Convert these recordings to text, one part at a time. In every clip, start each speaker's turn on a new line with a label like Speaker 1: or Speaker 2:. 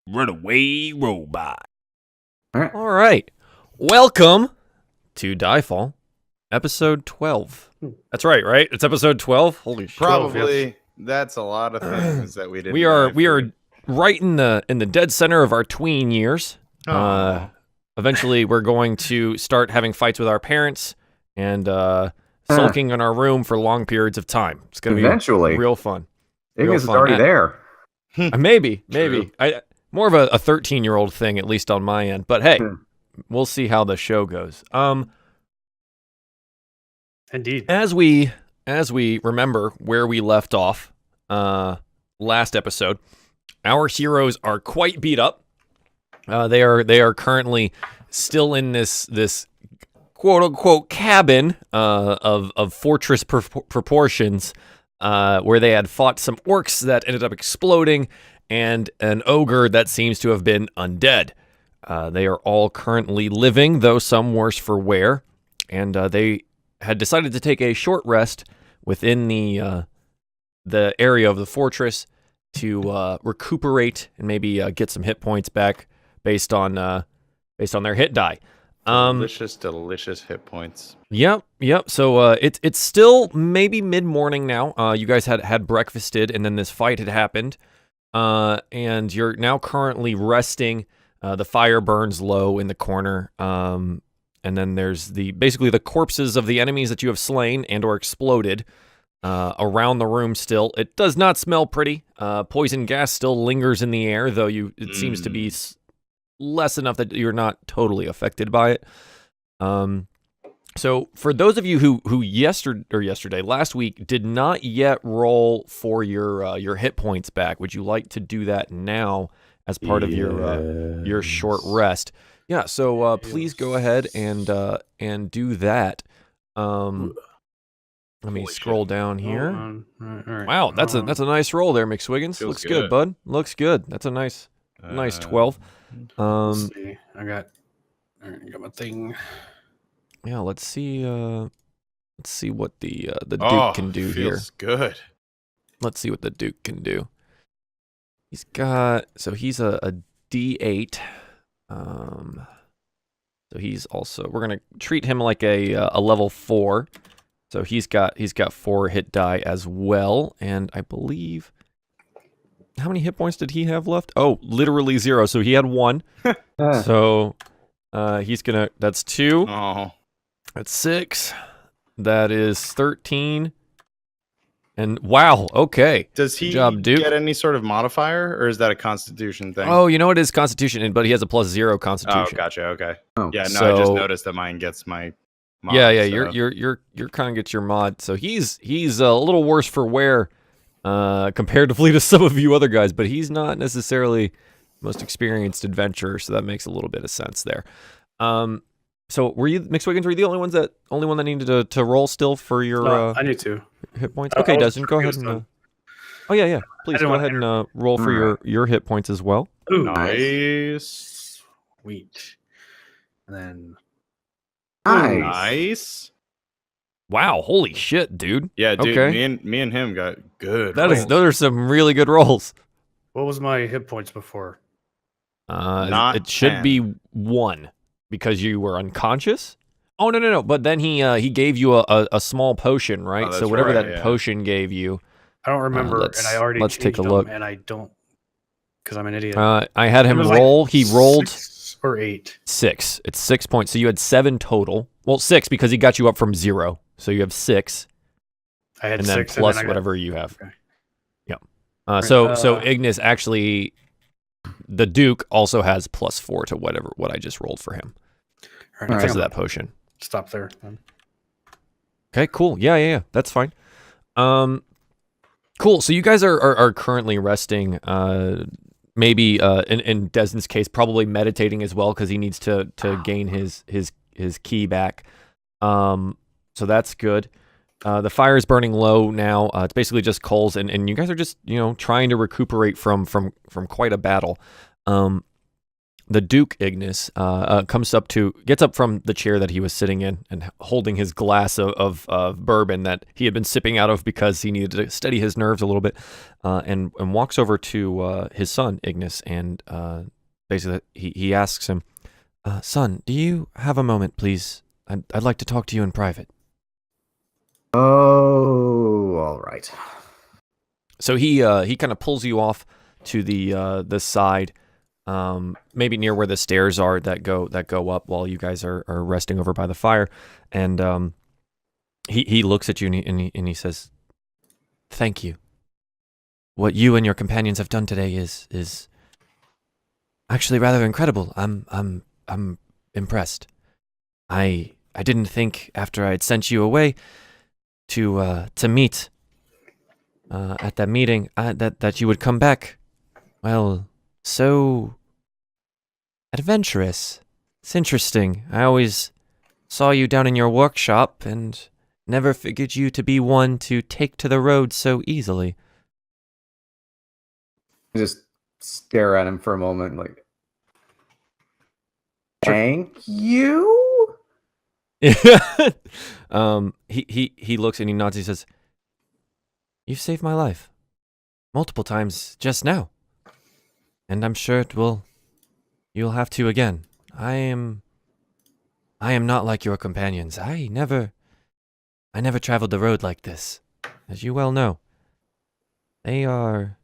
Speaker 1: Runaway robot.
Speaker 2: All right. Welcome to DieFall, episode 12. That's right? It's episode 12? Holy shit.
Speaker 3: Probably. That's a lot of things that we didn't.
Speaker 2: We are right in the dead center of our tween years. Eventually, we're going to start having fights with our parents and sulking in our room for long periods of time. It's going to be real fun.
Speaker 4: Ignas is already there.
Speaker 2: Maybe. More of a 13-year-old thing, at least on my end. But hey, we'll see how the show goes.
Speaker 5: Indeed.
Speaker 2: As we remember where we left off last episode, our heroes are quite beat up. They are currently still in this quote unquote cabin of fortress proportions, where they had fought some orcs that ended up exploding and an ogre that seems to have been undead. They are all currently living, though some worse for wear, and they had decided to take a short rest within the area of the fortress to recuperate and maybe get some hit points back based on their hit die.
Speaker 3: Delicious hit points.
Speaker 2: Yep. So it's still maybe mid-morning now. You guys had breakfasted, and then this fight had happened, and you're now currently resting. The fire burns low in the corner, and then there's basically the corpses of the enemies that you have slain and or exploded around the room. Still, it does not smell pretty. Poison gas still lingers in the air, though it seems to be less enough that you're not totally affected by it. So for those of you who last week did not yet roll for your hit points back, would you like to do that now as part of your short rest? Yeah. So please go ahead and do that. Let me scroll down here.
Speaker 5: All right.
Speaker 2: Wow, that's a nice roll there, McSwiggins. Looks good, bud. Looks good. That's a nice 12.
Speaker 5: Let's see. I got my thing.
Speaker 2: Yeah, let's see what the Duke can do here.
Speaker 3: Feels good.
Speaker 2: Let's see what the Duke can do. He's a D8. So he's also, we're gonna treat him like a level 4. So he's got 4 hit die as well, and I believe, how many hit points did he have left? Oh, literally 0. So he had 1. So he's gonna. That's 2.
Speaker 3: Oh,
Speaker 2: That's 6. That is 13. And wow, okay.
Speaker 3: does he
Speaker 2: Good job, Duke.
Speaker 3: get any sort of modifier, or is that a Constitution thing?
Speaker 2: Oh, you know it is Constitution, but he has a +0 Constitution.
Speaker 3: Oh, gotcha. Okay.
Speaker 4: Oh.
Speaker 3: Yeah. No,
Speaker 2: So-
Speaker 3: I just noticed that mine gets my. Mod,
Speaker 2: Yeah.
Speaker 3: so.
Speaker 2: You're kind of get your mod. So he's a little worse for wear, comparatively to some of you other guys, but he's not necessarily most experienced adventurer, so that makes a little bit of sense there. So were you, McSwiggins, were you the only one that needed to roll still for your
Speaker 5: No, I need to.
Speaker 2: hit points?
Speaker 5: I
Speaker 2: Okay,
Speaker 5: was
Speaker 2: Desdin, go ahead
Speaker 5: confused
Speaker 2: and.
Speaker 5: then.
Speaker 2: Oh yeah. Please
Speaker 5: didn't
Speaker 2: go
Speaker 5: want
Speaker 2: ahead and roll for your hit points as well.
Speaker 5: Ooh,
Speaker 3: Nice.
Speaker 5: sweet. And then
Speaker 3: Nice.
Speaker 2: Wow, holy shit, dude.
Speaker 3: Yeah, dude.
Speaker 2: Okay.
Speaker 3: Me and him got good.
Speaker 2: Those are some really good rolls.
Speaker 5: what was my hit points before?
Speaker 3: Not
Speaker 2: It should
Speaker 3: 10.
Speaker 2: be 1 because you were unconscious. Oh no! But then he gave you a small potion, right?
Speaker 3: Oh,
Speaker 2: so
Speaker 3: that's
Speaker 2: whatever
Speaker 3: right,
Speaker 2: that
Speaker 3: yeah.
Speaker 2: potion gave you.
Speaker 5: I don't remember, and I already
Speaker 2: let's take a
Speaker 5: changed
Speaker 2: look.
Speaker 5: them, and I don't because I'm an idiot.
Speaker 2: I had him
Speaker 5: It was like
Speaker 2: roll. He rolled
Speaker 5: 6 or 8.
Speaker 2: 6. It's 6 points. So you had 7 total. Well, 6 because he got you up from 0. So you have 6,
Speaker 5: I had
Speaker 2: and then
Speaker 5: 6,
Speaker 2: plus
Speaker 5: and then I got,
Speaker 2: whatever you have.
Speaker 5: Okay.
Speaker 2: Yep. So Ignas actually, the Duke also has +4 to what I just rolled for him
Speaker 5: All right,
Speaker 2: because
Speaker 5: I
Speaker 2: of
Speaker 5: think
Speaker 2: that potion.
Speaker 5: I'll stop there. Then.
Speaker 2: Okay, cool. Yeah. That's fine. Cool. So you guys are currently resting. Maybe in Desdin's case, probably meditating as well because he needs to gain his key back. So that's good. The fire is burning low now. It's basically just coals, and you guys are just trying to recuperate from quite a battle. the Duke Ignas gets up from the chair that he was sitting in and holding his glass of bourbon that he had been sipping out of because he needed to steady his nerves a little bit, and walks over to his son Ignas, and basically he asks him, "Son, do you have a moment, please? I'd like to talk to you in private."
Speaker 4: Oh, all right.
Speaker 2: So he kind of pulls you off to the side, maybe near where the stairs are that go up while you guys are resting over by the fire, and he looks at you and he says, "Thank you. What you and your companions have done today is actually rather incredible. I'm impressed. I didn't think after I had sent you away to meet at that meeting that you would come back. Well, so adventurous. It's interesting. I always saw you down in your workshop and never figured you to be one to take to the road so easily."
Speaker 4: Just stare at him for a moment, like, thank you?
Speaker 2: He looks and he nods. He says, "You've saved my life multiple times just now, and I'm sure you'll have to again. I am not like your companions. I never traveled the road like this, as you well know. They are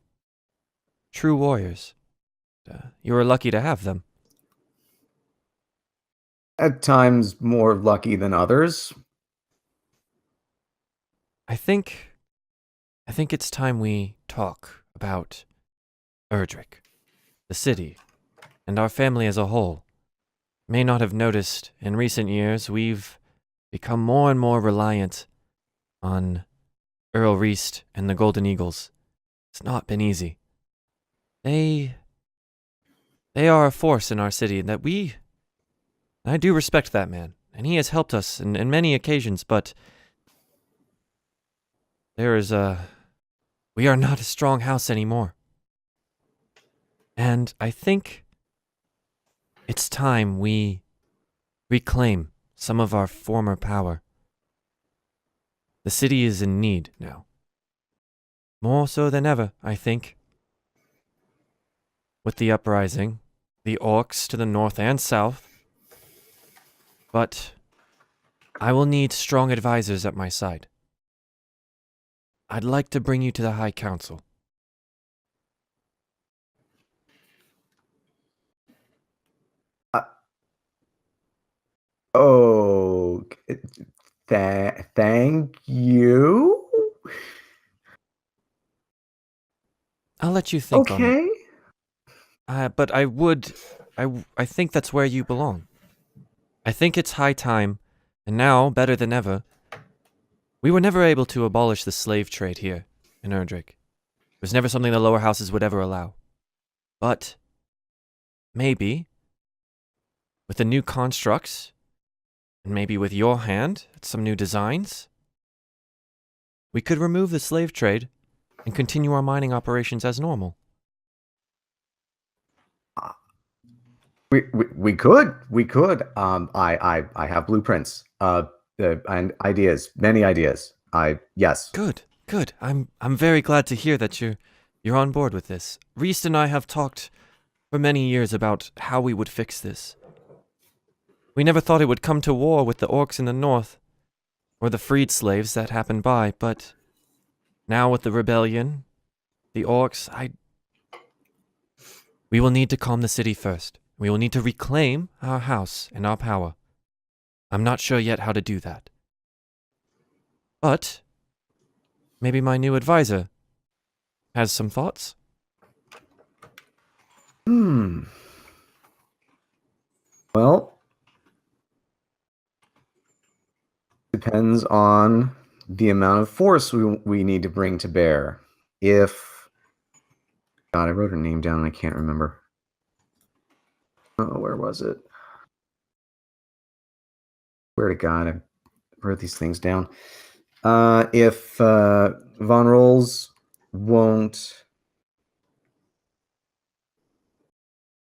Speaker 2: true warriors. You are lucky to have them."
Speaker 4: At times more lucky than others.
Speaker 2: I think it's time we talk about Erdrick, the city, and our family as a whole. May not have noticed, in recent years, we've become more and more reliant on Earl Reist and the Golden Eagles. It's not been easy. They are a force in our city, and I do respect that man, and he has helped us in many occasions, but we are not a strong house anymore. And I think it's time we reclaim some of our former power. The city is in need now. More so than ever, I think. With the uprising, the orcs to the north and south. But I will need strong advisors at my side. I'd like to bring you to the High Council.
Speaker 4: Oh, thank you?
Speaker 2: I'll let you think on it.
Speaker 4: Okay.
Speaker 2: But I think that's where you belong. I think it's high time, and now, better than ever, we were never able to abolish the slave trade here in Erdrick. It was never something the lower houses would ever allow. But maybe, with the new constructs, and maybe with your hand at some new designs, we could remove the slave trade and continue our mining operations as normal.
Speaker 4: We could. I have blueprints. And ideas, many ideas. Yes.
Speaker 2: Good. I'm very glad to hear that you're on board with this. Reist and I have talked for many years about how we would fix this. We never thought it would come to war with the orcs in the north, or the freed slaves that happened by, but now with the rebellion, the orcs, we will need to calm the city first. We will need to reclaim our house and our power. I'm not sure yet how to do that. But maybe my new advisor has some thoughts?
Speaker 4: Well, depends on the amount of force we need to bring to bear. If... God, I wrote her name down and I can't remember. Oh, where was it? Swear to God, I wrote these things down. If Von Rolls won't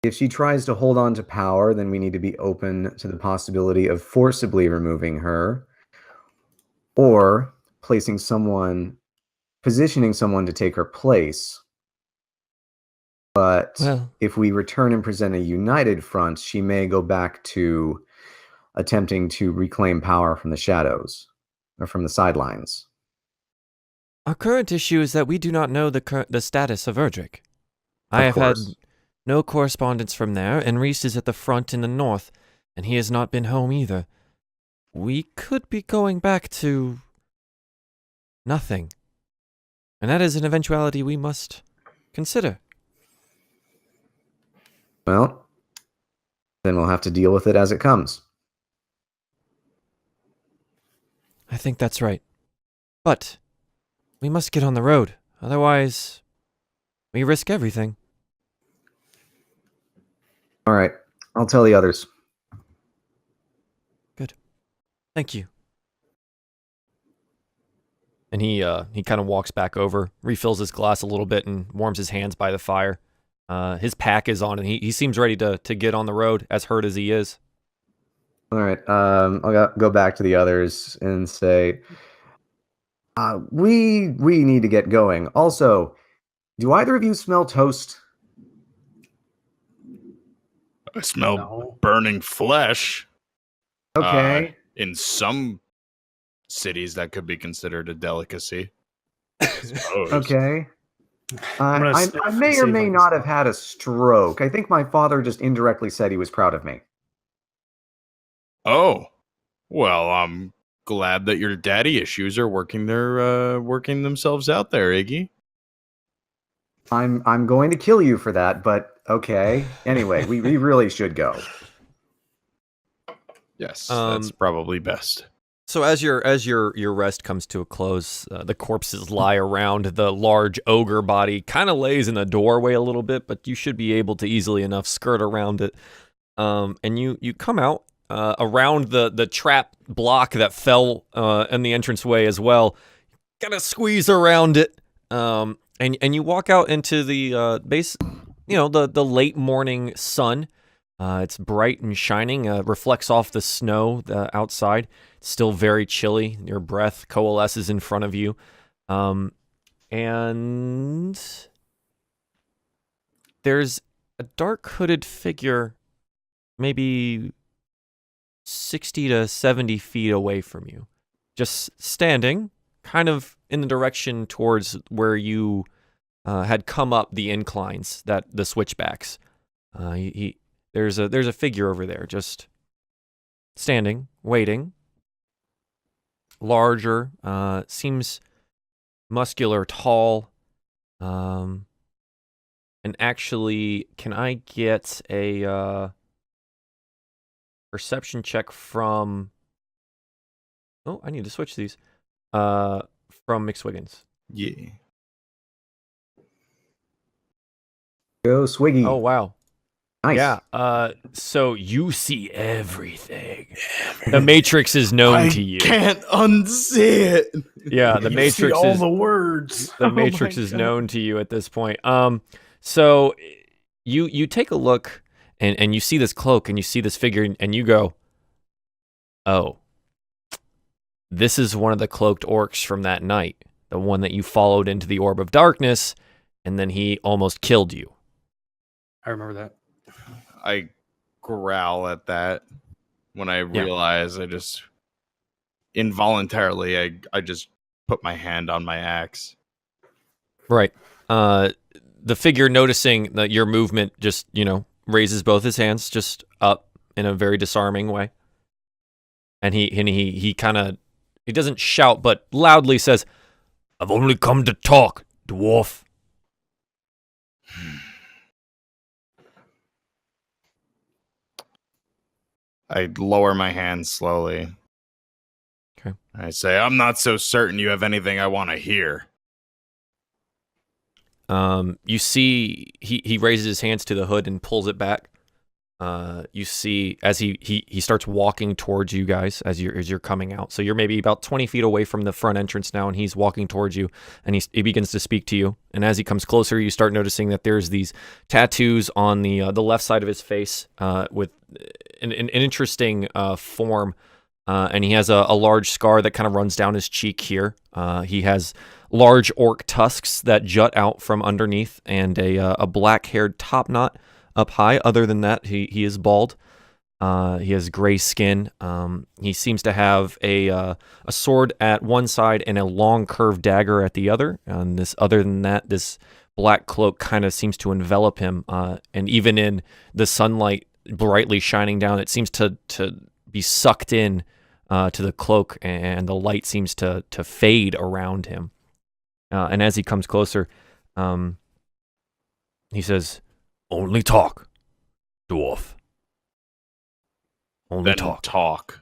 Speaker 4: If she tries to hold on to power, then we need to be open to the possibility of forcibly removing her or positioning someone to take her place. But if we return and present a united front, she may go back to attempting to reclaim power from the shadows or from the sidelines.
Speaker 2: Our current issue is that we do not know the status of Erdrick. I have had no correspondence from there, and Reese is at the front in the north, and he has not been home either. We could be going back to nothing. And that is an eventuality we must consider.
Speaker 4: Well, then we'll have to deal with it as it comes.
Speaker 2: I think that's right. But we must get on the road. Otherwise, we risk everything.
Speaker 4: All right. I'll tell the others.
Speaker 2: Good. Thank you. And he kind of walks back over, refills his glass a little bit, and warms his hands by the fire. His pack is on, and he seems ready to get on the road, as hurt as he is.
Speaker 4: All right. I'll go back to the others and say, we need to get going. Also, do either of you smell toast?
Speaker 3: I smell burning flesh.
Speaker 4: Okay.
Speaker 3: In some cities, that could be considered a delicacy.
Speaker 4: Okay. I may or may not have had a stroke. I think my father just indirectly said he was proud of me.
Speaker 3: Oh, well, I'm glad that your daddy issues are working themselves out there, Iggy.
Speaker 4: I'm going to kill you for that, but okay. Anyway, we really should go.
Speaker 3: Yes, that's probably best.
Speaker 2: So as your rest comes to a close, the corpses lie around. The large ogre body kind of lays in the doorway a little bit, but you should be able to easily enough skirt around it. And you come out around the trap block that fell in the entranceway as well. Gotta squeeze around it, and you walk out into the base. The late morning sun. It's bright and shining. Reflects off the snow outside. It's still very chilly. Your breath coalesces in front of you, and there's a dark hooded figure, maybe 60 to 70 feet away from you, just standing kind of in the direction towards where you had come up the inclines, that the switchbacks. There's a figure over there, just standing, waiting. Larger, seems muscular, tall, and actually, can I get a perception check from... Oh, I need to switch these. From McSwiggins.
Speaker 3: Yeah.
Speaker 4: Go, Swiggy.
Speaker 2: Oh, wow.
Speaker 4: Nice.
Speaker 2: Yeah, so you see everything. The Matrix is known to you.
Speaker 3: I can't unsee it.
Speaker 2: Yeah, the Matrix
Speaker 5: see all
Speaker 2: is
Speaker 5: the words.
Speaker 2: the Matrix is known to you at this point. So you take a look and you see this cloak and you see this figure and you go, "Oh, this is one of the cloaked orcs from that night, the one that you followed into the orb of darkness, and then he almost killed you."
Speaker 5: I remember that.
Speaker 3: I growl at that when I realize I just involuntarily I just put my hand on my axe.
Speaker 2: Right. The figure, noticing that your movement, just, raises both his hands just up in a very disarming way. And he kind of, he doesn't shout, but loudly says, "I've only come to talk, dwarf."
Speaker 3: I lower my hand slowly.
Speaker 2: Okay.
Speaker 3: I say, "I'm not so certain you have anything I want to hear."
Speaker 2: You see, he raises his hands to the hood and pulls it back. you see as he starts walking towards you guys as you're coming out. So you're maybe about 20 feet away from the front entrance now, and he's walking towards you, and he begins to speak to you. And as he comes closer, you start noticing that there's these tattoos on the left side of his face with an interesting form, and he has a large scar that kind of runs down his cheek here. He has large orc tusks that jut out from underneath, and a black-haired top knot up high. Other than that, he is bald. He has gray skin. He seems to have a sword at one side and a long curved dagger at the other. And other than that, this black cloak kind of seems to envelop him. And even in the sunlight brightly shining down, it seems to be sucked in to the cloak, and the light seems to fade around him. And as he comes closer, he says,
Speaker 1: Only talk, dwarf. Only
Speaker 3: Then
Speaker 1: talk.
Speaker 3: talk.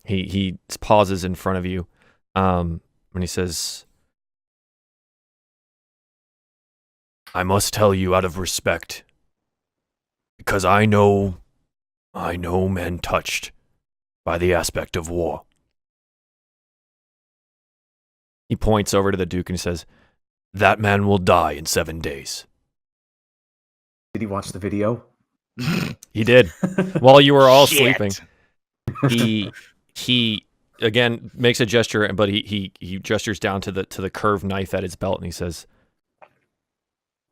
Speaker 2: He pauses in front of you, and he says,
Speaker 1: I must tell you out of respect, because I know men touched by the aspect of war.
Speaker 2: he points over to the Duke and he says,
Speaker 1: That man will die in 7 days.
Speaker 4: Did he watch the video?
Speaker 2: he did. While you were all
Speaker 3: Shit.
Speaker 2: sleeping, he again makes a gesture, but he gestures down to the curved knife at his belt, and he says,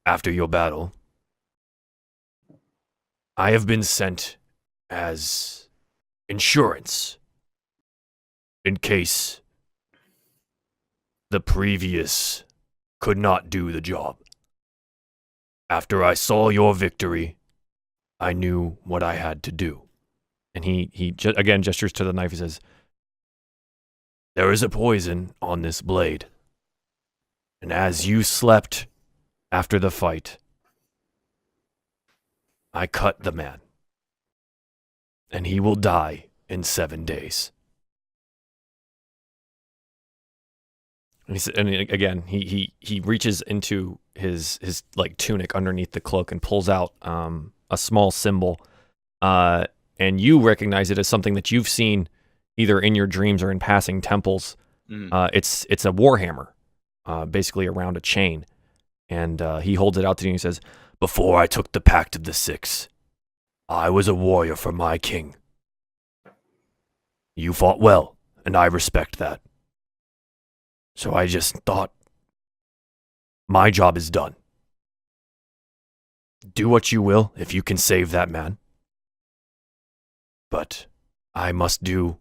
Speaker 1: After your battle, I have been sent as insurance in case the previous could not do the job. After I saw your victory, I knew what I had to do.
Speaker 2: and he again gestures to the knife. He says,
Speaker 1: There is a poison on this blade, and as you slept after the fight, I cut the man, and he will die in 7 days.
Speaker 2: and again he reaches into his like tunic underneath the cloak and pulls out a small symbol, and you recognize it as something that you've seen either in your dreams or in passing temples. It's a warhammer, basically around a chain, and he holds it out to you and he says,
Speaker 1: Before I took the Pact of the Six, I was a warrior for my king. You fought well, and I respect that. So I just thought, my job is done. Do what you will if you can save that man. But I must do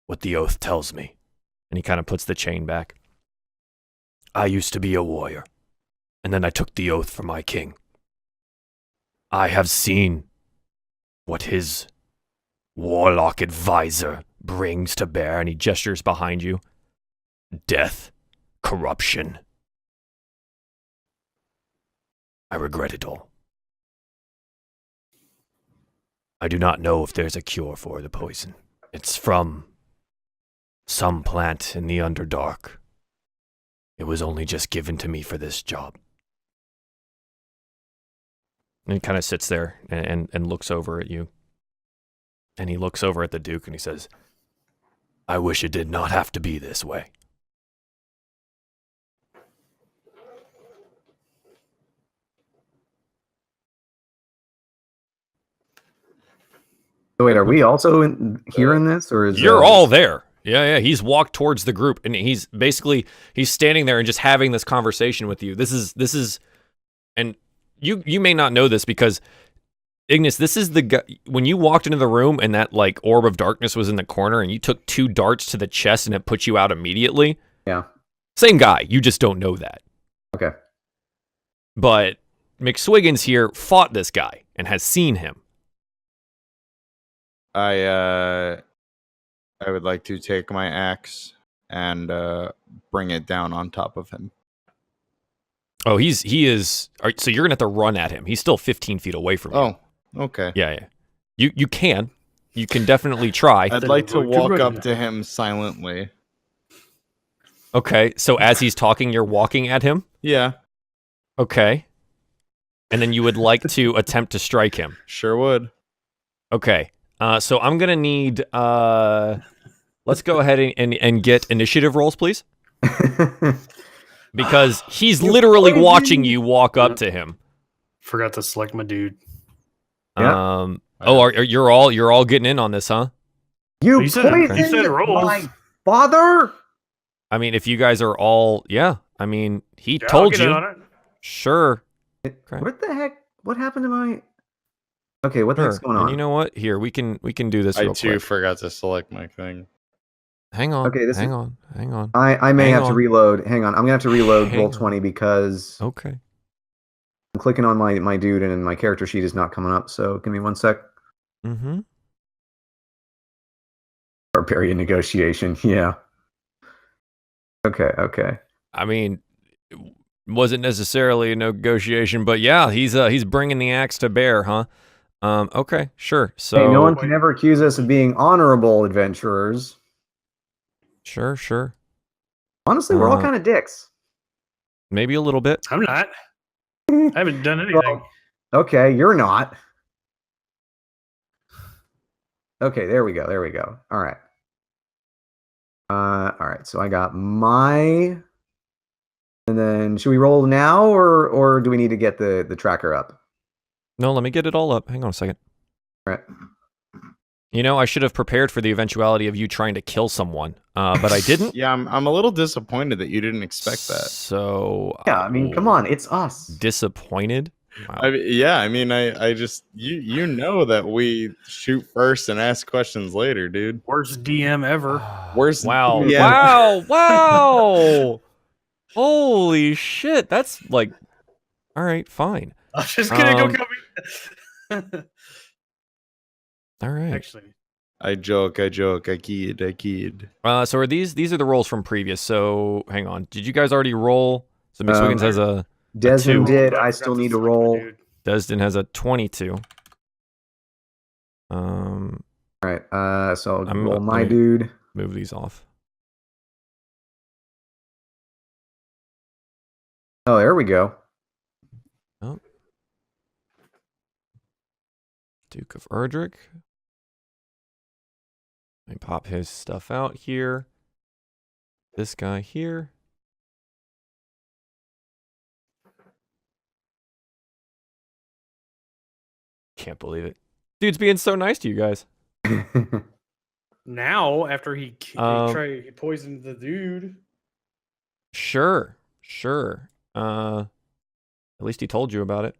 Speaker 1: what the oath tells me.
Speaker 2: and he kind of puts the chain back.
Speaker 1: I used to be a warrior, and then I took the oath for my king. I have seen what his warlock advisor brings to bear,
Speaker 2: And he gestures behind you.
Speaker 1: death, corruption. I regret it all. I do not know if there's a cure for the poison. It's from some plant in the Underdark. It was only just given to me for this job.
Speaker 2: And he kind of sits there and looks over at you. And he looks over at the Duke and he says,
Speaker 1: I wish it did not have to be this way.
Speaker 4: So wait, are we also hearing this, or is
Speaker 2: You're all there. Yeah. He's walked towards the group, and he's standing there and just having this conversation with you. This is, and you may not know this because, Ignas, this is the guy, when you walked into the room and that like orb of darkness was in the corner and you took 2 darts to the chest and it put you out immediately.
Speaker 4: Yeah.
Speaker 2: Same guy. You just don't know that.
Speaker 4: Okay.
Speaker 2: But McSwiggins here fought this guy and has seen him.
Speaker 3: I would like to take my axe and bring it down on top of him.
Speaker 2: Oh, he is. So you're gonna have to run at him. He's still 15 feet away from you.
Speaker 3: Oh, okay.
Speaker 2: Yeah. You can definitely try.
Speaker 3: I'd like to walk up to him silently.
Speaker 2: Okay, so as he's talking, you're walking at him.
Speaker 3: Yeah.
Speaker 2: Okay. and then you would like to attempt to strike him.
Speaker 3: Sure would.
Speaker 2: Okay. So I'm gonna need. Let's go ahead and get initiative rolls, please, because he's literally watching you walk up to him.
Speaker 5: Forgot to select my dude.
Speaker 4: Yeah.
Speaker 2: You're all getting in on this, huh?
Speaker 4: You
Speaker 5: You said-
Speaker 4: poisoned
Speaker 5: you said rolls.
Speaker 4: my father.
Speaker 2: I mean, if you guys are all, yeah. I mean, he
Speaker 5: Yeah, I'll
Speaker 2: told
Speaker 5: get in
Speaker 2: you.
Speaker 5: on it.
Speaker 2: Sure. Okay.
Speaker 4: What the heck? What happened to my? Okay, what the heck's
Speaker 2: Sure.
Speaker 4: going
Speaker 2: And
Speaker 4: on?
Speaker 2: you know what? Here, we can do this
Speaker 3: I
Speaker 2: real
Speaker 3: too
Speaker 2: quick.
Speaker 3: forgot to select my thing.
Speaker 2: Hang on.
Speaker 4: Okay,
Speaker 2: hang on.
Speaker 4: I may
Speaker 2: hang
Speaker 4: have to
Speaker 2: on.
Speaker 4: reload. Hang on, I'm gonna have to reload
Speaker 2: Hang
Speaker 4: roll
Speaker 2: on.
Speaker 4: 20 because
Speaker 2: Okay.
Speaker 4: I'm clicking on my dude and my character sheet is not coming up. So give me 1 sec.
Speaker 2: Mm-hmm.
Speaker 4: Barbarian negotiation. Yeah. Okay.
Speaker 2: I mean, it wasn't necessarily a negotiation, but yeah, he's bringing the axe to bear, huh? Okay, sure. So
Speaker 4: Hey, no one can ever accuse us of being honorable adventurers.
Speaker 2: Sure.
Speaker 4: Honestly, we're all kind of dicks.
Speaker 2: Maybe a little bit.
Speaker 5: I'm not. I haven't done anything.
Speaker 4: Well, okay, you're not. Okay, there we go. All right. All right. So I got my, and then should we roll now, or do we need to get the tracker up?
Speaker 2: No, let me get it all up. Hang on a second.
Speaker 4: All right.
Speaker 2: You know, I should have prepared for the eventuality of you trying to kill someone, but I didn't.
Speaker 3: Yeah, I'm a little disappointed that you didn't expect that.
Speaker 2: So
Speaker 4: Yeah, I mean, come on, it's us.
Speaker 2: Disappointed. Wow.
Speaker 3: I just you know that we shoot first and ask questions later, dude.
Speaker 5: Worst DM ever.
Speaker 3: Worst
Speaker 2: Wow.
Speaker 3: DM.
Speaker 2: Wow. Holy shit. That's like, all right, fine.
Speaker 5: I'm just gonna
Speaker 2: Um,
Speaker 5: go copy.
Speaker 2: All right.
Speaker 5: Actually,
Speaker 3: I joke, I kid.
Speaker 2: So are these are the rolls from previous. So hang on. Did you guys already roll? So McSwiggins has a
Speaker 4: Desmond
Speaker 2: two.
Speaker 4: did.
Speaker 5: but
Speaker 4: I
Speaker 5: forgot
Speaker 4: still
Speaker 5: to
Speaker 4: need to
Speaker 5: select my
Speaker 4: roll.
Speaker 5: dude.
Speaker 2: Desdin has a 22.
Speaker 4: All right. So I'll
Speaker 2: I'm-
Speaker 4: roll
Speaker 2: let
Speaker 4: my
Speaker 2: me-
Speaker 4: dude.
Speaker 2: Move these off.
Speaker 4: Oh, there we go.
Speaker 2: Duke of Erdrick. Let me pop his stuff out here. This guy here. Can't believe it. Dude's being so nice to you guys.
Speaker 5: Now, after he he poisoned the dude.
Speaker 2: Sure. At least he told you about it.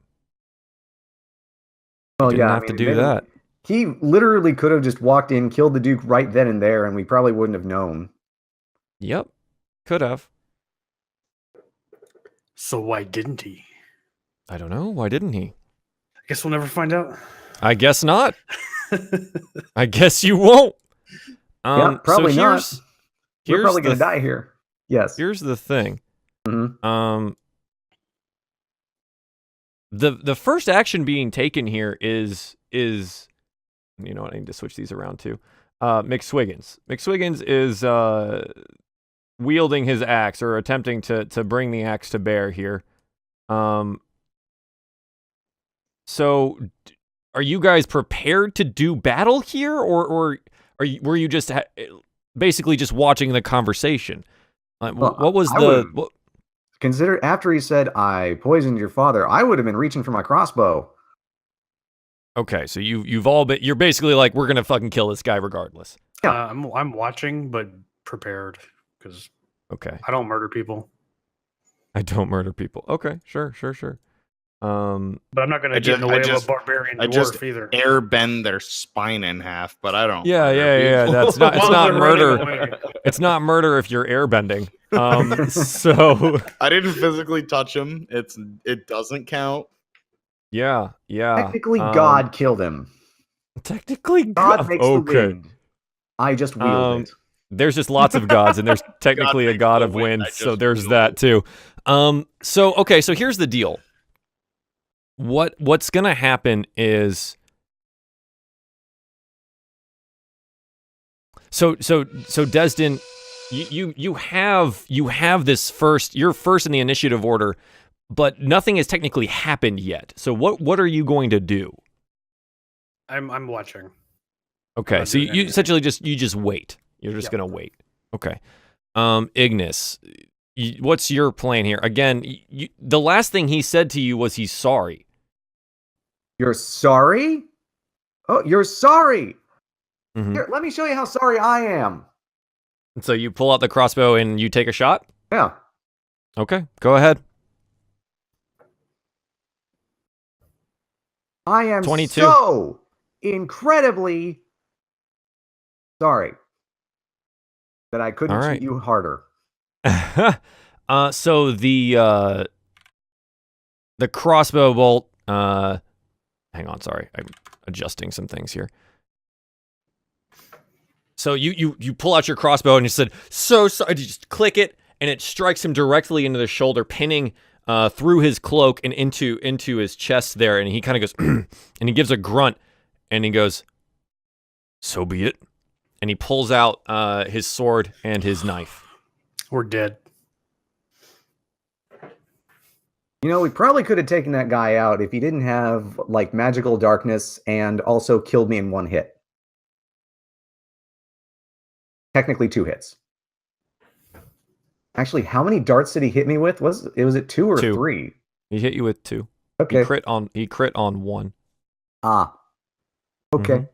Speaker 4: Well,
Speaker 2: Didn't
Speaker 4: yeah,
Speaker 2: have to do that.
Speaker 4: He literally could have just walked in, killed the Duke right then and there, and we probably wouldn't have known.
Speaker 2: Yep. Could have.
Speaker 5: So why didn't he?
Speaker 2: I don't know. Why didn't he?
Speaker 5: I guess we'll never find out.
Speaker 2: I guess not. I guess you won't.
Speaker 4: Yeah, probably
Speaker 2: so
Speaker 4: not. We're
Speaker 2: here's
Speaker 4: probably
Speaker 2: the
Speaker 4: going to die here. Yes.
Speaker 2: Here's the thing.
Speaker 4: Mhm.
Speaker 2: The first action being taken here is you know what, I need to switch these around too. McSwiggins. McSwiggins is wielding his axe or attempting to bring the axe to bear here. So are you guys prepared to do battle here, or were you just basically just watching the conversation?
Speaker 4: Well,
Speaker 2: what was
Speaker 4: I
Speaker 2: the
Speaker 4: would- Consider after he said, "I poisoned your father," I would have been reaching for my crossbow.
Speaker 2: Okay, so you're basically like, we're gonna fucking kill this guy regardless.
Speaker 4: Yeah.
Speaker 5: I'm watching, but prepared because
Speaker 2: Okay,
Speaker 5: I don't murder people.
Speaker 2: I don't murder people. Okay, sure.
Speaker 5: But I'm not gonna
Speaker 3: I
Speaker 5: get in the
Speaker 3: just-
Speaker 5: way
Speaker 3: I
Speaker 5: of
Speaker 3: just-
Speaker 5: a barbarian
Speaker 3: I
Speaker 5: dwarf
Speaker 3: just
Speaker 5: either.
Speaker 3: air bend their spine in half, but I don't.
Speaker 2: yeah.
Speaker 3: murder people.
Speaker 2: That's not. It's
Speaker 5: While
Speaker 2: not
Speaker 5: they're running
Speaker 2: murder.
Speaker 5: away.
Speaker 2: It's not murder if you're airbending. So
Speaker 3: I didn't physically touch him. It doesn't count.
Speaker 2: yeah.
Speaker 4: Technically, God killed him.
Speaker 2: Technically,
Speaker 4: God makes the
Speaker 2: okay.
Speaker 4: wind. I just wield it.
Speaker 2: There's just lots of gods, and there's technically a
Speaker 3: makes
Speaker 2: god
Speaker 3: the
Speaker 2: of
Speaker 3: wind,
Speaker 2: wind,
Speaker 3: I
Speaker 2: so
Speaker 3: just
Speaker 2: there's
Speaker 3: wield
Speaker 2: that
Speaker 3: it.
Speaker 2: too. So here's the deal. What's gonna happen is so Desdin, you have this first. You're first in the initiative order, but nothing has technically happened yet. So what are you going to do?
Speaker 5: I'm watching.
Speaker 2: Okay,
Speaker 5: Not
Speaker 2: so
Speaker 5: doing
Speaker 2: you
Speaker 5: anything.
Speaker 2: essentially just wait. You're just
Speaker 5: Yep.
Speaker 2: gonna wait. Okay. Ignis, what's your plan here? Again, the last thing he said to you was he's sorry.
Speaker 4: You're sorry? Oh, you're sorry.
Speaker 2: Mhm.
Speaker 4: Here, let me show you how sorry I am.
Speaker 2: So you pull out the crossbow and you take a shot?
Speaker 4: Yeah.
Speaker 2: Okay, go ahead.
Speaker 4: I am
Speaker 2: 22.
Speaker 4: so incredibly sorry that I couldn't
Speaker 2: All right.
Speaker 4: treat you harder.
Speaker 2: So the crossbow bolt, hang on, sorry. I'm adjusting some things here. So you pull out your crossbow and you said, so sorry, you just click it, and it strikes him directly into the shoulder, pinning through his cloak and into his chest there, and he kind of goes, and he gives a grunt, and he goes, so be it. And he pulls out his sword and his knife.
Speaker 5: We're dead.
Speaker 4: You know, we probably could have taken that guy out if he didn't have, like, magical darkness and also killed me in one hit. Technically 2 hits. Actually, how many darts did he hit me with? Was it 2 or
Speaker 2: 2.
Speaker 4: 3?
Speaker 2: He hit you with 2.
Speaker 4: Okay.
Speaker 2: He crit on 1.
Speaker 4: Ah. Okay.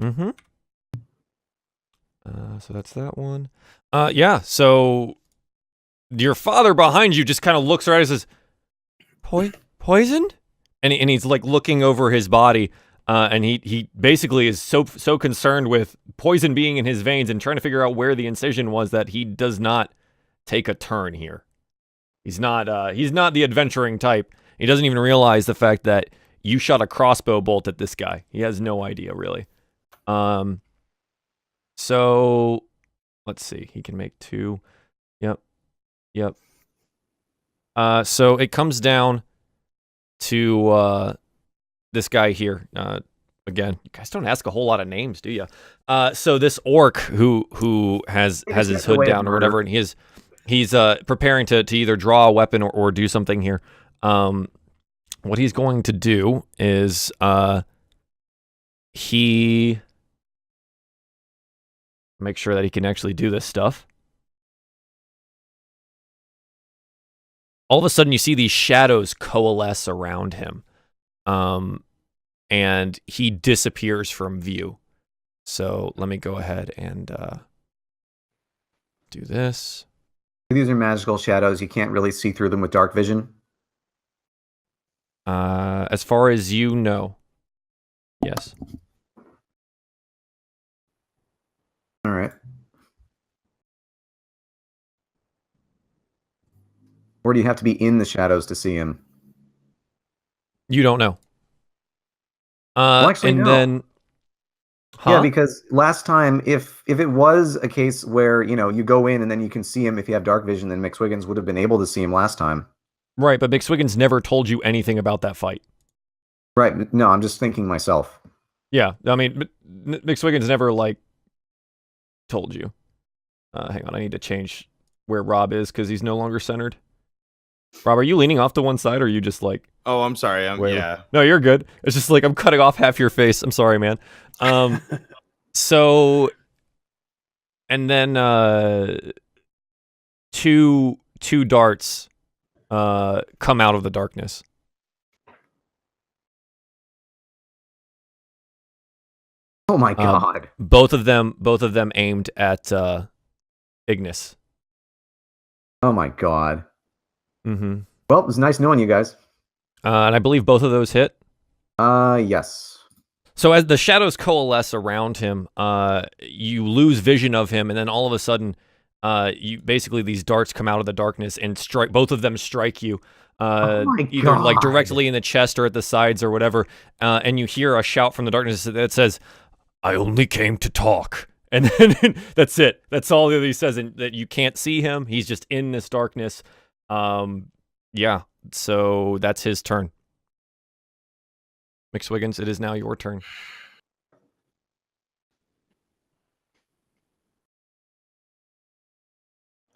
Speaker 2: Mm-hmm. So that's that one. Yeah, so your father behind you just kind of looks around and says, poisoned? And he's like looking over his body, and he basically is so concerned with poison being in his veins and trying to figure out where the incision was that he does not take a turn here. He's not the adventuring type. He doesn't even realize the fact that you shot a crossbow bolt at this guy. He has no idea, really. So let's see. He can make 2. Yep. So it comes down to this guy here. Again, you guys don't ask a whole lot of names, do you? So this orc who has his hood down or whatever, and he's preparing to either draw a weapon or do something here. What he's going to do is he make sure that he can actually do this stuff. All of a sudden, you see these shadows coalesce around him, and he disappears from view. So let me go ahead and do this.
Speaker 4: These are magical shadows. You can't really see through them with dark vision.
Speaker 2: As far as you know, yes.
Speaker 4: All right. Or do you have to be in the shadows to see him?
Speaker 2: You don't know.
Speaker 4: Well, actually,
Speaker 2: and
Speaker 4: no.
Speaker 2: then,
Speaker 4: Yeah, because last time, if it was a case where, you know, you go in and then you can see him if you have dark vision, then McSwiggins would have been able to see him last time.
Speaker 2: Right, but McSwiggins never told you anything about that fight.
Speaker 4: Right. No, I'm just thinking myself.
Speaker 2: Yeah, I mean, McSwiggins never, like, told you. Hang on, I need to change where Rob is because he's no longer centered. Rob, are you leaning off to one side or are you just like...
Speaker 3: Oh, I'm sorry. Yeah.
Speaker 2: No, you're good. It's just like I'm cutting off half your face. I'm sorry, man. So... And then two darts come out of the darkness.
Speaker 4: Oh my god.
Speaker 2: Both of them aimed at Ignis.
Speaker 4: Oh my god.
Speaker 2: Mm-hmm.
Speaker 4: Well, it was nice knowing you guys.
Speaker 2: And I believe both of those hit.
Speaker 4: Yes.
Speaker 2: So as the shadows coalesce around him, you lose vision of him, and then all of a sudden, you basically these darts come out of the darkness and strike. Both of them strike you, either like directly in the chest or at the sides or whatever. And you hear a shout from the darkness that says, "I only came to talk." And then that's it. That's all that he says, and that you can't see him. He's just in this darkness. Yeah. So that's his turn. McSwiggins, it is now your turn.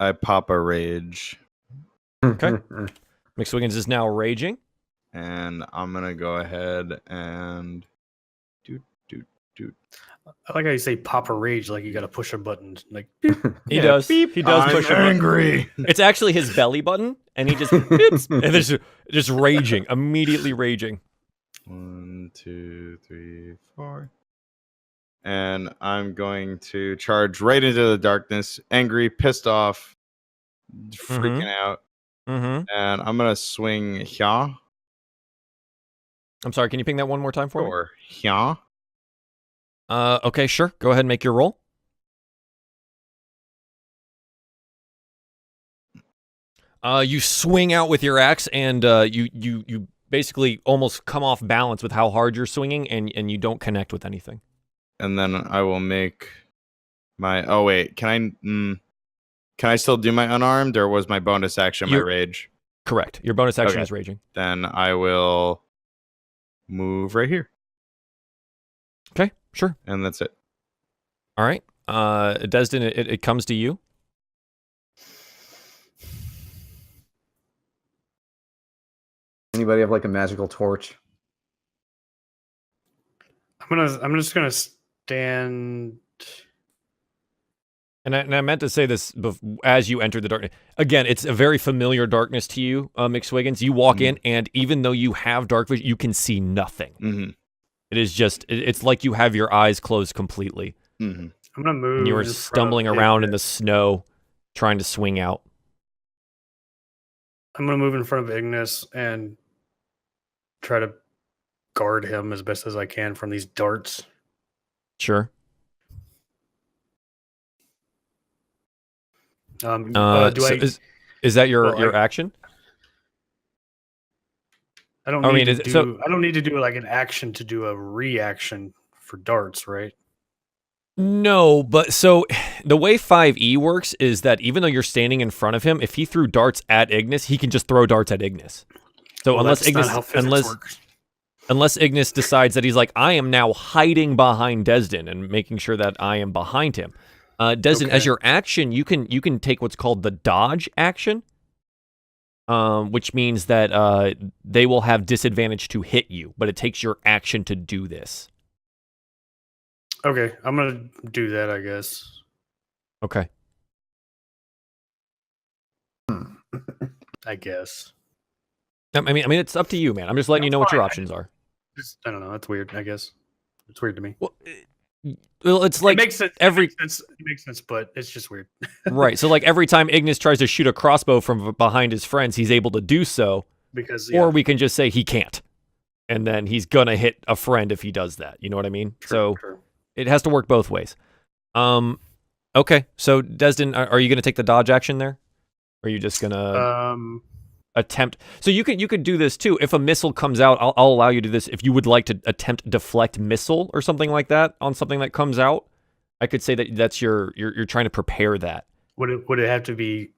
Speaker 3: I pop a rage,
Speaker 2: Okay. McSwiggins is now raging.
Speaker 3: and I'm gonna go ahead and do.
Speaker 5: I like how you say "pop a rage" like you got to push a button. Like
Speaker 2: He does. He does
Speaker 3: I'm
Speaker 2: push a button.
Speaker 3: angry.
Speaker 2: It's actually his belly button, and he just beeps, and there's just raging, immediately raging.
Speaker 3: 1, 2, 3, 4. And I'm going to charge right into the darkness, angry, pissed off, freaking out.
Speaker 2: Mm-hmm.
Speaker 3: And I'm gonna swing here.
Speaker 2: I'm sorry. Can you ping that one more time for me?
Speaker 3: Or here.
Speaker 2: Okay, sure. Go ahead and make your roll. You swing out with your axe, and you basically almost come off balance with how hard you're swinging, and you don't connect with anything.
Speaker 3: And then I will make my. Oh wait, can I still do my unarmed, or was my bonus action my rage?
Speaker 2: Correct. Your bonus action
Speaker 3: Okay.
Speaker 2: is raging.
Speaker 3: Then I will move right here,
Speaker 2: Okay, sure.
Speaker 3: and that's it.
Speaker 2: All right. Desdin, it comes to you.
Speaker 4: Anybody have like a magical torch?
Speaker 5: I'm just gonna stand.
Speaker 2: And I meant to say this as you entered the darkness. Again, it's a very familiar darkness to you, McSwiggins. You walk in, and even though you have dark vision, you can see nothing.
Speaker 3: Mm-hmm.
Speaker 2: It is just, it's like you have your eyes closed completely.
Speaker 3: Mm-hmm.
Speaker 5: I'm gonna move.
Speaker 2: And you are
Speaker 5: in front
Speaker 2: stumbling
Speaker 5: of
Speaker 2: around in
Speaker 5: Ignis.
Speaker 2: the snow, trying to swing out.
Speaker 5: I'm gonna move in front of Ignis and try to guard him as best as I can from these darts.
Speaker 2: Sure. Is that your action?
Speaker 5: I don't need to do. I don't need to do like an action to do a reaction for darts, right?
Speaker 2: No, but so the way 5e works is that even though you're standing in front of him, if he threw darts at Ignis, he can just throw darts at Ignis. So unless Ignis decides that he's like, I am now hiding behind Desdin and making sure that I am behind him. Desdin, as your action, you can take what's called the dodge action, which means that they will have disadvantage to hit you, but it takes your action to do this.
Speaker 5: Okay, I'm gonna do that, I guess.
Speaker 2: Okay.
Speaker 5: I guess.
Speaker 2: I mean, it's up to you, man. I'm just letting you know what your options are.
Speaker 5: I don't know. That's weird. I guess it's weird to me.
Speaker 2: Well, it's like
Speaker 5: it makes sense. It makes sense, but it's just weird.
Speaker 2: Right. So, like every time Ignis tries to shoot a crossbow from behind his friends, he's able to do so. Or we can just say he can't, and then he's gonna hit a friend if he does that. You know what I mean? True. It has to work both ways. Okay. So, Desdin, are you gonna take the dodge action there? Or are you just gonna attempt? So you could do this too. If a missile comes out, I'll allow you to do this. If you would like to attempt deflect missile or something like that on something that comes out, I could say that that's you're trying to prepare that.
Speaker 5: Would it have to be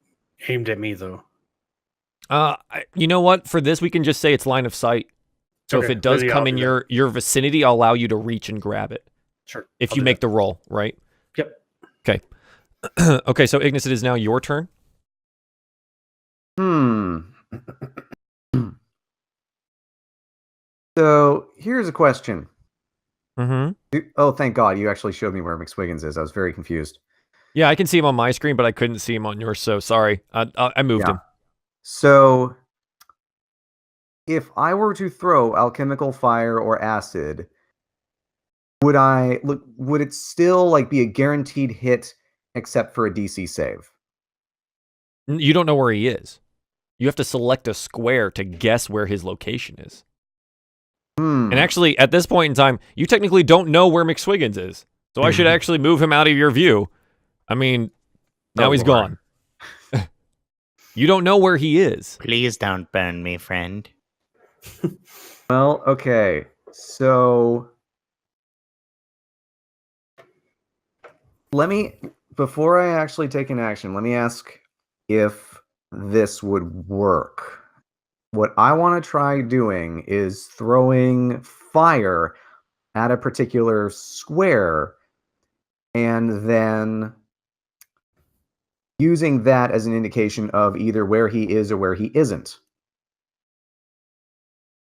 Speaker 5: aimed at me though?
Speaker 2: You know what? For this, we can just say it's line of sight. So if it does come in your vicinity, I'll allow you to reach and grab it.
Speaker 5: Sure.
Speaker 2: If you make the roll, right?
Speaker 5: Yep.
Speaker 2: Okay. Okay, so Ignis, it is now your turn.
Speaker 4: So here's a question.
Speaker 2: Mm-hmm.
Speaker 4: Oh, thank God you actually showed me where McSwiggins is. I was very confused.
Speaker 2: Yeah, I can see him on my screen, but I couldn't see him on yours. So sorry, I moved him.
Speaker 4: So if I were to throw alchemical fire or acid, would it still like be a guaranteed hit except for a DC save?
Speaker 2: You don't know where he is. You have to select a square to guess where his location is. And actually, at this point in time, you technically don't know where McSwiggins is. So I should actually move him out of your view. I mean, now he's gone. You don't know where he is.
Speaker 3: Please don't burn me, friend.
Speaker 4: Well, okay. So before I actually take an action, let me ask if this would work. What I want to try doing is throwing fire at a particular square and then using that as an indication of either where he is or where he isn't.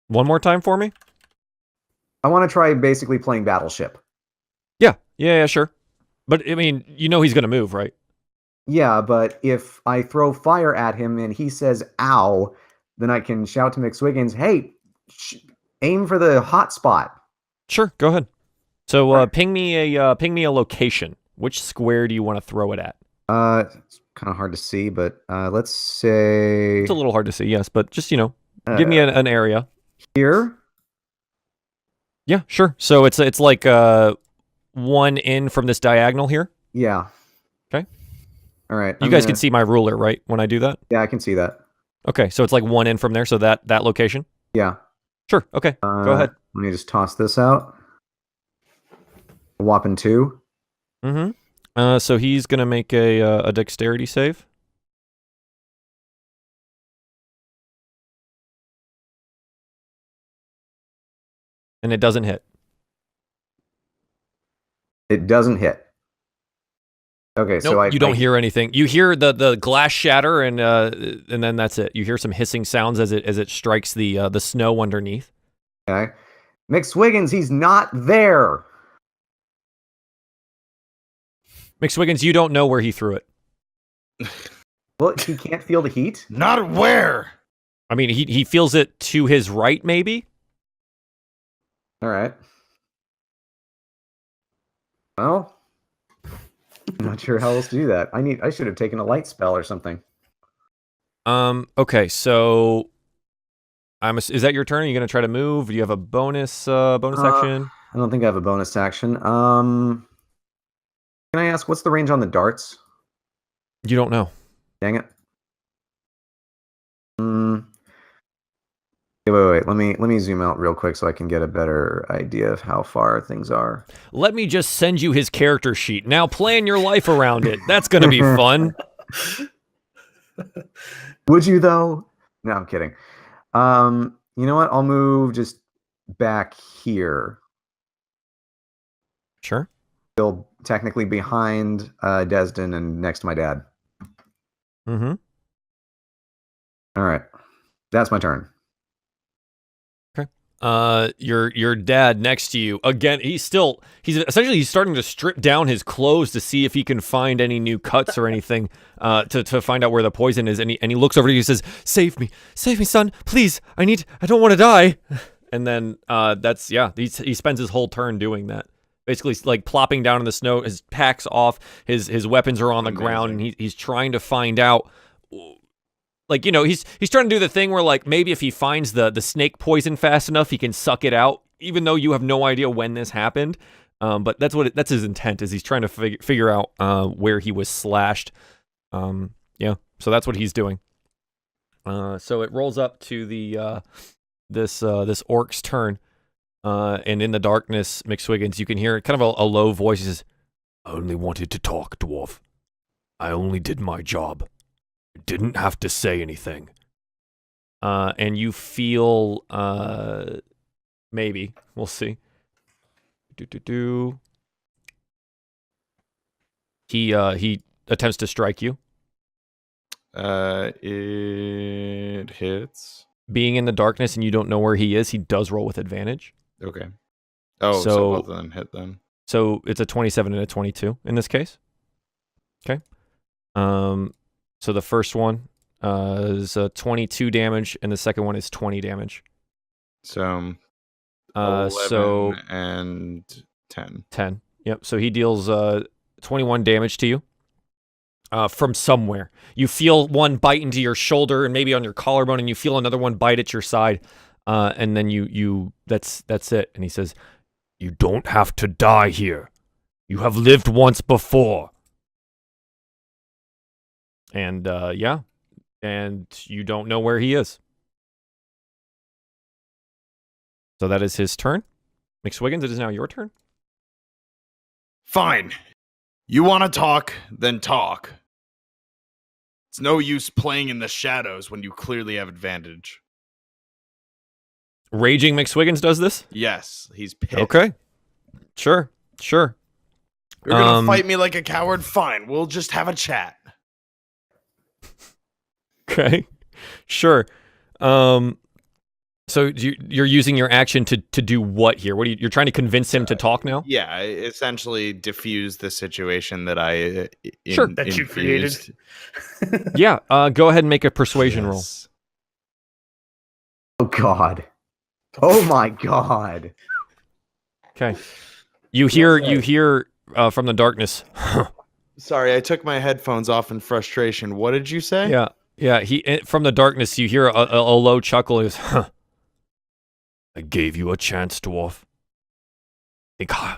Speaker 2: One more time for me?
Speaker 4: I want to try basically playing Battleship.
Speaker 2: Yeah, sure. But, I mean, you know he's going to move, right?
Speaker 4: Yeah, but if I throw fire at him and he says, ow, then I can shout to McSwiggins, hey, aim for the hot spot.
Speaker 2: Sure, go ahead. So
Speaker 4: Alright.
Speaker 2: ping me a location. Which square do you want to throw it at?
Speaker 4: It's kind of hard to see, but let's say...
Speaker 2: It's a little hard to see, yes, but just, give me an area.
Speaker 4: Here?
Speaker 2: Yeah, sure. So it's like one in from this diagonal here.
Speaker 4: Yeah.
Speaker 2: Okay.
Speaker 4: All right.
Speaker 2: You guys can see my ruler, right, when I do that?
Speaker 4: Yeah, I can see that.
Speaker 2: Okay, so it's like one in from there, so that location?
Speaker 4: Yeah.
Speaker 2: Sure, okay, go ahead.
Speaker 4: Let me just toss this out. A whopping 2.
Speaker 2: Mm-hmm. So he's going to make a dexterity save. And it doesn't hit.
Speaker 4: It doesn't hit. Okay,
Speaker 2: Nope,
Speaker 4: so
Speaker 2: you don't hear anything. You hear the glass shatter, and then that's it. You hear some hissing sounds as it strikes the snow underneath.
Speaker 4: Okay. McSwiggins, he's not there.
Speaker 2: McSwiggins, you don't know where he threw it.
Speaker 4: Well, he can't feel the heat?
Speaker 3: Not where.
Speaker 2: I mean, he feels it to his right, maybe?
Speaker 4: All right. Well, I'm not sure how else to do that. I should have taken a light spell or something.
Speaker 2: Okay, so is that your turn? Are you gonna try to move? Do you have a bonus action?
Speaker 4: I don't think I have a bonus action. Can I ask what's the range on the darts?
Speaker 2: You don't know.
Speaker 4: Dang it. Wait. Let me zoom out real quick so I can get a better idea of how far things are.
Speaker 2: Let me just send you his character sheet. Now plan your life around it. That's gonna be fun.
Speaker 4: Would you though? No, I'm kidding. You know what? I'll move just back here.
Speaker 2: Sure.
Speaker 4: Still technically behind Desdin and next to my dad.
Speaker 2: Mm-hmm.
Speaker 4: All right. That's my turn.
Speaker 2: Your dad next to you again. He's starting to strip down his clothes to see if he can find any new cuts or anything to find out where the poison is. And he looks over to you and says, save me, son, please. I don't want to die. And then he spends his whole turn doing that, basically like plopping down in the snow. His pack's off, his weapons are on the ground, and he's trying to find out. Like, he's trying to do the thing where, like, maybe if he finds the snake poison fast enough, he can suck it out, even though you have no idea when this happened. But that's his intent, is he's trying to figure out where he was slashed. So that's what he's doing. So it rolls up to the this orc's turn, and in the darkness, McSwiggins, you can hear kind of a low voice. He says,
Speaker 1: I only wanted to talk, dwarf. I only did my job. Didn't have to say anything.
Speaker 2: and you feel maybe we'll see. He attempts to strike you.
Speaker 3: It hits.
Speaker 2: Being in the darkness and you don't know where he is, he does roll with advantage.
Speaker 3: Okay. Oh, so both of them hit then.
Speaker 2: So it's a 27 and a 22 in this case. Okay. So the first one is 22 damage, and the second one is 20 damage.
Speaker 3: So 11 and 10.
Speaker 2: 10. Yep. So he deals 21 damage to you. From somewhere. You feel one bite into your shoulder and maybe on your collarbone, and you feel another one bite at your side. And then you that's it. And he says,
Speaker 1: "You don't have to die here. You have lived once before."
Speaker 2: And yeah. And you don't know where he is. So that is his turn. McSwiggins, it is now your turn.
Speaker 3: Fine. You want to talk, then talk. It's no use playing in the shadows when you clearly have advantage.
Speaker 2: Raging McSwiggins does this?
Speaker 3: Yes, he's pissed.
Speaker 2: Okay. Sure.
Speaker 3: You're gonna fight me like a coward? Fine, we'll just have a chat.
Speaker 2: Okay. Sure. So you're using your action to do what here? What are you're trying to convince him to talk now?
Speaker 3: Yeah, essentially diffuse the situation that I
Speaker 2: Sure.
Speaker 5: That you created.
Speaker 3: infused.
Speaker 2: Yeah. Go ahead and make a persuasion roll.
Speaker 3: Yes.
Speaker 4: Oh God. Oh my God.
Speaker 2: Okay. You hear from the darkness.
Speaker 3: Sorry, I took my headphones off in frustration. What did you say?
Speaker 2: Yeah. From the darkness, you hear a low chuckle. He goes, "Huh. I gave you a chance, dwarf.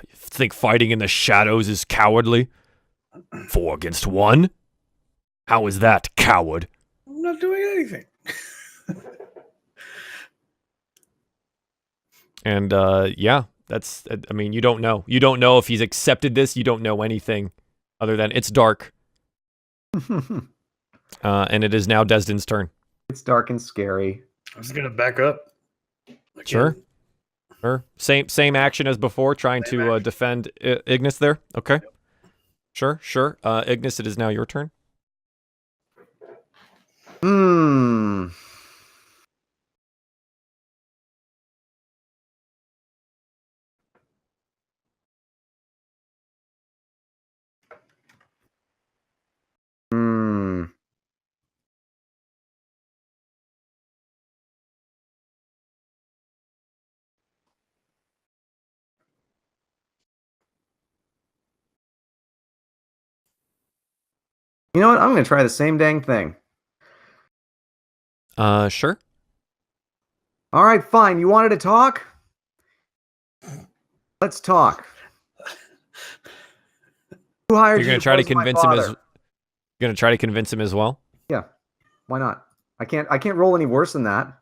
Speaker 2: Think fighting in the shadows is cowardly? 4 against 1? How is that, coward?"
Speaker 5: I'm not doing anything.
Speaker 2: And yeah, that's. I mean, you don't know. You don't know if he's accepted this. You don't know anything other than it's dark. And it is now Desdin's turn.
Speaker 4: It's dark and scary.
Speaker 5: I'm just gonna back up. Again.
Speaker 2: Sure. Same action as before, trying to defend Ignis there. Okay. Sure. Ignis, it is now your turn.
Speaker 4: Hmm. Hmm. You know what? I'm going to try the same dang thing.
Speaker 2: Sure.
Speaker 4: All right, fine. You wanted to talk? Let's talk. Who hired
Speaker 2: You're
Speaker 4: you
Speaker 2: gonna try to
Speaker 4: replace my
Speaker 2: convince him as.
Speaker 4: father?
Speaker 2: You're gonna try to convince him as well.
Speaker 4: Yeah. Why not? I can't roll any worse than that.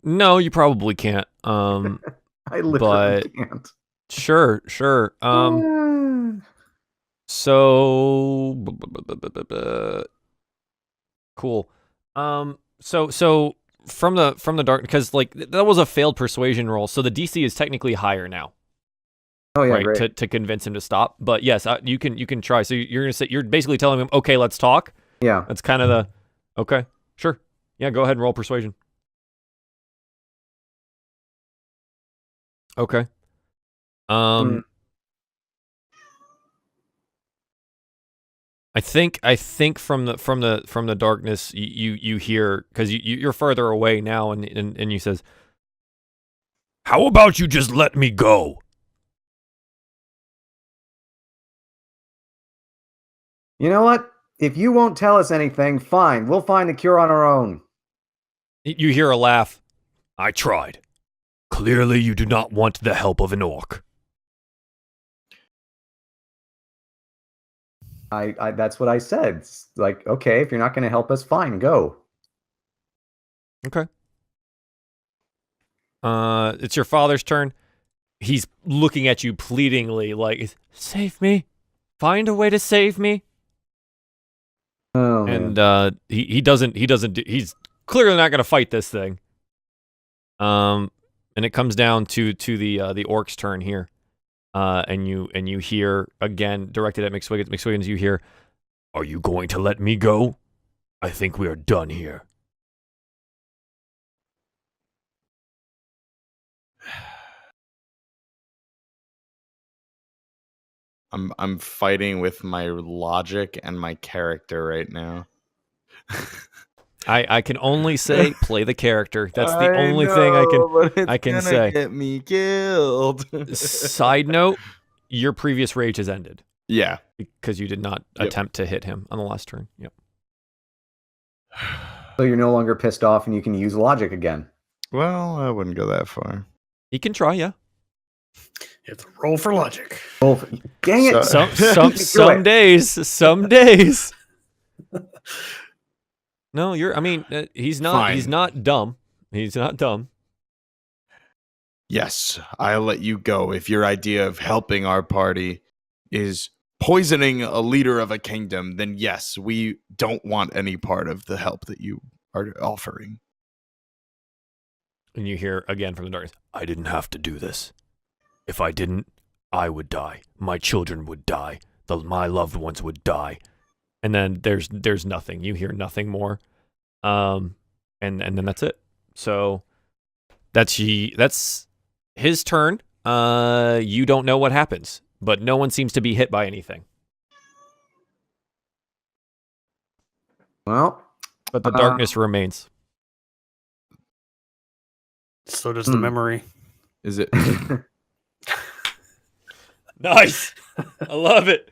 Speaker 2: No, you probably can't.
Speaker 4: I literally can't.
Speaker 2: Sure. So cool. So from the dark, because like that was a failed persuasion roll, so the DC is technically higher now,
Speaker 4: Oh yeah,
Speaker 2: right?
Speaker 4: great.
Speaker 2: To convince him to stop. But yes, you can try. So you're basically telling him, okay, let's talk.
Speaker 4: Yeah.
Speaker 2: That's kind of the okay. Sure. Yeah, go ahead and roll persuasion. Okay. I think from the darkness you hear, because you're further away now, and you says,
Speaker 1: How about you just let me go?
Speaker 4: You know what? If you won't tell us anything, fine. We'll find a cure on our own.
Speaker 2: you hear a laugh.
Speaker 1: I tried. Clearly you do not want the help of an orc.
Speaker 4: I that's what I said. It's like, okay, if you're not going to help us, fine, go.
Speaker 2: Okay. It's your father's turn. He's looking at you pleadingly, like, save me. Find a way to save me.
Speaker 4: Oh,
Speaker 2: And
Speaker 4: man.
Speaker 2: he's clearly not gonna fight this thing. And it comes down to the orc's turn here. And you hear again, directed at McSwiggins. McSwiggins, you hear,
Speaker 1: Are you going to let me go? I think we are done here.
Speaker 3: I'm fighting with my logic and my character right now.
Speaker 2: I can only say play the character. That's the only thing I can say.
Speaker 3: Get me killed.
Speaker 2: Side note, your previous rage has ended
Speaker 3: Yeah.
Speaker 2: because you did not
Speaker 3: Yep.
Speaker 2: attempt to hit him on the last turn. Yep.
Speaker 4: So you're no longer pissed off and you can use logic again.
Speaker 3: Well, I wouldn't go that far.
Speaker 2: He can try, yeah.
Speaker 5: You have to roll for logic.
Speaker 4: Oh, dang it.
Speaker 3: So-
Speaker 2: Some days. No, he's not dumb. He's not dumb.
Speaker 3: Yes, I'll let you go if your idea of helping our party is poisoning a leader of a kingdom. Then yes, we don't want any part of the help that you are offering.
Speaker 2: And you hear again from the darkness.
Speaker 1: I didn't have to do this. If I didn't, I would die. My children would die. My loved ones would die.
Speaker 2: And then there's nothing. You hear nothing more. And then that's it. So that's his turn. You don't know what happens, but no one seems to be hit by anything.
Speaker 4: Well,
Speaker 2: But the darkness remains.
Speaker 5: So does the memory.
Speaker 3: Is it?
Speaker 2: Nice. I love it.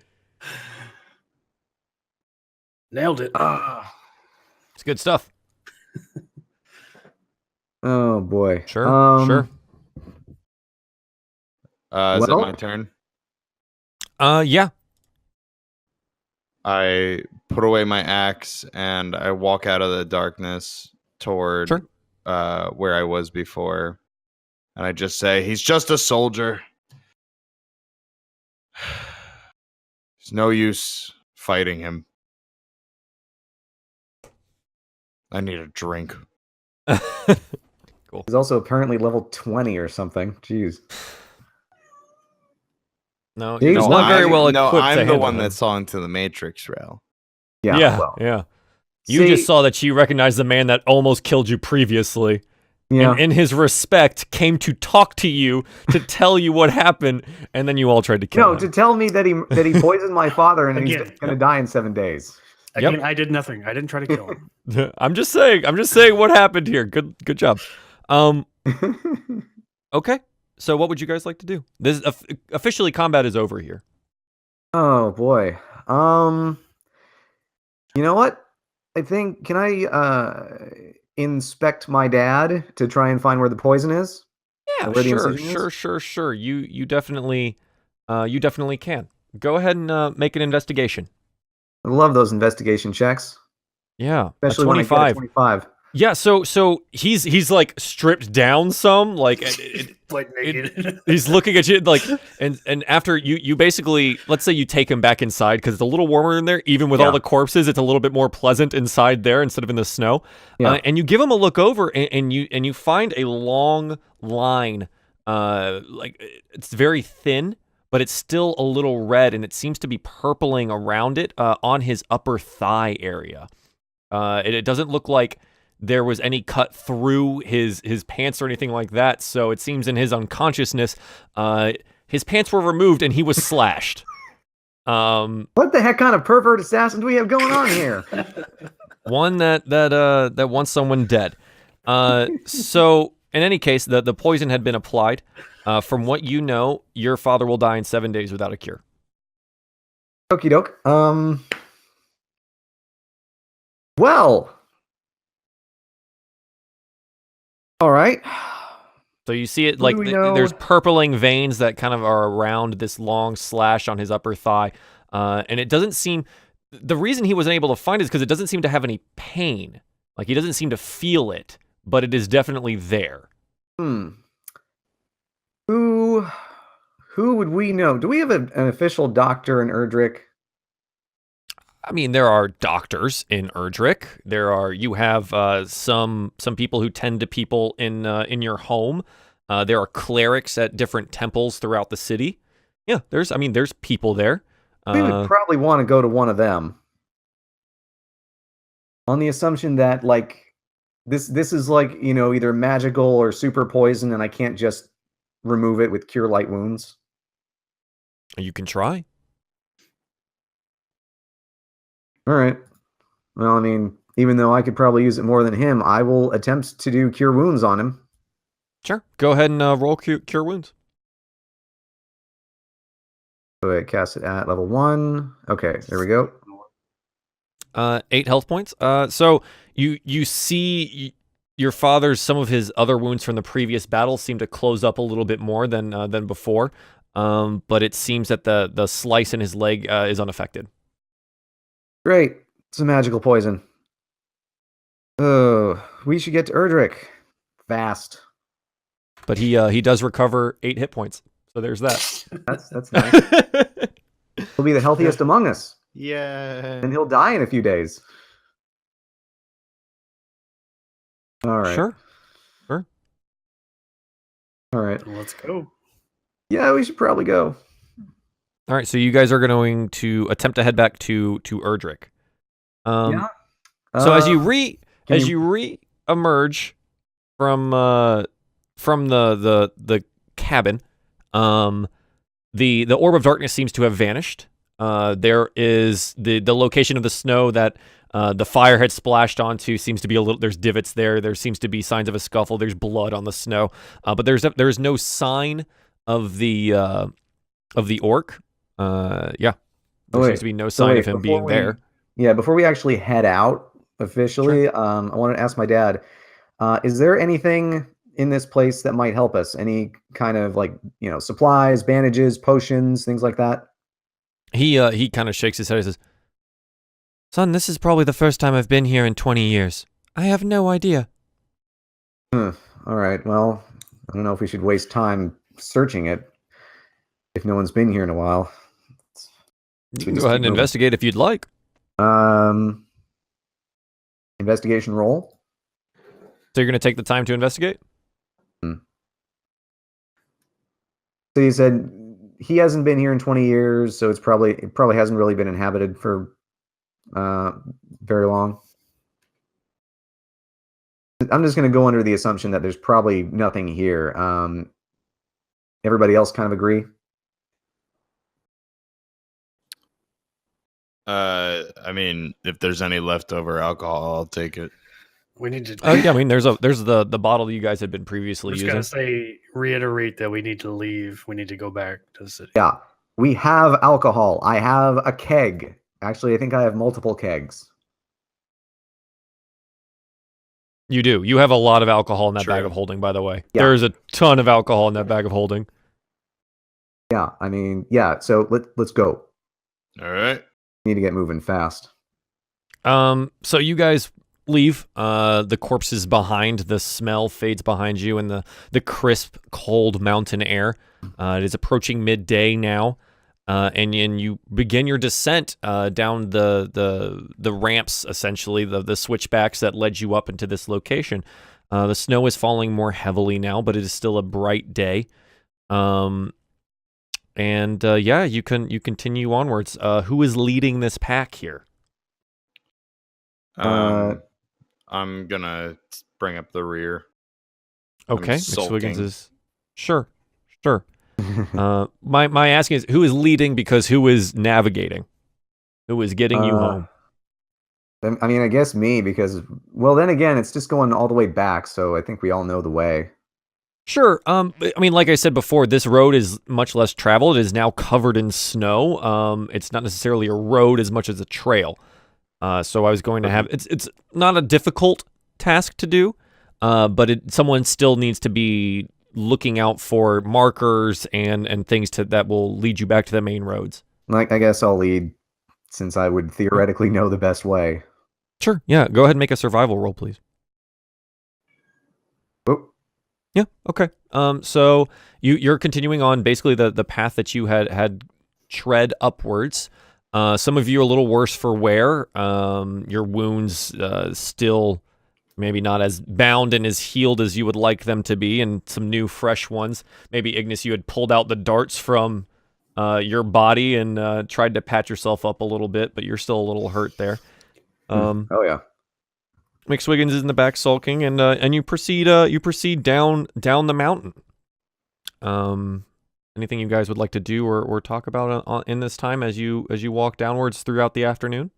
Speaker 5: Nailed it.
Speaker 2: It's good stuff.
Speaker 4: oh boy.
Speaker 2: Sure. Sure.
Speaker 3: Is it
Speaker 4: Well-
Speaker 3: my turn?
Speaker 2: Yeah.
Speaker 3: I put away my axe and I walk out of the darkness toward
Speaker 2: Sure.
Speaker 3: where I was before. And I just say, he's just a soldier. There's no use fighting him. I need a drink.
Speaker 4: He's also apparently level 20 or something. Jeez.
Speaker 2: No,
Speaker 4: He's
Speaker 2: he's not very well equipped. to
Speaker 3: I'm the
Speaker 2: handle
Speaker 3: one
Speaker 2: him.
Speaker 3: that saw into the Matrix, Rel.
Speaker 4: Yeah.
Speaker 2: Yeah. You just saw that she recognized the man that almost killed you previously.
Speaker 4: Yeah.
Speaker 2: And in his respect, came to talk to you to tell you what happened, and then you all tried to kill
Speaker 4: No,
Speaker 2: him.
Speaker 4: to tell me that he poisoned my father and he's
Speaker 5: Again.
Speaker 4: going to die in 7 days.
Speaker 5: Again, I did nothing. I didn't try to kill him.
Speaker 2: I'm just saying what happened here. Good job. Okay. So what would you guys like to do? This officially combat is over here.
Speaker 4: Oh boy. You know what? I think can I inspect my dad to try and find where the poison is?
Speaker 2: Yeah,
Speaker 4: Or where the incision is?
Speaker 2: sure. You definitely can. Go ahead and make an investigation.
Speaker 4: I love those investigation checks,
Speaker 2: Yeah,
Speaker 4: especially
Speaker 2: a
Speaker 4: when I get
Speaker 2: 25.
Speaker 4: a 25.
Speaker 2: Yeah, so he's like stripped down some, like
Speaker 5: Like naked.
Speaker 2: he's looking at you like, and after you basically, let's say you take him back inside because it's a little warmer in there. Even with all
Speaker 4: Yeah.
Speaker 2: the corpses, it's a little bit more pleasant inside there instead of in the snow.
Speaker 4: Yeah.
Speaker 2: And you give him a look over, and you find a long line, like it's very thin, but it's still a little red, and it seems to be purpling around it on his upper thigh area. It doesn't look like there was any cut through his pants or anything like that, so it seems in his unconsciousness, his pants were removed and he was slashed.
Speaker 4: What the heck kind of pervert assassin do we have going on here?
Speaker 2: One that wants someone dead. So in any case, the poison had been applied. From what you know, your father will die in 7 days without a cure.
Speaker 4: Okie doke. Well. All right.
Speaker 2: So you see it
Speaker 4: Who
Speaker 2: like
Speaker 4: do we know?
Speaker 2: there's purpling veins that kind of are around this long slash on his upper thigh, and it doesn't seem. The reason he wasn't able to find it is because it doesn't seem to have any pain. Like he doesn't seem to feel it, but it is definitely there.
Speaker 4: Who would we know? Do we have an official doctor in Erdrick?
Speaker 2: I mean, there are doctors in Erdrick. You have some people who tend to people in your home. There are clerics at different temples throughout the city. Yeah, there's people there.
Speaker 4: We would probably want to go to one of them. On the assumption that like this is like, either magical or super poison and I can't just remove it with cure light wounds.
Speaker 2: You can try.
Speaker 4: All right. Well, I mean, even though I could probably use it more than him, I will attempt to do cure wounds on him.
Speaker 2: Sure. Go ahead and roll cure wounds.
Speaker 4: So I cast it at level 1. Okay, there we go.
Speaker 2: 8 health points. So you see your father's, some of his other wounds from the previous battle seem to close up a little bit more than before. But it seems that the slice in his leg is unaffected.
Speaker 4: Great. It's a magical poison. Oh, we should get to Erdrick. Fast.
Speaker 2: But he does recover 8 hit points. So there's that.
Speaker 4: That's nice. He'll be the healthiest among us.
Speaker 3: Yeah.
Speaker 4: And he'll die in a few days. All right.
Speaker 2: Sure.
Speaker 4: All right.
Speaker 5: Let's go.
Speaker 4: Yeah, we should probably go.
Speaker 2: All right. So you guys are going to attempt to head back to Erdrick.
Speaker 4: Yeah.
Speaker 2: So As you re-emerge from the cabin, the orb of darkness seems to have vanished. There is the location of the snow that the fire had splashed onto seems to be a little. There's divots there. There seems to be signs of a scuffle. There's blood on the snow, but there's no sign of the orc. Yeah, there seems to be no sign of him being there.
Speaker 4: Yeah, before we actually head out officially,
Speaker 2: Sure.
Speaker 4: I wanted to ask my dad, is there anything in this place that might help us? Any kind of supplies, bandages, potions, things like that?
Speaker 2: He kind of shakes his head and says, "Son, this is probably the first time I've been here in 20 years. I have no idea."
Speaker 4: All right, well, I don't know if we should waste time searching it if no one's been here in a while.
Speaker 2: You can go ahead and investigate if you'd like.
Speaker 4: Investigation roll.
Speaker 2: So you're going to take the time to investigate?
Speaker 4: So you said he hasn't been here in 20 years, so it probably hasn't really been inhabited for very long. I'm just going to go under the assumption that there's probably nothing here. Everybody else kind of agree?
Speaker 3: I mean, if there's any leftover alcohol, I'll take it.
Speaker 5: We need to.
Speaker 2: Yeah, I mean, there's the bottle you guys had been previously
Speaker 5: I'm just gonna reiterate that we need to leave. We need to go back to the city.
Speaker 4: Yeah, we have alcohol. I have a keg. Actually, I think I have multiple kegs.
Speaker 2: You do. You have a lot of alcohol in that bag of holding, by the way.
Speaker 4: Yeah.
Speaker 2: There's a ton of alcohol in that bag of holding.
Speaker 4: Yeah, I mean, yeah. So let's go.
Speaker 3: All right.
Speaker 4: Need to get moving fast.
Speaker 2: So you guys leave. The corpse is behind. The smell fades behind you, and the crisp, cold mountain air. It is approaching midday now, and you begin your descent down the ramps, essentially the switchbacks that led you up into this location. The snow is falling more heavily now, but it is still a bright day. And you continue onwards. Who is leading this pack here?
Speaker 3: I'm gonna bring up the rear.
Speaker 2: Okay,
Speaker 3: sulking.
Speaker 2: McSwiggins is sure. My asking is who is leading because who is navigating, who is getting you home.
Speaker 4: I mean, I guess me because well, then again, it's just going all the way back, so I think we all know the way.
Speaker 2: Sure. I mean, like I said before, this road is much less traveled. It is now covered in snow. It's not necessarily a road as much as a trail. So I was going to have it's not a difficult task to do, but someone still needs to be looking out for markers and things that will lead you back to the main roads.
Speaker 4: Like, I guess I'll lead since I would theoretically know the best way.
Speaker 2: Sure. Yeah. Go ahead and make a survival roll, please.
Speaker 4: Oh.
Speaker 2: Yeah. Okay. So you're continuing on basically the path that you had tread upwards. Some of you are a little worse for wear. Your wounds still maybe not as bound and as healed as you would like them to be, and some new fresh ones. Maybe Ignas, you had pulled out the darts from your body and tried to patch yourself up a little bit, but you're still a little hurt there.
Speaker 4: Oh yeah.
Speaker 2: McSwiggins is in the back sulking, and you proceed down the mountain. Anything you guys would like to do or talk about in this time as you walk downwards throughout the afternoon?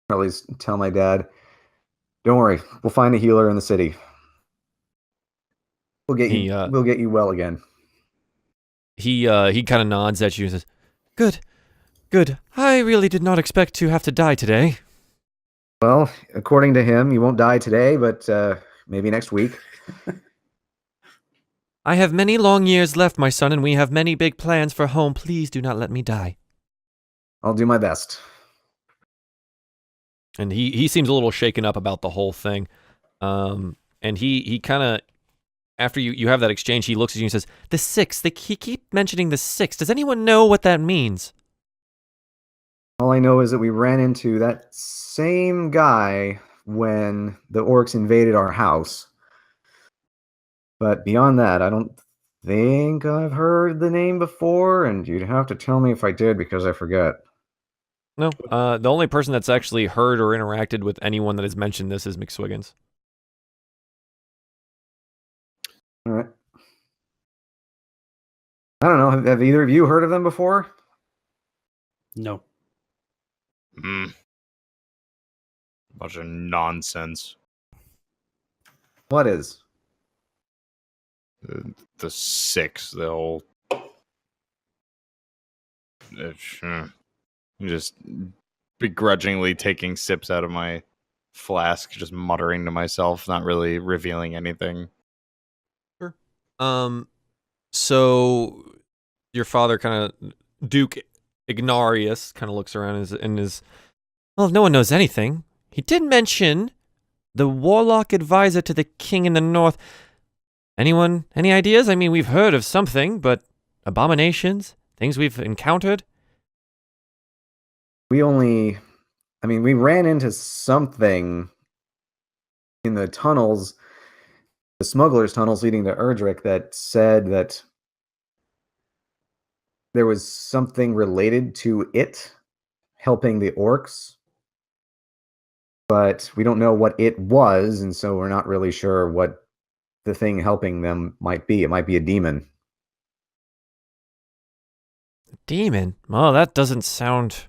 Speaker 4: Probably tell my dad, don't worry, we'll find a healer in the city. We'll get you well again.
Speaker 2: He kind of nods at you and says, Good. I really did not expect to have to die today.
Speaker 4: Well, according to him, you won't die today, but maybe next week.
Speaker 2: I have many long years left, my son, and we have many big plans for home. Please do not let me die.
Speaker 4: I'll do my best.
Speaker 2: And he seems a little shaken up about the whole thing. And he kind of, after you have that exchange, he looks at you and says, The Six. He keep mentioning the Six. Does anyone know what that means?
Speaker 4: All I know is that we ran into that same guy when the orcs invaded our house. But beyond that, I don't think I've heard the name before, and you'd have to tell me if I did because I forget.
Speaker 2: No. The only person that's actually heard or interacted with anyone that has mentioned this is McSwiggins.
Speaker 4: All right. I don't know. Have either of you heard of them before?
Speaker 5: No.
Speaker 3: Bunch of nonsense.
Speaker 4: What is?
Speaker 3: The six, the whole. Just begrudgingly taking sips out of my flask, just muttering to myself, not really revealing anything.
Speaker 2: Sure. So your father kind of Duke Ignarius kind of looks around and is, well, if no one knows anything, he did mention the warlock advisor to the king in the north. Anyone, any ideas? I mean, we've heard of something, but abominations, things we've encountered.
Speaker 4: We ran into something in the tunnels, the smugglers' tunnels leading to Erdrick, that said that there was something related to it helping the orcs, but we don't know what it was, and so we're not really sure what the thing helping them might be. It might be a demon.
Speaker 2: Demon? Oh, that doesn't sound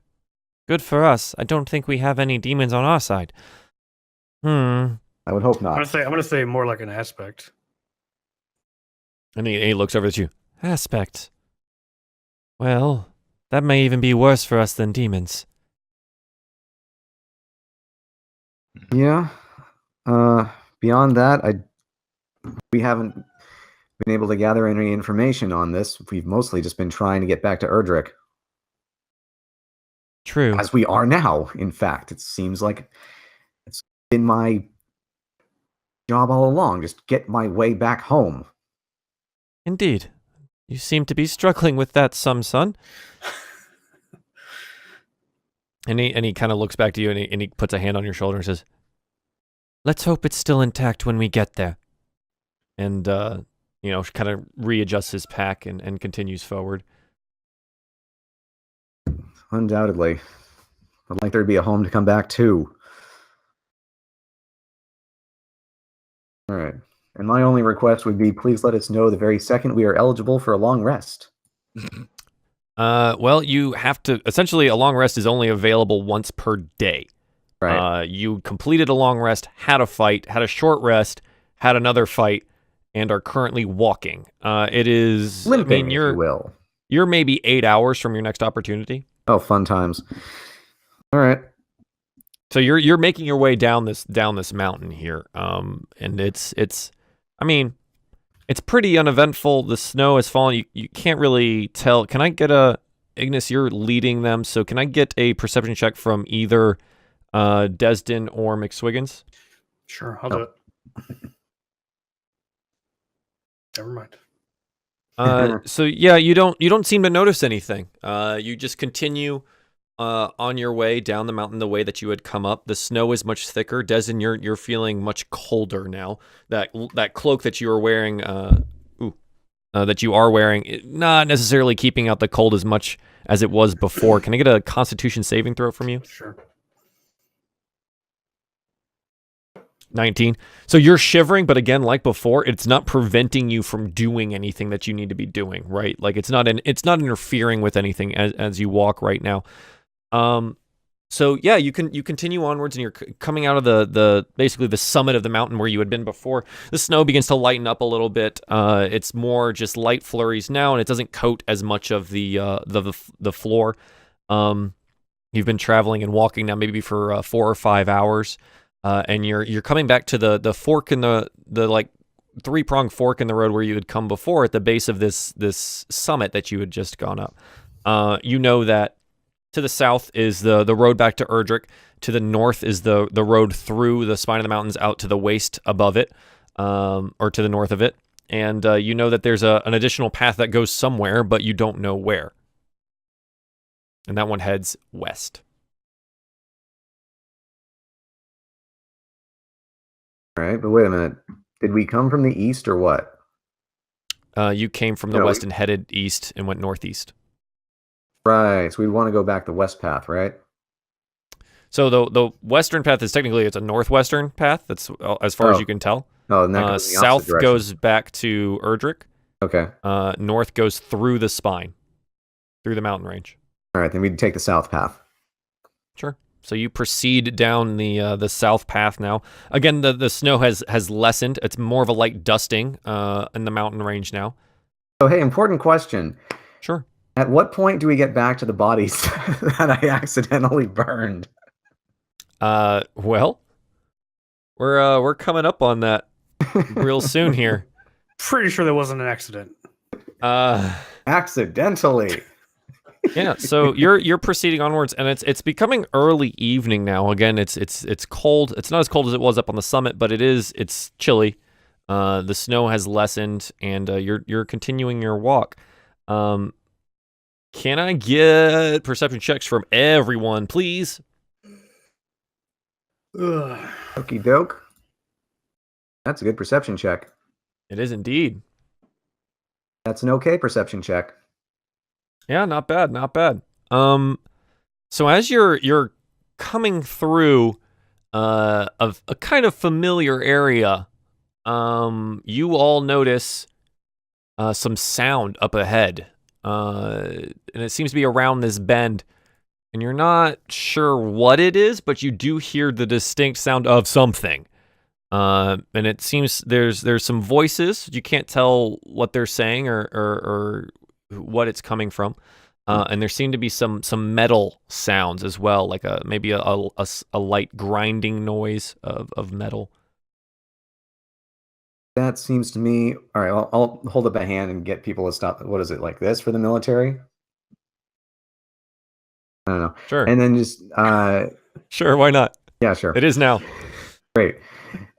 Speaker 2: good for us. I don't think we have any demons on our side.
Speaker 4: I would hope not.
Speaker 5: I'm gonna say more like an aspect.
Speaker 2: And he looks over at you. Aspect. Well, that may even be worse for us than demons.
Speaker 4: Yeah. Beyond that, we haven't been able to gather any information on this. We've mostly just been trying to get back to Erdrick.
Speaker 2: True.
Speaker 4: As we are now, in fact. It seems like it's been my job all along. Just get my way back home.
Speaker 2: Indeed. You seem to be struggling with that some, son. And he kind of looks back to you and he puts a hand on your shoulder and says, let's hope it's still intact when we get there. And, kind of readjusts his pack and continues forward.
Speaker 4: Undoubtedly. I'd like there to be a home to come back to. All right. And my only request would be, please let us know the very second we are eligible for a long rest.
Speaker 2: Well, you have to, essentially a long rest is only available once per day.
Speaker 4: Right.
Speaker 2: You completed a long rest, had a fight, had a short rest, had another fight, and are currently walking. It is,
Speaker 4: Limping, if you will.
Speaker 2: You're maybe 8 hours from your next opportunity.
Speaker 4: Oh, fun times. All right.
Speaker 2: So you're making your way down this mountain here. And it's pretty uneventful. The snow has fallen. You can't really tell. Can I get Ignas, you're leading them, so can I get a perception check from either Desdin or McSwiggins?
Speaker 5: Sure, I'll do it. Never mind.
Speaker 2: So yeah, you don't seem to notice anything. You just continue on your way down the mountain the way that you had come up. The snow is much thicker. Desdin, you're feeling much colder now. That cloak that you were wearing, that you are wearing, not necessarily keeping out the cold as much as it was before. Can I get a Constitution saving throw from you?
Speaker 5: Sure.
Speaker 2: 19. So you're shivering, but again, like before, it's not preventing you from doing anything that you need to be doing, right? Like it's not interfering with anything as you walk right now. So yeah, you continue onwards and you're coming out of the basically the summit of the mountain where you had been before. The snow begins to lighten up a little bit. It's more just light flurries now, and it doesn't coat as much of the floor. You've been traveling and walking now maybe for 4 or 5 hours. And you're coming back to the fork in the like 3-pronged fork in the road where you had come before at the base of this summit that you had just gone up. You know that to the south is the road back to Erdrick. To the north is the road through the spine of the mountains out to the waste above it, or to the north of it. And you know that there's an additional path that goes somewhere, but you don't know where. And that one heads west.
Speaker 4: All right, but wait a minute. Did we come from the east or what?
Speaker 2: You came from the west and headed east and went northeast.
Speaker 4: Right, so we'd want to go back the west path, right?
Speaker 2: So the western path is technically it's a northwestern path. That's as far as
Speaker 4: Oh.
Speaker 2: you can tell.
Speaker 4: Oh, and that goes in the opposite
Speaker 2: South
Speaker 4: direction.
Speaker 2: goes back to Erdrick.
Speaker 4: Okay.
Speaker 2: North goes through the spine, through the mountain range.
Speaker 4: All right, then we'd take the south path.
Speaker 2: Sure. So you proceed down the south path now. Again, the snow has lessened. It's more of a light dusting in the mountain range now.
Speaker 4: So, hey, important question.
Speaker 2: Sure.
Speaker 4: At what point do we get back to the bodies that I accidentally burned?
Speaker 2: Well, we're coming up on that real soon here.
Speaker 5: Pretty sure that wasn't an accident.
Speaker 4: Accidentally.
Speaker 2: Yeah, so you're proceeding onwards, and it's becoming early evening now. Again, it's cold. It's not as cold as it was up on the summit, but it's chilly. The snow has lessened, and you're continuing your walk. Can I get perception checks from everyone, please?
Speaker 5: Ugh.
Speaker 4: Okie doke. That's a good perception check.
Speaker 2: It is indeed.
Speaker 4: That's an okay perception check.
Speaker 2: Yeah, not bad, not bad. So as you're coming through a kind of familiar area, you all notice some sound up ahead, and it seems to be around this bend, and you're not sure what it is, but you do hear the distinct sound of something. And it seems there's some voices. You can't tell what they're saying or what it's coming from. And there seem to be some metal sounds as well, like maybe a light grinding noise of metal.
Speaker 4: That seems to me. All right, I'll hold up a hand and get people to stop. What is it, like this for the military? I don't know.
Speaker 2: Sure.
Speaker 4: And then just
Speaker 2: Sure, why not?
Speaker 4: yeah, sure.
Speaker 2: It is now.
Speaker 4: Great.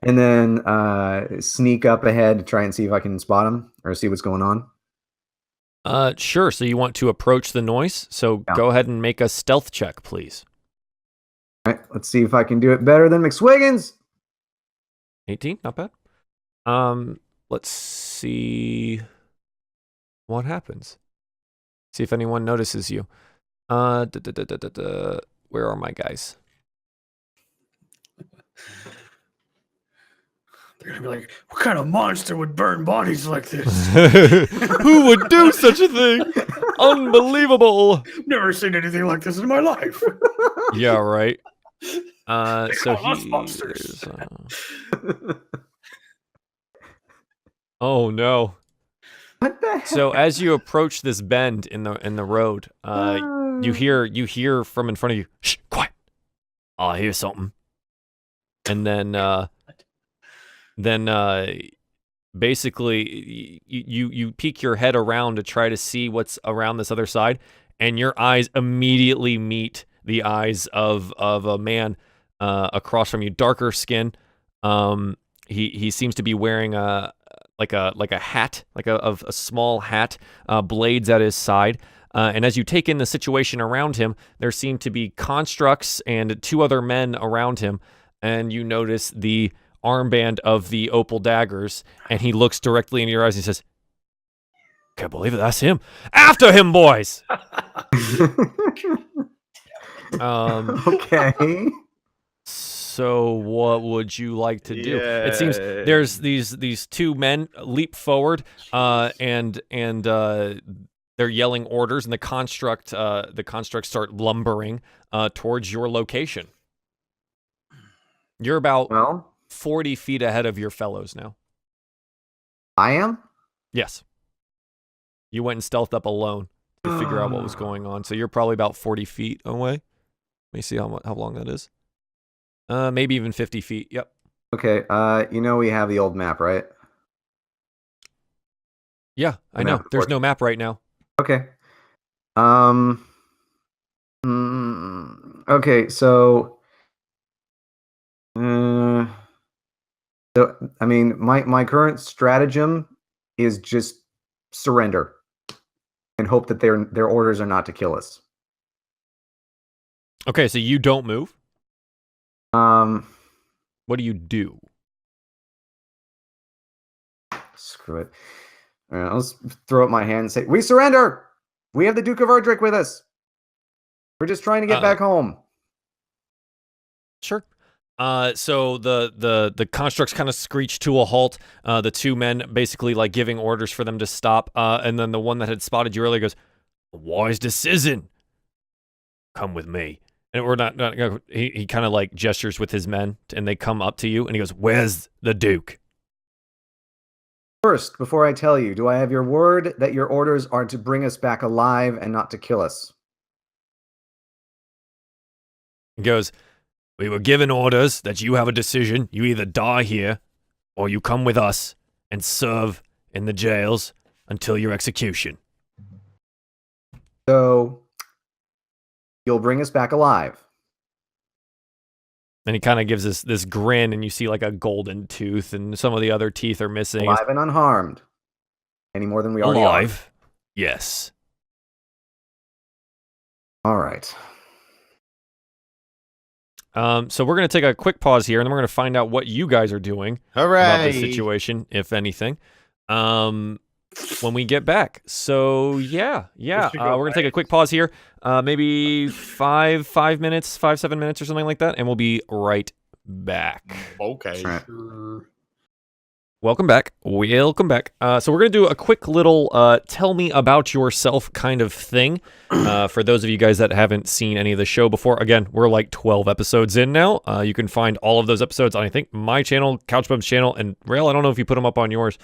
Speaker 4: And then sneak up ahead to try and see if I can spot him or see what's going on.
Speaker 2: Sure. So you want to approach the noise. So
Speaker 4: Yeah.
Speaker 2: go ahead and make a stealth check, please.
Speaker 4: All right, let's see if I can do it better than McSwiggins.
Speaker 2: 18, not bad. Let's see what happens. See if anyone notices you. Where are my guys?
Speaker 5: They're gonna be like, what kind of monster would burn bodies like this?
Speaker 2: Who would do such a thing? Unbelievable.
Speaker 5: Never seen anything like this in my life.
Speaker 2: Yeah, right.
Speaker 5: They
Speaker 2: So
Speaker 5: call us monsters.
Speaker 2: Oh no.
Speaker 4: What the heck?
Speaker 2: So as you approach this bend in the road, you hear from in front of you, shh, quiet. I hear something. And then basically you peek your head around to try to see what's around this other side, and your eyes immediately meet the eyes of a man across from you, darker skin. He seems to be wearing a hat, like a small hat, blades at his side. And as you take in the situation around him, there seem to be constructs and two other men around him, and you notice the armband of the opal daggers, and he looks directly in your eyes and he says, "Can't believe it, that's him. After him, boys!"
Speaker 4: Okay.
Speaker 2: So what would you like to do? It seems there's these two men leap forward, and they're yelling orders, and the constructs start lumbering towards your location. You're about
Speaker 4: Well,
Speaker 2: 40 feet ahead of your fellows now.
Speaker 4: I am.
Speaker 2: Yes. You went and stealthed up alone to figure out what was going on. So you're probably about 40 feet away. Let me see how long that is. Maybe even 50 feet. Yep.
Speaker 4: Okay. We have the old map, right?
Speaker 2: Yeah, I
Speaker 4: The
Speaker 2: know.
Speaker 4: map
Speaker 2: There's
Speaker 4: report.
Speaker 2: no map right now.
Speaker 4: Okay. Okay. So I mean, my current stratagem is just surrender and hope that their orders are not to kill us.
Speaker 2: Okay, so you don't move. What do you do?
Speaker 4: Screw it. All right, I'll just throw up my hand and say, "We surrender. We have the Duke of Erdrick with us. We're just trying to get back home."
Speaker 2: Sure. So the constructs kind of screech to a halt. The two men basically like giving orders for them to stop. And then the one that had spotted you earlier goes, "Wise decision. Come with me." And we're not he kind of like gestures with his men, and they come up to you, and he goes, "Where's the Duke?"
Speaker 4: First, before I tell you, do I have your word that your orders are to bring us back alive and not to kill us?
Speaker 2: He goes, "We were given orders that you have a decision. You either die here, or you come with us and serve in the jails until your execution."
Speaker 4: So, you'll bring us back alive.
Speaker 2: And he kind of gives us this grin, and you see like a golden tooth, and some of the other teeth are missing.
Speaker 4: Alive and unharmed. Any more than we already are.
Speaker 2: Alive? Yes.
Speaker 4: All right.
Speaker 2: So we're going to take a quick pause here, and then we're going to find out what you guys are doing about the situation, if anything, when we get back. So yeah, we're going to take a quick pause here, maybe 7 minutes or something like that, and we'll be right back.
Speaker 3: Okay.
Speaker 4: Right.
Speaker 2: Welcome back. So we're going to do a quick little tell me about yourself kind of thing. For those of you guys that haven't seen any of the show before, again, we're like 12 episodes in now. You can find all of those episodes on, I think, my channel, CouchBum's channel, and Rail, I don't know if you put them up on yours.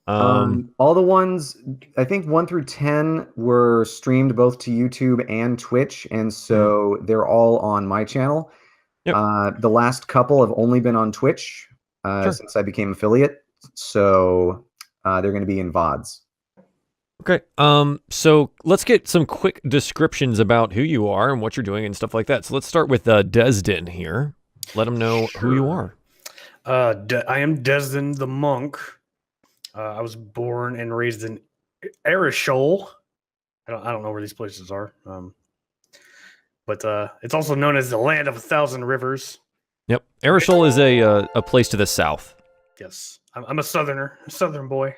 Speaker 4: All the ones, I think 1 through 10 were streamed both to YouTube and Twitch, and so they're all on my channel.
Speaker 2: Yep.
Speaker 4: The last couple have only been on Twitch since I became affiliate. So they're going to be in VODs.
Speaker 2: Okay. So let's get some quick descriptions about who you are and what you're doing and stuff like that. So let's start with Desdin here. Let them know who you are.
Speaker 5: I am Desdin the monk. I was born and raised in Arishol. I don't know where these places are. But it's also known as the land of 1,000 rivers.
Speaker 2: Yep. Arishol is a place to the south.
Speaker 5: Yes. I'm a southern boy.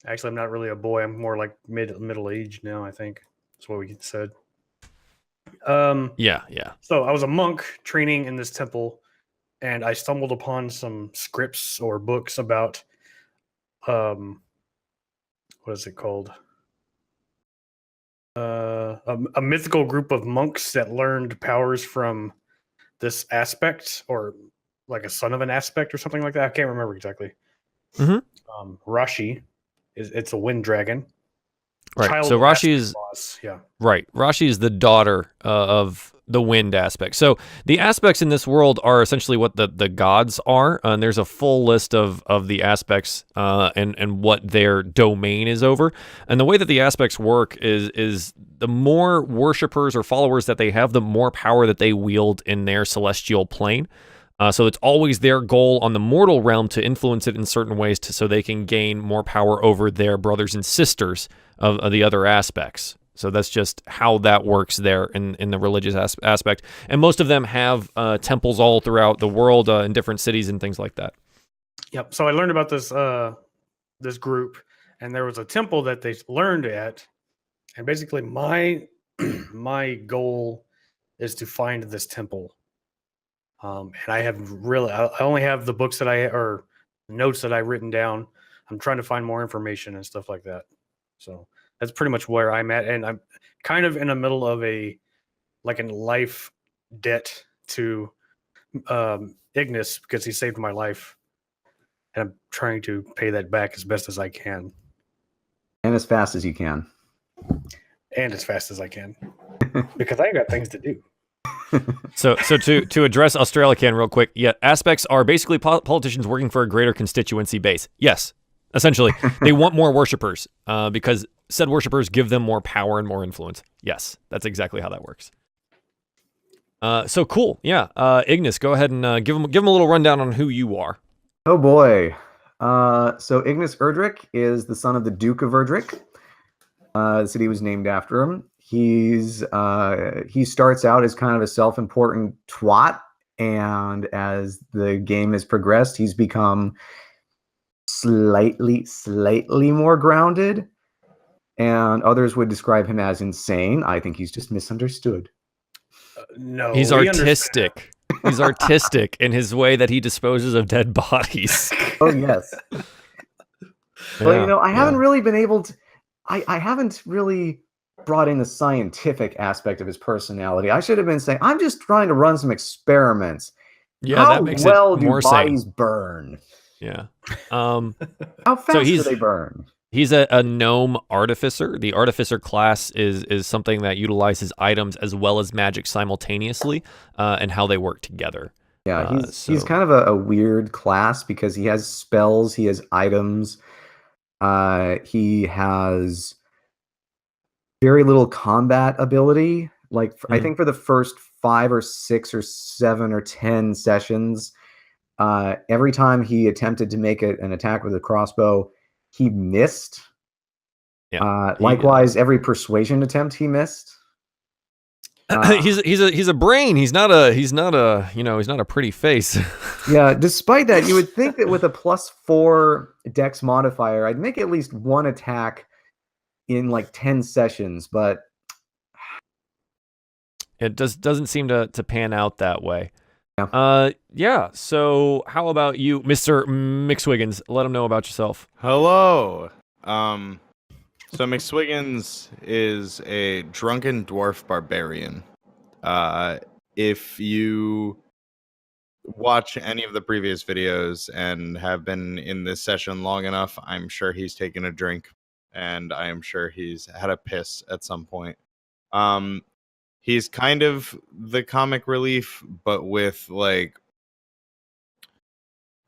Speaker 5: Actually, I'm not really a boy. I'm more like middle age now, I think. That's what we said.
Speaker 2: Yeah.
Speaker 5: So I was a monk training in this temple, and I stumbled upon some scripts or books about what is it called? A mythical group of monks that learned powers from this aspect, or like a son of an aspect or something like that. I can't remember exactly.
Speaker 2: Mm-hmm.
Speaker 5: Rashi it's a wind dragon.
Speaker 2: Right.
Speaker 5: Child
Speaker 2: So
Speaker 5: of
Speaker 2: Rashi
Speaker 5: aspect
Speaker 2: is
Speaker 5: laws. Yeah.
Speaker 2: right. Rashi is the daughter of the wind aspect. So the aspects in this world are essentially what the gods are, and there's a full list of the aspects and what their domain is over. And the way that the aspects work is the more worshippers or followers that they have, the more power that they wield in their celestial plane. So it's always their goal on the mortal realm to influence it in certain ways so they can gain more power over their brothers and sisters of the other aspects. So that's just how that works there in the religious aspect. And most of them have temples all throughout the world in different cities and things like that.
Speaker 5: Yep. So I learned about this group, and there was a temple that they learned at, and basically my goal is to find this temple. And I only have the books or notes that I've written down. I'm trying to find more information and stuff like that. So that's pretty much where I'm at. And I'm kind of in the middle of a life debt to Ignas because he saved my life. And I'm trying to pay that back as best as I can.
Speaker 4: And as fast as you can.
Speaker 5: And as fast as I can. Because I got things to do.
Speaker 2: So to address Australican real quick, yeah, aspects are basically politicians working for a greater constituency base. Yes, essentially, they want more worshippers because said worshippers give them more power and more influence. Yes, that's exactly how that works. So cool, yeah. Ignas, go ahead and give them a little rundown on who you are.
Speaker 4: Oh boy. So Ignas Erdrick is the son of the Duke of Erdrick. The city was named after him. He starts out as kind of a self-important twat, and as the game has progressed, he's become slightly more grounded, and others would describe him as insane. I think he's just misunderstood.
Speaker 5: No,
Speaker 2: he's artistic. He's artistic in his way that he disposes of dead bodies.
Speaker 4: Oh yes. But you know, I haven't really been able to. I haven't really brought in the scientific aspect of his personality. I should have been saying, I'm just trying to run some experiments.
Speaker 2: Yeah,
Speaker 4: How
Speaker 2: that makes
Speaker 4: well
Speaker 2: it
Speaker 4: do
Speaker 2: more
Speaker 4: bodies
Speaker 2: sane.
Speaker 4: burn?
Speaker 2: Yeah.
Speaker 4: How fast do they burn?
Speaker 2: He's a gnome artificer. The artificer class is something that utilizes items as well as magic simultaneously, and how they work together.
Speaker 4: Yeah, he's kind of a weird class because he has spells, he has items, he has very little combat ability. Like I think for the first 5 or 6 or 7 or 10 sessions, every time he attempted to make an attack with a crossbow, he missed.
Speaker 2: Yeah.
Speaker 4: Likewise, every persuasion attempt he missed.
Speaker 2: He's a brain. He's not a pretty face.
Speaker 4: Yeah, despite that, you would think that with a +4 dex modifier, I'd make at least one attack in like 10 sessions, but
Speaker 2: it doesn't seem to pan out that way.
Speaker 4: Yeah.
Speaker 2: So how about you, Mr. McSwiggins? Let him know about yourself.
Speaker 3: Hello. So McSwiggins is a drunken dwarf barbarian. If you watch any of the previous videos and have been in this session long enough, I'm sure he's taken a drink, and I am sure he's had a piss at some point. He's kind of the comic relief, but with like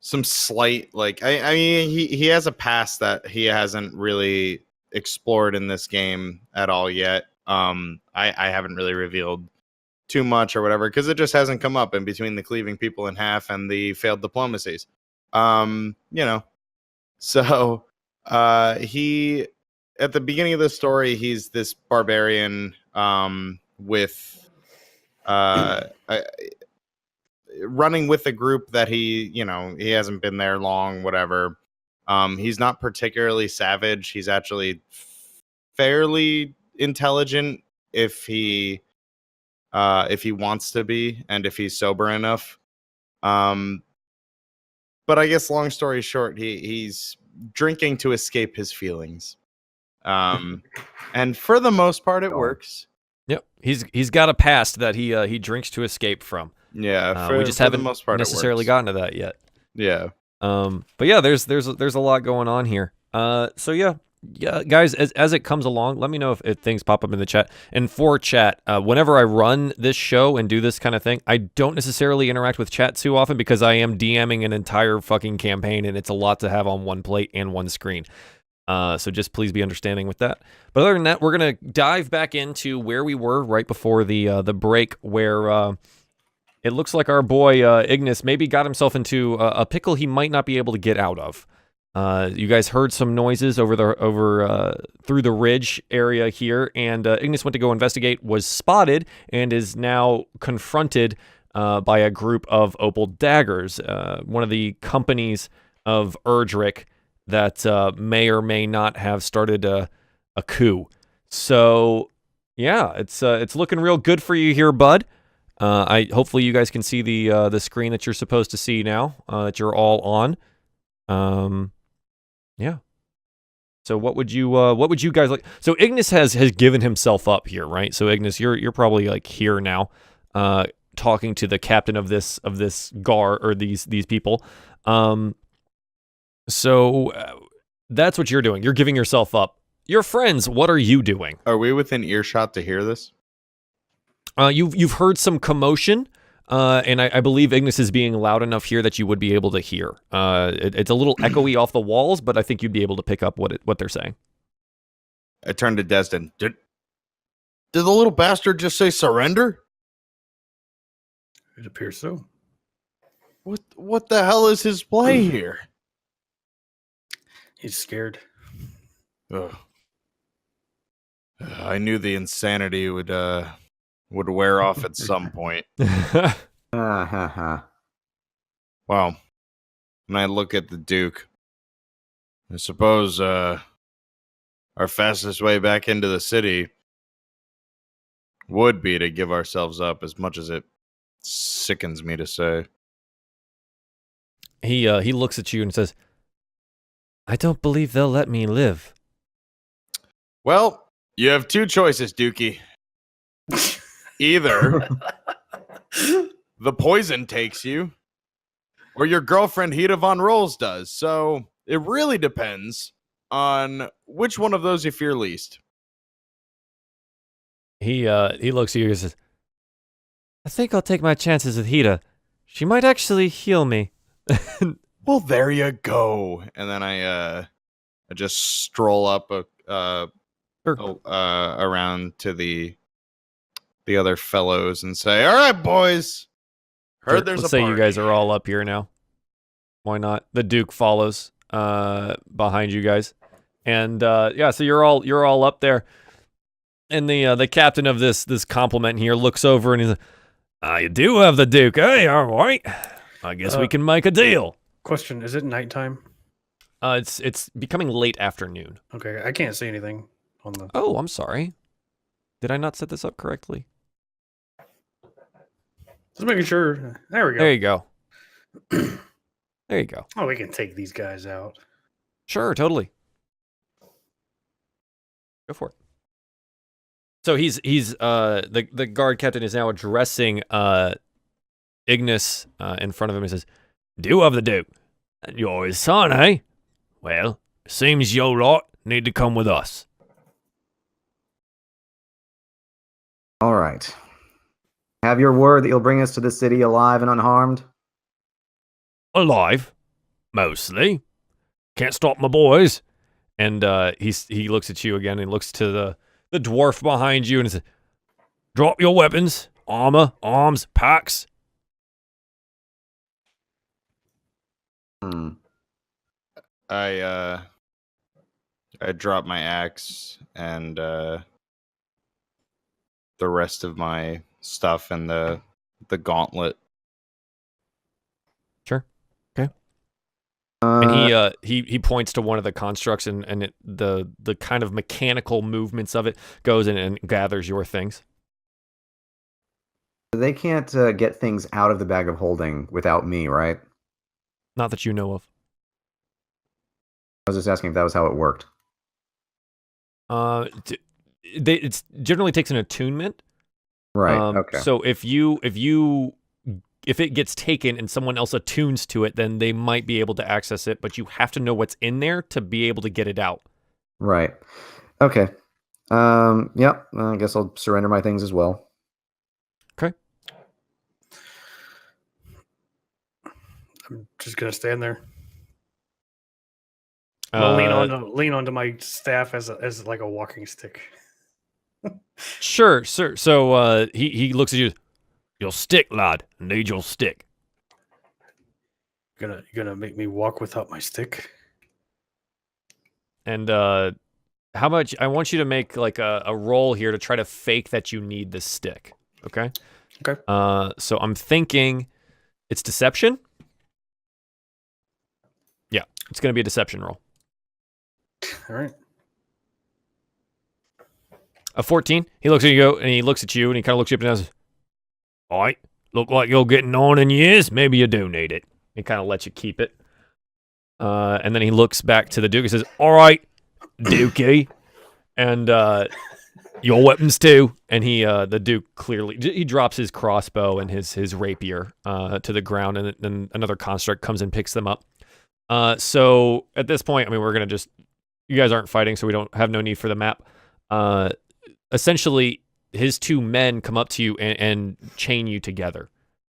Speaker 3: some slight, like I mean, he has a past that he hasn't really explored in this game at all yet. I haven't really revealed too much or whatever because it just hasn't come up in between the cleaving people in half and the failed diplomacies. So he, at the beginning of the story, he's this barbarian with running with a group that he hasn't been there long, whatever. He's not particularly savage. He's actually fairly intelligent if he wants to be and if he's sober enough. But I guess long story short, he's drinking to escape his feelings. And for the most part, it works.
Speaker 2: Yep, he's got a past that he drinks to escape from.
Speaker 3: Yeah,
Speaker 2: we just
Speaker 3: for
Speaker 2: haven't
Speaker 3: the most part,
Speaker 2: necessarily gotten to that yet.
Speaker 3: Yeah.
Speaker 2: But yeah, there's a lot going on here. So yeah, guys, as it comes along, let me know if things pop up in the chat. And for chat, whenever I run this show and do this kind of thing, I don't necessarily interact with chat too often because I am DMing an entire fucking campaign, and it's a lot to have on one plate and one screen. So just please be understanding with that. But other than that, we're gonna dive back into where we were right before the break, where it looks like our boy Ignas maybe got himself into a pickle he might not be able to get out of. You guys heard some noises over through the ridge area here, and Ignas went to go investigate, was spotted, and is now confronted by a group of opal daggers, one of the companies of Erdrick that may or may not have started a coup. So yeah, it's looking real good for you here, bud. Hopefully you guys can see the screen that you're supposed to see now, that you're all on. Yeah. So what would you guys like? So Ignas has given himself up here, right? So Ignas, you're probably like here now, talking to the captain of this gar, or these people. So that's what you're doing. You're giving yourself up. Your friends, what are you doing?
Speaker 3: Are we within earshot to hear this?
Speaker 2: You've heard some commotion, and I believe Ignas is being loud enough here that you would be able to hear. It's a little echoey off the walls, but I think you'd be able to pick up what they're saying.
Speaker 3: I turned to Desdin. Did the little bastard just say surrender?
Speaker 5: It appears so.
Speaker 3: What the hell is his play here?
Speaker 5: He's scared.
Speaker 3: Ugh. I knew the insanity would wear off at some point.
Speaker 4: Ha ha ha.
Speaker 3: Well, when I look at the Duke, I suppose our fastest way back into the city would be to give ourselves up, as much as it sickens me to say.
Speaker 2: He looks at you and says, "I don't believe they'll let me live."
Speaker 3: Well, you have two choices, Dookie. Either the poison takes you, or your girlfriend Hita Von Rolls does. So it really depends on which one of those you fear least.
Speaker 2: He looks at you and says, "I think I'll take my chances with Hita. She might actually heal me."
Speaker 3: Well, there you go. And then I just stroll up around to the other fellows and say, "All right, boys. Heard there's
Speaker 2: Let's
Speaker 3: a
Speaker 2: say
Speaker 3: party."
Speaker 2: you guys are all up here now. Why not? The Duke follows behind you guys, and yeah, so you're all up there. And the captain of this complement here looks over and he's like, "You do have the Duke, eh? All right. I guess we can make a deal."
Speaker 5: Question: is it nighttime?
Speaker 2: It's becoming late afternoon.
Speaker 5: Okay, I can't see anything on the.
Speaker 2: Oh, I'm sorry. Did I not set this up correctly?
Speaker 5: Just making sure. There we go.
Speaker 2: There you go. There you go.
Speaker 5: Oh, we can take these guys out.
Speaker 2: Sure, totally. Go for it. So he's the guard captain is now addressing Ignas in front of him and says, "Do have the Duke. And you're his son, eh? Well, seems your lot need to come with us."
Speaker 4: All right. Have your word that you'll bring us to the city alive and unharmed?
Speaker 1: Alive, mostly. Can't stop my boys.
Speaker 2: And he looks at you again and looks to the dwarf behind you and says,
Speaker 1: Drop your weapons, armor, arms, packs.
Speaker 3: I drop my axe and the rest of my stuff and the gauntlet.
Speaker 2: "Sure, okay." And he points to one of the constructs and the kind of mechanical movements of it goes in and gathers your things.
Speaker 4: They can't get things out of the bag of holding without me, right?
Speaker 2: Not that you know of.
Speaker 4: I was just asking if that was how it worked.
Speaker 2: It generally takes an attunement.
Speaker 4: Right. Okay.
Speaker 2: So if it gets taken and someone else attunes to it, then they might be able to access it, but you have to know what's in there to be able to get it out.
Speaker 4: Right. Okay. Yep. I guess I'll surrender my things as well.
Speaker 2: Okay.
Speaker 5: I'm just gonna stand there. I'll lean onto my staff as like a walking stick.
Speaker 2: Sure, sir. So he looks at you.
Speaker 1: Your stick, lad. Need your stick.
Speaker 5: Gonna make me walk without my stick?
Speaker 2: And how much? I want you to make like a roll here to try to fake that you need this stick. Okay.
Speaker 5: Okay.
Speaker 2: So I'm thinking it's deception. Yeah, it's gonna be a deception roll.
Speaker 5: All right.
Speaker 2: A 14. He looks at you and he looks at you and he kind of looks you up and down. And says,
Speaker 1: All right. Look like you're getting on in years. Maybe you do need it.
Speaker 2: he kind of lets you keep it. And then he looks back to the Duke and says, "All right, Dukey, and your weapons too." And the Duke clearly he drops his crossbow and his rapier to the ground, and then another construct comes and picks them up. So at this point, I mean, we're gonna just you guys aren't fighting, so we don't have no need for the map. Essentially, his two men come up to you and chain you together.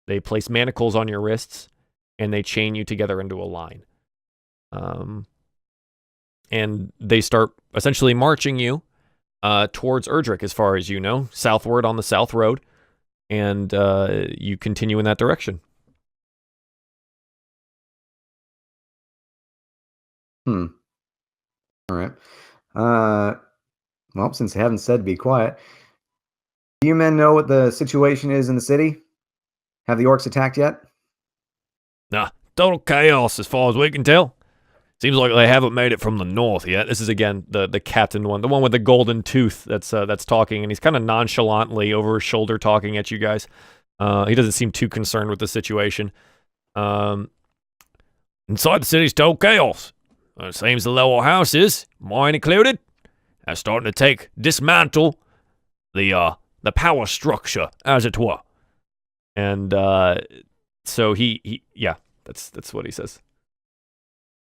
Speaker 2: They place manacles on your wrists, and they chain you together into a line. And they start essentially marching you towards Erdrick, as far as you know, southward on the South Road, and you continue in that direction.
Speaker 4: All right. Well, since they haven't said be quiet, do you men know what the situation is in the city? Have the orcs attacked yet?
Speaker 1: Nah, total chaos as far as we can tell. Seems like they haven't made it from the north yet.
Speaker 2: This is again the captain one, the one with the golden tooth that's talking, and he's kind of nonchalantly over his shoulder talking at you guys. He doesn't seem too concerned with the situation.
Speaker 1: Inside the city's total chaos. It seems the lower houses, mine included, are starting to dismantle the power structure, as it were.
Speaker 2: And so he yeah, that's what he says.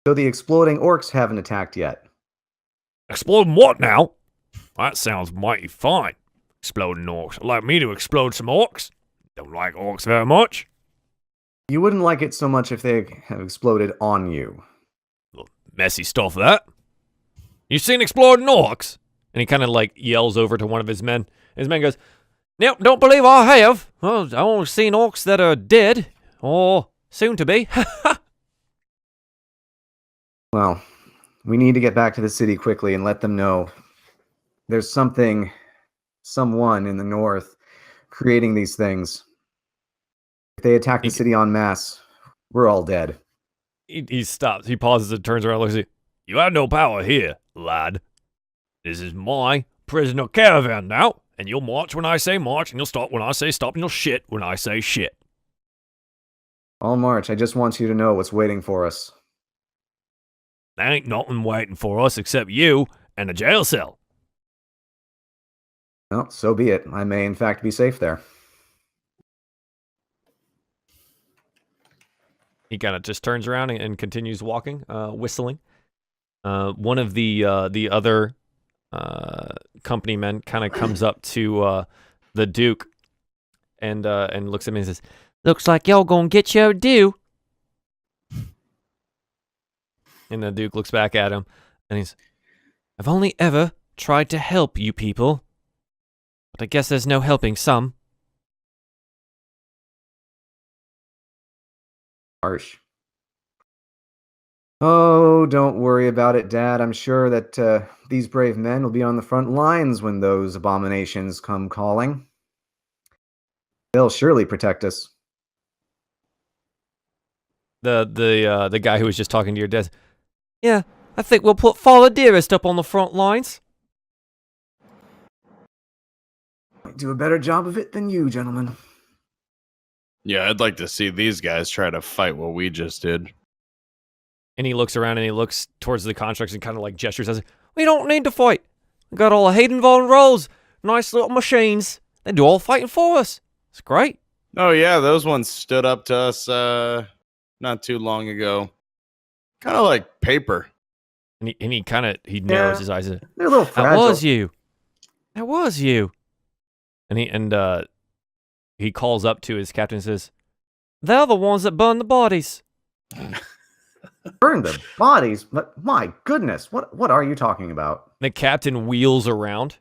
Speaker 4: So the exploding orcs haven't attacked yet.
Speaker 1: Exploding what now? That sounds mighty fine. Exploding orcs. I'd like me to explode some orcs. Don't like orcs very much.
Speaker 4: You wouldn't like it so much if they have exploded on you.
Speaker 1: Messy stuff, that.
Speaker 2: You seen exploding orcs? And he kind of like yells over to one of his men. His man goes, "Nope, don't believe I have. Well, I've only seen orcs that are dead or soon to be."
Speaker 4: Well, we need to get back to the city quickly and let them know there's someone in the north creating these things. If they attack the city en masse, we're all dead.
Speaker 2: He stops. He pauses and turns around and looks at you.
Speaker 1: You have no power here, lad. This is my prisoner caravan now, and you'll march when I say march, and you'll stop when I say stop, and you'll shit when I say shit.
Speaker 4: I'll march. I just want you to know what's waiting for us.
Speaker 1: There ain't nothing waiting for us except you and a jail cell.
Speaker 4: Well, so be it. I may, in fact, be safe there.
Speaker 2: He kind of just turns around and continues walking, whistling. One of the other company men kind of comes up to the Duke and looks at me and says, "Looks like y'all gonna get your due." And the Duke looks back at him and he's, "I've only ever tried to help you people, but I guess there's no helping some."
Speaker 4: Harsh. Oh, don't worry about it, Dad. I'm sure that these brave men will be on the front lines when those abominations come calling. They'll surely protect us.
Speaker 2: The guy who was just talking to your dad, "Yeah, I think we'll put Father Dearest up on the front lines."
Speaker 4: Might do a better job of it than you, gentlemen.
Speaker 3: Yeah, I'd like to see these guys try to fight what we just did.
Speaker 2: And he looks around and he looks towards the contracts and kind of like gestures as, "We don't need to fight. We got all the Hayden Von Rolls, nice little machines. They do all the fighting for us. It's great."
Speaker 3: Oh yeah, those ones stood up to us not too long ago. Kind of like paper.
Speaker 2: And he kind of narrows his eyes.
Speaker 4: They're a little
Speaker 2: "That
Speaker 4: fragile.
Speaker 2: was you. That was you." And he calls up to his captain and says, "They're the ones that burned the bodies."
Speaker 4: Burn the bodies? But my goodness, what are you talking about?
Speaker 2: The captain wheels around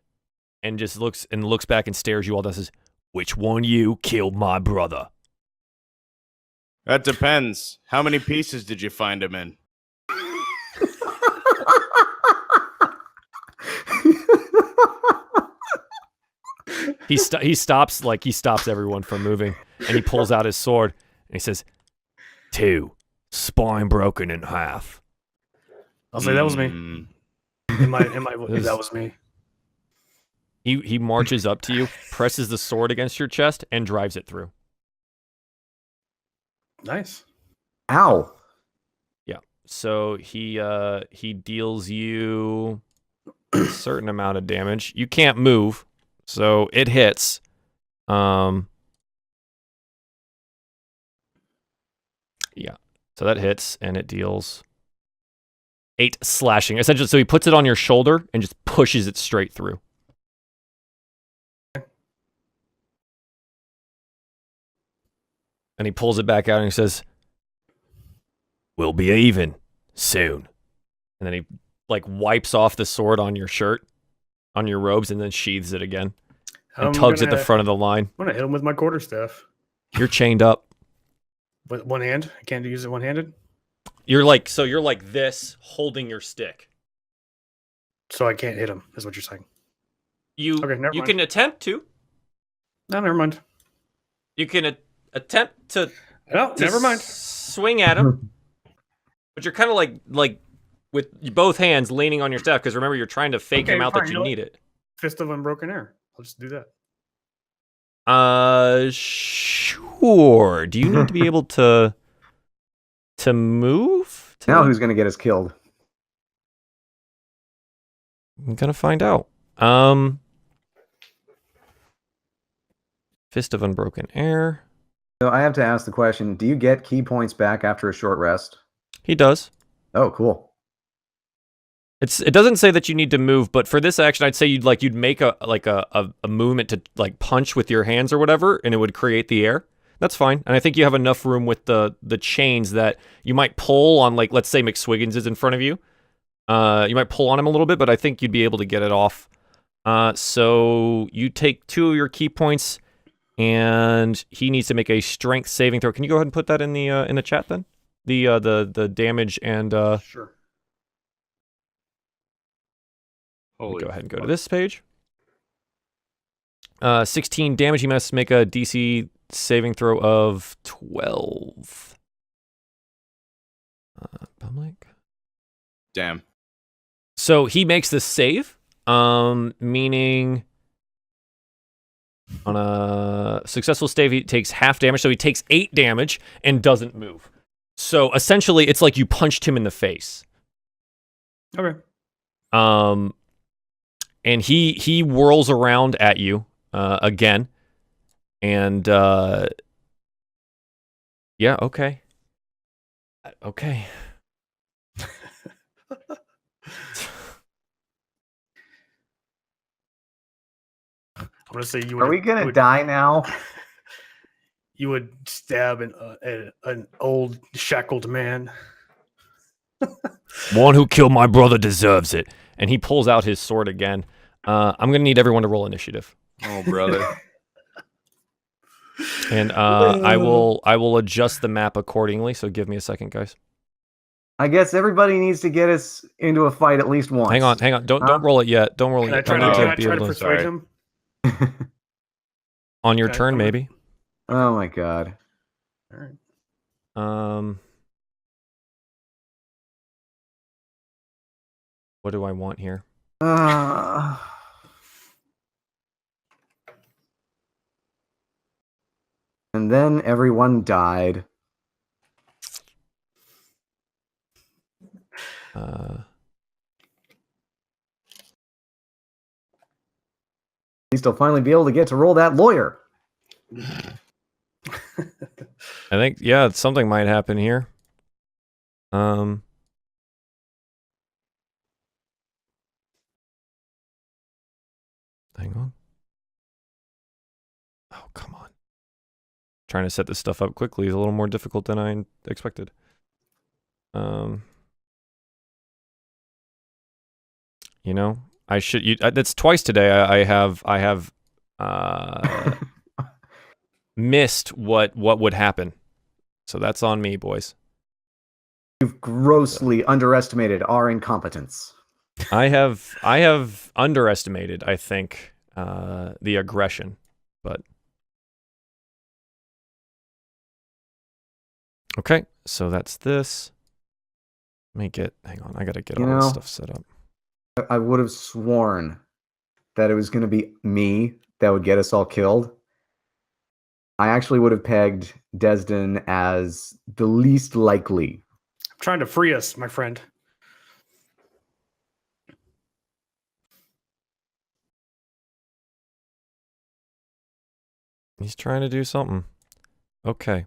Speaker 2: and just looks back and stares you all down and says,
Speaker 1: Which one of you killed my brother?
Speaker 3: That depends. How many pieces did you find him in?
Speaker 2: He stops everyone from moving, and he pulls out his sword and he says,
Speaker 1: 2, spine broken in half.
Speaker 5: I'll say that was me. That was me.
Speaker 2: He marches up to you, presses the sword against your chest, and drives it through.
Speaker 5: Nice.
Speaker 4: Ow.
Speaker 2: Yeah. So he deals you a certain amount of damage. You can't move, so it hits. Yeah. So that hits, and it deals 8 slashing. Essentially, so he puts it on your shoulder and just pushes it straight through. And he pulls it back out and he says,
Speaker 1: We'll be even soon.
Speaker 2: and then he like wipes off the sword on your shirt, on your robes, and then sheathes it again. And tugs at the front of the line.
Speaker 5: I'm gonna hit him with my quarterstaff.
Speaker 2: You're chained up.
Speaker 5: With one hand? I can't use it one-handed?
Speaker 2: You're like this, holding your stick.
Speaker 5: So I can't hit him, is what you're saying.
Speaker 2: You
Speaker 5: never mind.
Speaker 2: can attempt to.
Speaker 5: No, never mind.
Speaker 2: You can attempt to.
Speaker 5: No, never mind.
Speaker 2: Swing at him, but you're kind of like with both hands leaning on your staff because remember you're trying to fake him out
Speaker 5: fine,
Speaker 2: that you need it.
Speaker 5: Fist of Unbroken Air. I'll just do that.
Speaker 2: Sure. Do you need to be able to move?
Speaker 4: Now who's gonna get us killed?
Speaker 2: I'm gonna find out. Fist of Unbroken Air.
Speaker 4: So I have to ask the question: do you get key points back after a short rest?
Speaker 2: He does.
Speaker 4: Oh, cool.
Speaker 2: It doesn't say that you need to move, but for this action, I'd say you'd make a movement to like punch with your hands or whatever, and it would create the air. That's fine, and I think you have enough room with the chains that you might pull on. Like, let's say McSwiggins is in front of you. You might pull on him a little bit, but I think you'd be able to get it off. So you take 2 of your key points, and he needs to make a strength saving throw. Can you go ahead and put that in the chat then? The damage and
Speaker 5: Sure.
Speaker 2: go ahead and go to this page. 16 damage. He must make a DC saving throw of 12. Public.
Speaker 3: Damn.
Speaker 2: So he makes this save, meaning on a successful save he takes half damage. So he takes 8 damage and doesn't move. So essentially, it's like you punched him in the face.
Speaker 5: Okay.
Speaker 2: And he whirls around at you again, and yeah, okay.
Speaker 5: I'm gonna say you would.
Speaker 4: Are we gonna die now?
Speaker 5: You would stab an old shackled man.
Speaker 2: One who killed my brother deserves it. And he pulls out his sword again. I'm gonna need everyone to roll initiative.
Speaker 3: Oh, brother.
Speaker 2: And I will adjust the map accordingly. So give me a second, guys.
Speaker 4: I guess everybody needs to get us into a fight at least once.
Speaker 2: Hang on. Don't roll it yet. Don't roll it
Speaker 5: Can I
Speaker 2: yet.
Speaker 5: try
Speaker 2: I need
Speaker 5: to,
Speaker 2: to
Speaker 5: can I
Speaker 2: be
Speaker 5: try
Speaker 2: able
Speaker 5: to
Speaker 2: to
Speaker 5: persuade
Speaker 3: Sorry.
Speaker 5: him?
Speaker 2: on your
Speaker 5: Okay,
Speaker 2: turn,
Speaker 5: I'm-
Speaker 2: maybe.
Speaker 4: Oh my god.
Speaker 5: All right.
Speaker 2: What do I want here?
Speaker 4: And then everyone died. At least I'll finally be able to get to roll that lawyer.
Speaker 2: I think, yeah, something might happen here. Hang on. Oh, come on. Trying to set this stuff up quickly is a little more difficult than I expected. You know, I should. That's twice today. I have missed what would happen. So that's on me, boys.
Speaker 4: You've grossly underestimated our incompetence.
Speaker 2: I have underestimated, I think, the aggression, but okay. So that's this. Hang on. I gotta get all this stuff set up.
Speaker 4: I would have sworn that it was going to be me that would get us all killed. I actually would have pegged Desdin as the least likely.
Speaker 5: I'm trying to free us, my friend.
Speaker 2: He's trying to do something. Okay.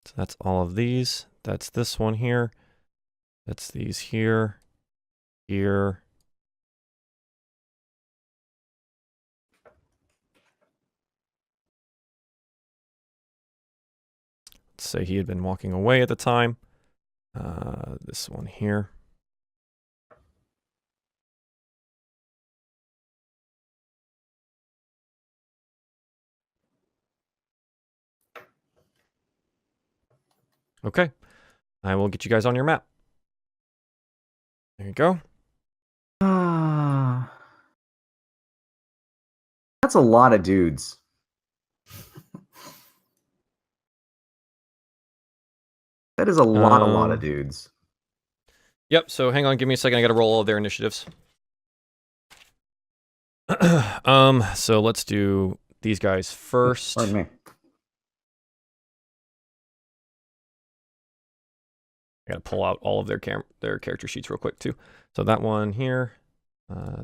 Speaker 2: So that's all of these. That's this one here. That's these here. Here. Let's say he had been walking away at the time. This one here. Okay. I will get you guys on your map. There you go.
Speaker 4: That's a lot of dudes. That is a lot of dudes.
Speaker 2: Yep, so hang on, give me a second. I gotta roll all of their initiatives. So let's do these guys first.
Speaker 4: Pardon me.
Speaker 2: I gotta pull out all of their character sheets real quick too. So that one here,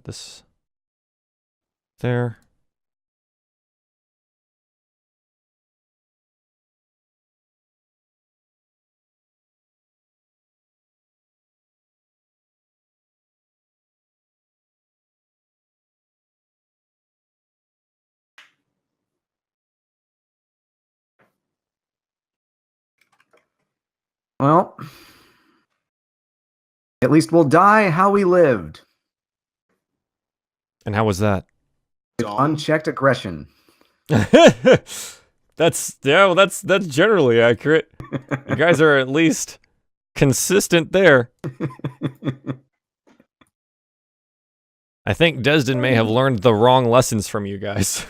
Speaker 2: this there.
Speaker 4: Well, at least we'll die how we lived.
Speaker 2: And how was that?
Speaker 4: With unchecked aggression.
Speaker 2: That's generally accurate. You guys are at least consistent there. I think Desdin may have learned the wrong lessons from you guys.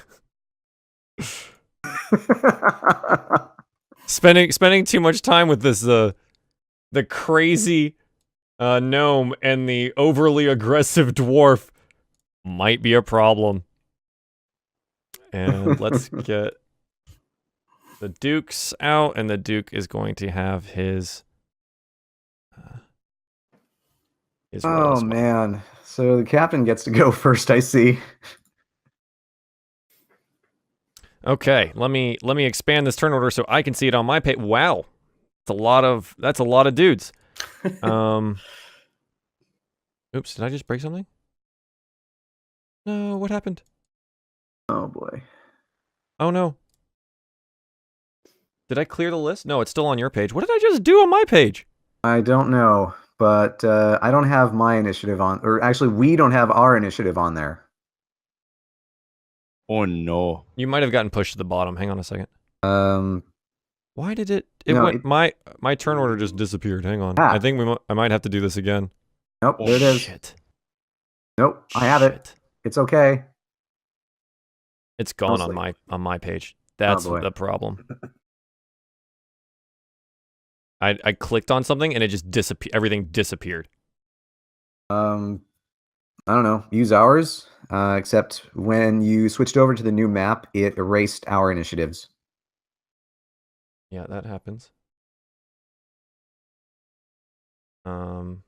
Speaker 2: Spending too much time with this the crazy gnome and the overly aggressive dwarf might be a problem. And let's get the Duke's out, and the Duke is going to have his
Speaker 4: oh man. So the captain gets to go first, I see.
Speaker 2: Okay, let me expand this turn order so I can see it on my page. Wow. That's a lot of dudes. Oops, did I just break something? No, what happened?
Speaker 4: Oh boy.
Speaker 2: Oh no. Did I clear the list? No, it's still on your page. What did I just do on my page?
Speaker 4: I don't know, but I don't have my initiative on, or actually we don't have our initiative on there.
Speaker 3: Oh no.
Speaker 2: You might have gotten pushed to the bottom. Hang on a second. Why did it
Speaker 4: No,
Speaker 2: went my turn order just disappeared. Hang on.
Speaker 4: Ah.
Speaker 2: I think I might have to do this again.
Speaker 4: Nope, there it is.
Speaker 2: Shit.
Speaker 4: Nope, I have it.
Speaker 2: Shit.
Speaker 4: It's okay.
Speaker 2: It's gone
Speaker 4: Mostly.
Speaker 2: on my page. That's
Speaker 4: boy.
Speaker 2: the problem. I clicked on something and it just disappeared. Everything disappeared.
Speaker 4: I don't know. Use ours, except when you switched over to the new map, it erased our initiatives.
Speaker 2: Yeah, that happens. Okay,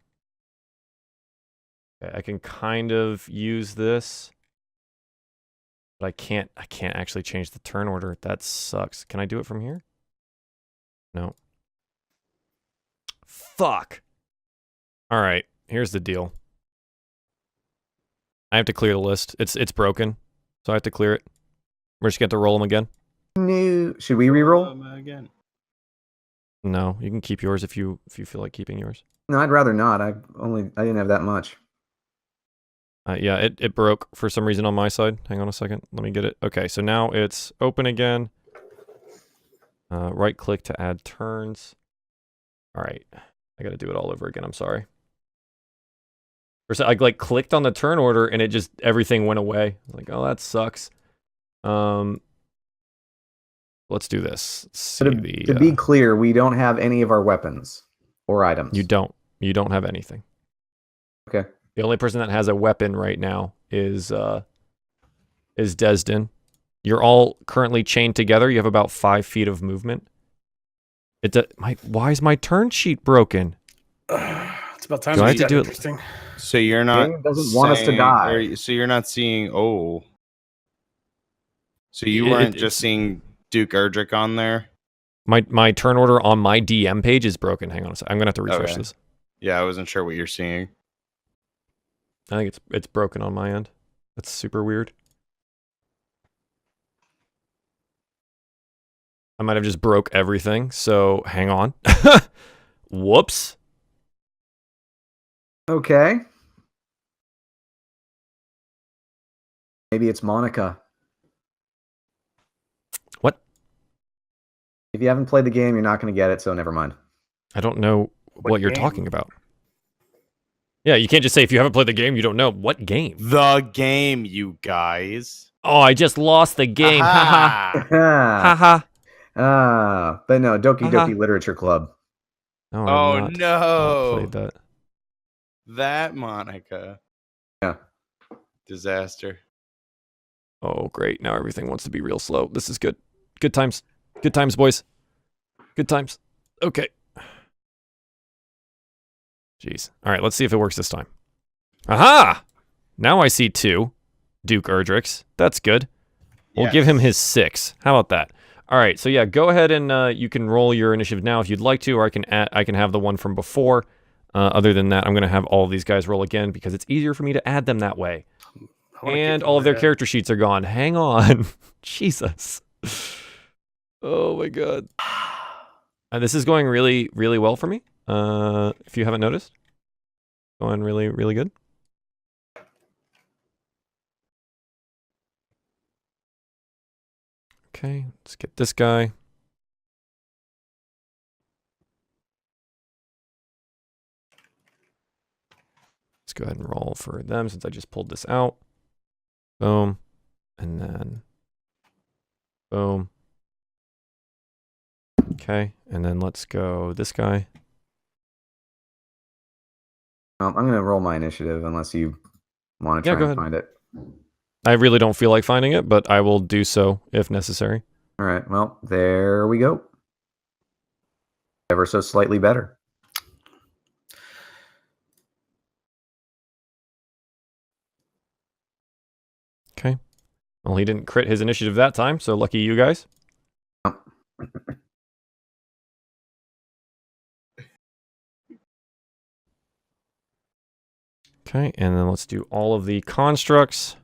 Speaker 2: I can kind of use this, but I can't actually change the turn order. That sucks. Can I do it from here? No. Fuck. All right, here's the deal. I have to clear the list. It's broken, so I have to clear it. We're just going to have to roll them again.
Speaker 4: No. Should we reroll?
Speaker 3: Again.
Speaker 2: No, you can keep yours if you feel like keeping yours.
Speaker 4: No, I'd rather not. I didn't have that much.
Speaker 2: Yeah, it broke for some reason on my side. Hang on a second. Let me get it. Okay, so now it's open again. Right click to add turns. All right. I got to do it all over again. I'm sorry. I like clicked on the turn order and it just everything went away. Like, oh, that sucks. Let's do this. Let's see
Speaker 4: To be clear, we don't have any of our weapons or items.
Speaker 2: You don't have anything.
Speaker 4: Okay.
Speaker 2: The only person that has a weapon right now is Desdin. You're all currently chained together. You have about 5 feet of movement. Why is my turn sheet broken?
Speaker 5: It's about time
Speaker 2: Do I
Speaker 5: to
Speaker 2: have to
Speaker 5: get
Speaker 2: do it?
Speaker 5: interesting.
Speaker 3: So you're not
Speaker 4: Game doesn't want us to die.
Speaker 3: So you're not seeing. Oh. So you weren't just seeing Duke Erdrick on there.
Speaker 2: My turn order on my DM page is broken. Hang on a second. I'm gonna have to refresh
Speaker 3: Okay.
Speaker 2: this.
Speaker 3: Yeah, I wasn't sure what you're seeing.
Speaker 2: I think it's broken on my end. That's super weird. I might have just broke everything. So hang on. Whoops.
Speaker 4: Okay. Maybe it's Monica.
Speaker 2: What?
Speaker 4: If you haven't played the game, you're not going to get it, so never mind.
Speaker 2: I don't know what you're
Speaker 5: game?
Speaker 2: talking about. Yeah, you can't just say if you haven't played the game, you don't know. What game?
Speaker 3: The game, you guys.
Speaker 2: Oh, I just lost the game. Haha.
Speaker 3: Aha.
Speaker 2: Haha.
Speaker 4: But no, Doki
Speaker 2: Uh-huh.
Speaker 4: Doki Literature Club.
Speaker 2: No, I've
Speaker 3: Oh,
Speaker 2: not
Speaker 3: no.
Speaker 2: played that.
Speaker 3: That Monica.
Speaker 4: Yeah.
Speaker 3: Disaster.
Speaker 2: Oh, great. Now everything wants to be real slow. This is good. Good times. Good times, boys. Good times. Okay. Jeez. All right, let's see if it works this time. Aha! Now I see 2 Duke Erdricks. That's good. We'll give him his 6. How about that? All right, so yeah, go ahead and you can roll your initiative now if you'd like to, or I can have the one from before. Other than that, I'm going to have all of these guys roll again because it's easier for me to add them that way. And all of their character sheets are gone. Hang on. Jesus. Oh my god. This is going really, really well for me. If you haven't noticed. Going really, really good. Okay, let's get this guy. Let's go ahead and roll for them since I just pulled this out. Boom. And then boom. Okay, and then let's go this guy.
Speaker 4: I'm going to roll my initiative unless you want to try and find it.
Speaker 2: I really don't feel like finding it, but I will do so if necessary.
Speaker 4: All right, well, there we go. Ever so slightly better.
Speaker 2: Okay. Well, he didn't crit his initiative that time, so lucky you guys. Okay, and then let's do all of the constructs.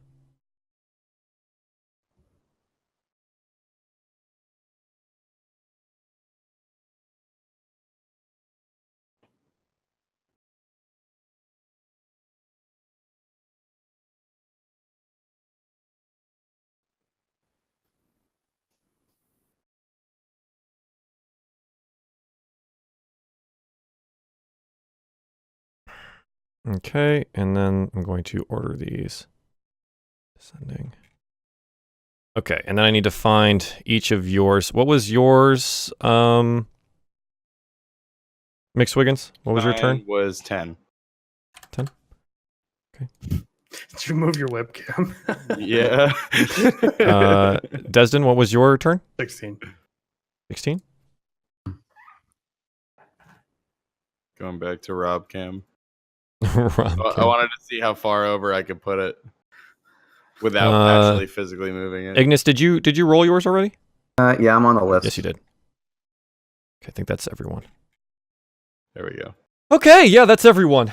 Speaker 2: Okay, and then I'm going to order these. Sending. Okay, and then I need to find each of yours. What was yours, McSwiggins? What was your turn?
Speaker 3: Mine was 10.
Speaker 2: 10? Okay.
Speaker 5: Did you move your webcam?
Speaker 3: Yeah.
Speaker 2: Desdin, what was your turn?
Speaker 5: 16.
Speaker 2: 16?
Speaker 3: Going back to Rob Cam.
Speaker 2: Rob,
Speaker 3: I wanted to see how far over I could put it without actually physically moving it.
Speaker 2: Ignis, did you roll yours already?
Speaker 4: Yeah, I'm on the list.
Speaker 2: Yes, you did. Okay, I think that's everyone.
Speaker 3: There we go.
Speaker 2: Okay, yeah, that's everyone.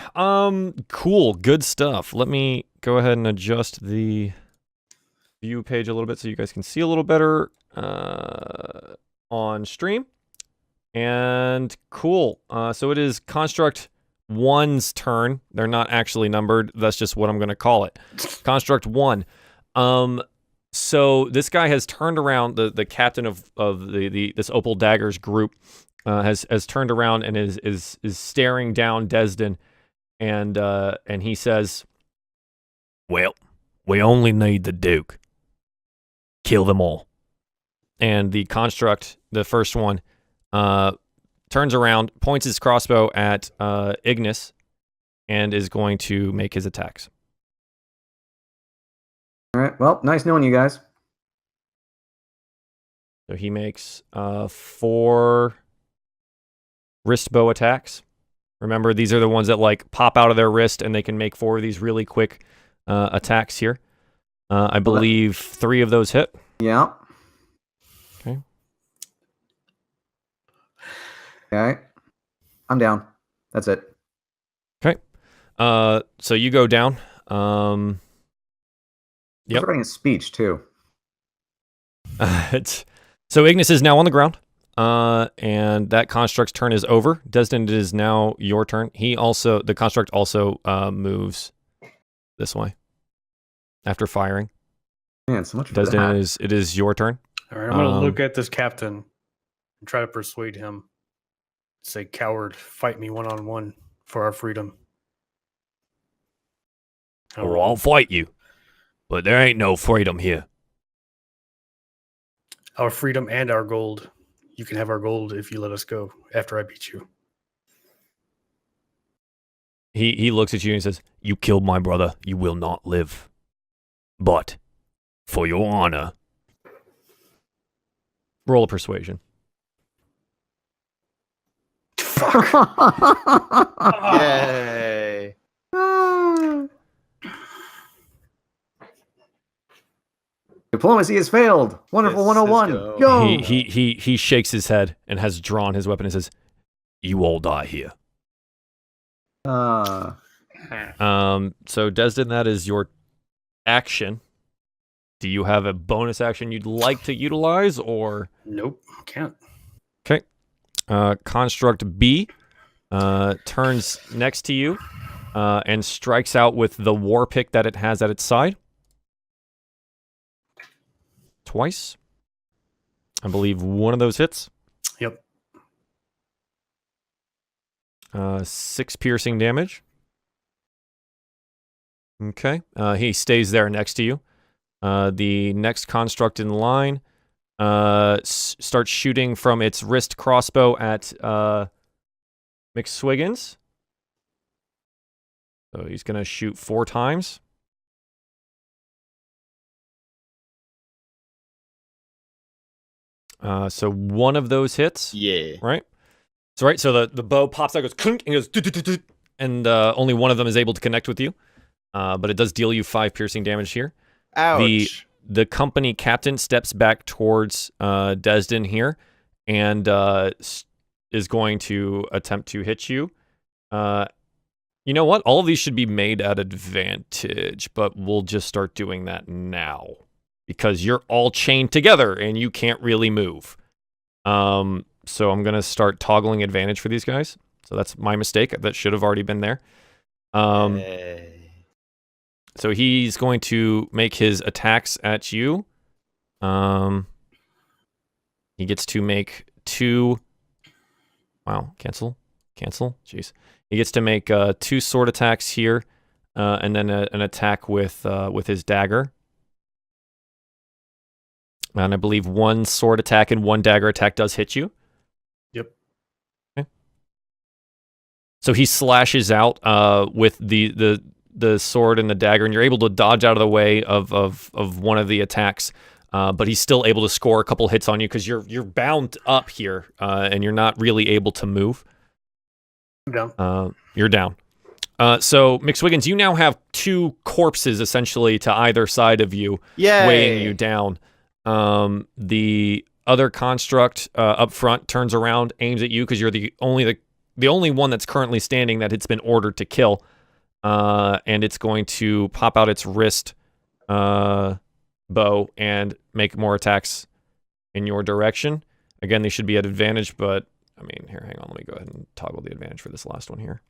Speaker 2: Cool, good stuff. Let me go ahead and adjust the view page a little bit so you guys can see a little better on stream. And cool. So it is Construct 1's turn. They're not actually numbered. That's just what I'm going to call it. Construct 1. So this guy has turned around. The captain of this Opal Daggers group has turned around and is staring down Desdin, and he says, "Well, we only need the Duke. Kill them all." And the construct, the first one, turns around, points his crossbow at Ignis, and is going to make his attacks.
Speaker 4: All right. Well, nice knowing you guys.
Speaker 2: So he makes 4 wrist bow attacks. Remember, these are the ones that like pop out of their wrist, and they can make 4 of these really quick attacks here. I believe 3 of those hit.
Speaker 4: Yeah.
Speaker 2: Okay.
Speaker 4: Okay. I'm down. That's it.
Speaker 2: Okay. So you go down.
Speaker 4: Yep. Writing a speech too.
Speaker 2: So Ignis is now on the ground. And that construct's turn is over. Desdin, it is now your turn. The construct also moves this way after firing.
Speaker 4: Man, so much.
Speaker 2: Desdin, it is your turn.
Speaker 5: All right, I'm going to look at this captain and try to persuade him. Say, "Coward, fight me one-on-one for our freedom."
Speaker 1: Or I'll fight you. But there ain't no freedom here.
Speaker 5: Our freedom and our gold. You can have our gold if you let us go after I beat you.
Speaker 2: He looks at you and says,
Speaker 1: "You killed my brother. You will not live. But For your honor.
Speaker 2: Roll a persuasion.
Speaker 3: Yay.
Speaker 4: Diplomacy has failed. Wonderful
Speaker 3: Yes,
Speaker 4: 101.
Speaker 3: let's go.
Speaker 4: Go.
Speaker 2: He shakes his head and has drawn his weapon and says,
Speaker 1: You all die here.
Speaker 4: Uh,
Speaker 2: so Desdin, that is your action. Do you have a bonus action you'd like to utilize, or
Speaker 5: Nope, can't.
Speaker 2: Construct B turns next to you and strikes out with the war pick that it has at its side. Twice. I believe one of those hits.
Speaker 5: Yep.
Speaker 2: 6 piercing damage. Okay. He stays there next to you. The next construct in line starts shooting from its wrist crossbow at McSwiggins. So he's going to shoot 4 times. So one of those hits.
Speaker 3: Yeah.
Speaker 2: Right? So the bow pops out, goes clink, and goes "Doo-doo-doo-doo," and only one of them is able to connect with you. But it does deal you 5 piercing damage here.
Speaker 3: Ouch.
Speaker 2: The company captain steps back towards Desdin here and is going to attempt to hit you. You know what? All of these should be made at advantage, but we'll just start doing that now because you're all chained together and you can't really move. So I'm going to start toggling advantage for these guys. So that's my mistake. That should have already been there.
Speaker 3: Yay.
Speaker 2: So he's going to make his attacks at you. He gets to make 2. Wow, cancel. Jeez. He gets to make 2 sword attacks here, and then an attack with his dagger. And I believe 1 sword attack and 1 dagger attack does hit you.
Speaker 5: Yep.
Speaker 2: Okay. So he slashes out with the sword and the dagger, and you're able to dodge out of the way of one of the attacks. But he's still able to score a couple hits on you because you're bound up here, and you're not really able to move.
Speaker 5: I'm down.
Speaker 2: You're down. So McSwiggins, you now have 2 corpses essentially to either side of you,
Speaker 3: Yay.
Speaker 2: weighing you down. The other construct up front turns around, aims at you because you're the only one that's currently standing that it's been ordered to kill. And it's going to pop out its wrist bow and make more attacks in your direction. Again, they should be at advantage, but I mean, here, hang on, let me go ahead and toggle the advantage for this last one here.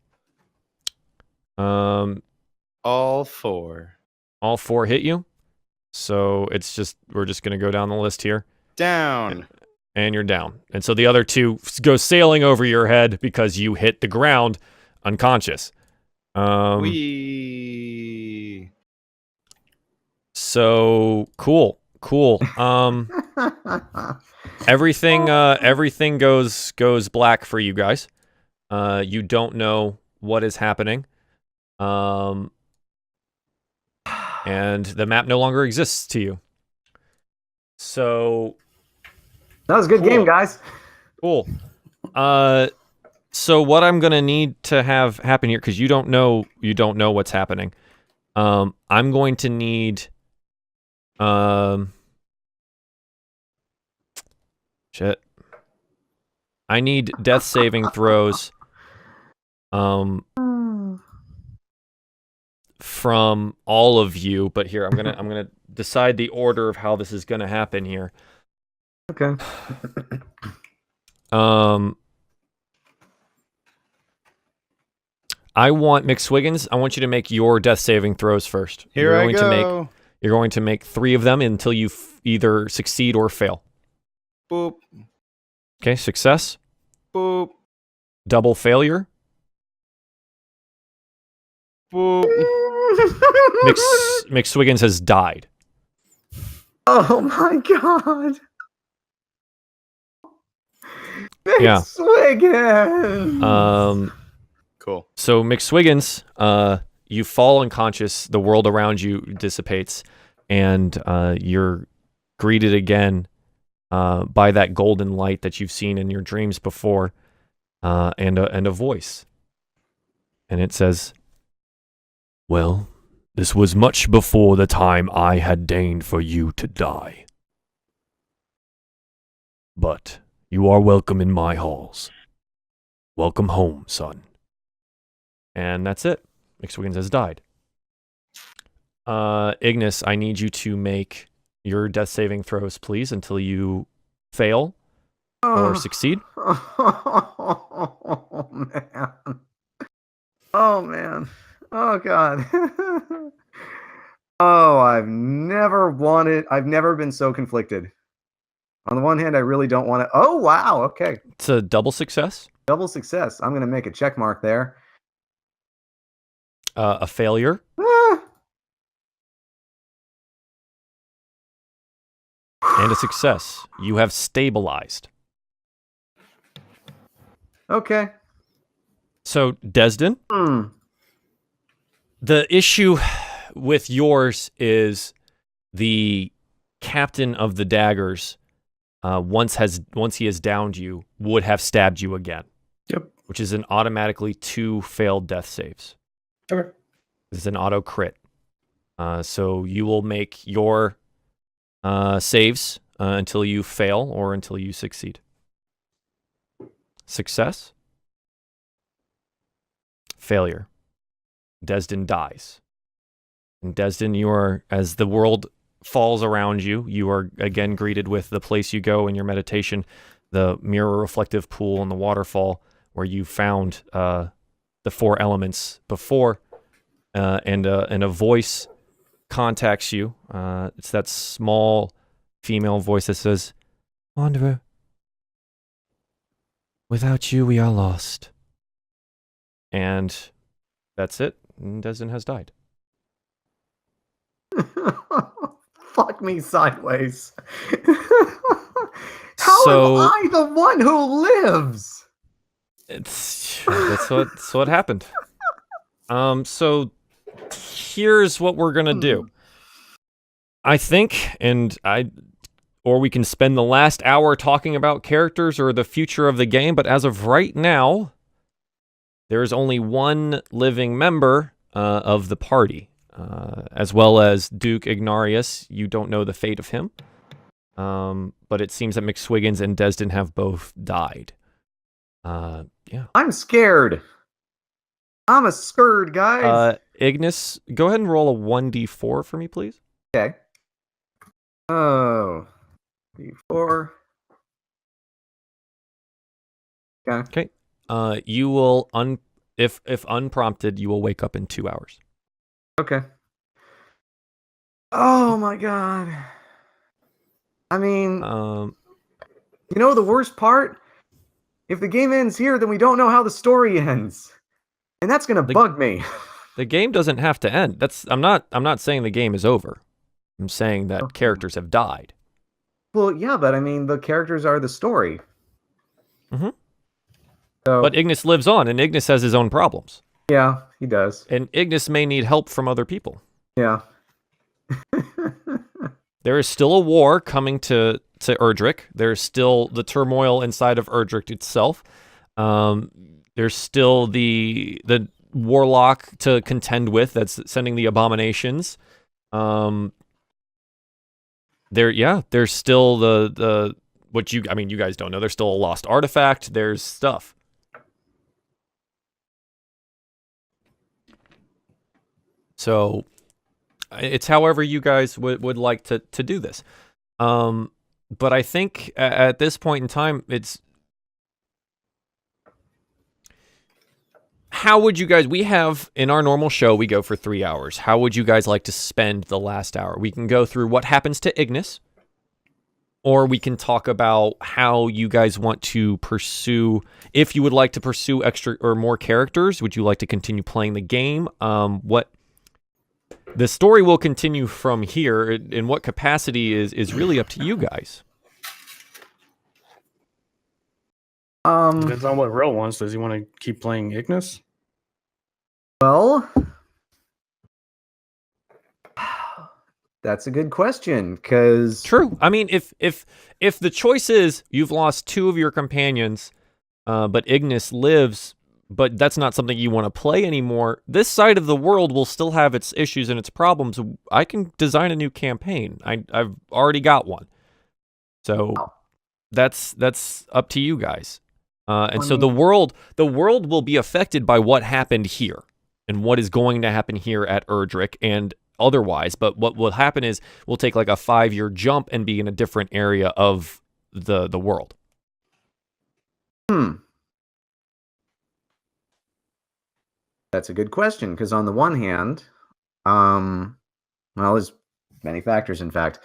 Speaker 3: All 4.
Speaker 2: All 4 hit you. So we're just going to go down the list here.
Speaker 3: Down.
Speaker 2: And you're down. And so the other 2 go sailing over your head because you hit the ground unconscious.
Speaker 3: Wee.
Speaker 2: So cool. Everything goes black for you guys. You don't know what is happening. And the map no longer exists to you. So
Speaker 4: that was a good game, guys.
Speaker 2: cool. So what I'm gonna need to have happen here, because you don't know what's happening. I'm going to need shit. I need death saving throws from all of you, but here I'm gonna decide the order of how this is gonna happen here.
Speaker 4: Okay.
Speaker 2: I want McSwiggins. I want you to make your death saving throws first.
Speaker 3: Here I go.
Speaker 2: You're going to make 3 of them until you either succeed or fail.
Speaker 3: Boop.
Speaker 2: Okay, success.
Speaker 3: Boop.
Speaker 2: Double failure.
Speaker 3: Boop.
Speaker 2: McSwiggins has died.
Speaker 4: Oh my god.
Speaker 2: Yeah.
Speaker 4: McSwiggins.
Speaker 3: Cool.
Speaker 2: So McSwiggins, you fall unconscious. The world around you dissipates, and you're greeted again by that golden light that you've seen in your dreams before, and a voice. And it says,
Speaker 1: Well, this was much before the time I had deigned for you to die. But you are welcome in my halls. Welcome home, son.
Speaker 2: and that's it. McSwiggins has died. Ignis, I need you to make your death saving throws, please, until you fail or succeed.
Speaker 4: Oh man. Oh man. Oh god. Oh, I've never been so conflicted. On the one hand, I really don't want to. Oh wow, okay.
Speaker 2: It's a double success.
Speaker 4: Double success. I'm gonna make a check mark there.
Speaker 2: A failure.
Speaker 4: Ah.
Speaker 2: And a success. You have stabilized.
Speaker 4: Okay.
Speaker 2: So, Desdin, the issue with yours is the captain of the daggers, once he has downed you, would have stabbed you again.
Speaker 5: Yep.
Speaker 2: Which is an automatically 2 failed death saves.
Speaker 5: Okay.
Speaker 2: It's an auto crit. So you will make your saves until you fail or until you succeed. Success. Failure. Desdin dies. And Desdin, you are, as the world falls around you, you are again greeted with the place you go in your meditation, the mirror reflective pool and the waterfall where you found the 4 elements before, and a voice contacts you. It's that small female voice that says, "Wanderer, without you we are lost." And that's it. And Desdin has died.
Speaker 4: Fuck me sideways. How am I the one who lives?
Speaker 2: That's what happened. So here's what we're gonna do. I think, or we can spend the last hour talking about characters or the future of the game, but as of right now, there's only one living member of the party, as well as Duke Ignarius. You don't know the fate of him, but it seems that McSwiggins and Desdin have both died. Yeah.
Speaker 4: I'm scared. I'm a scared, guys.
Speaker 2: Ignis, go ahead and roll a 1d4 for me, please.
Speaker 4: Okay. Oh. D4. Okay.
Speaker 2: Okay. You will if unprompted, you will wake up in 2 hours.
Speaker 4: Okay. Oh my god. I mean, you know the worst part? If the game ends here, then we don't know how the story ends. And that's gonna bug me.
Speaker 2: The game doesn't have to end. I'm not saying the game is over. I'm saying that characters have died.
Speaker 4: Well, yeah, but I mean the characters are the story.
Speaker 2: Mm-hmm.
Speaker 4: So,
Speaker 2: But Ignis lives on, and Ignis has his own problems.
Speaker 4: yeah, he does.
Speaker 2: And Ignis may need help from other people.
Speaker 4: Yeah.
Speaker 2: There is still a war coming to Erdrick. There's still the turmoil inside of Erdrick itself. There's still the warlock to contend with that's sending the abominations. There's still the you guys don't know. There's still a lost artifact. There's stuff. So it's however you guys would like to do this. But I think at this point in time, it's how would you guys, we have in our normal show, we go for 3 hours. How would you guys like to spend the last hour? We can go through what happens to Ignis, or we can talk about how you guys want to pursue, if you would like to pursue extra or more characters. Would you like to continue playing the game? The story will continue from here. In what capacity is really up to you guys.
Speaker 5: Depends on what Real wants. Does he want to keep playing Ignis?
Speaker 4: Well, That's a good question, because
Speaker 2: True. I mean, if the choice is you've lost 2 of your companions, but Ignis lives, but that's not something you want to play anymore, this side of the world will still have its issues and its problems. I can design a new campaign. I've already got one. So that's up to you guys. And so the world will be affected by what happened here and what is going to happen here at Erdrick and otherwise. But what will happen is we'll take like a 5-year jump and be in a different area of the world.
Speaker 4: That's a good question, because on the one hand, well, there's many factors, in fact.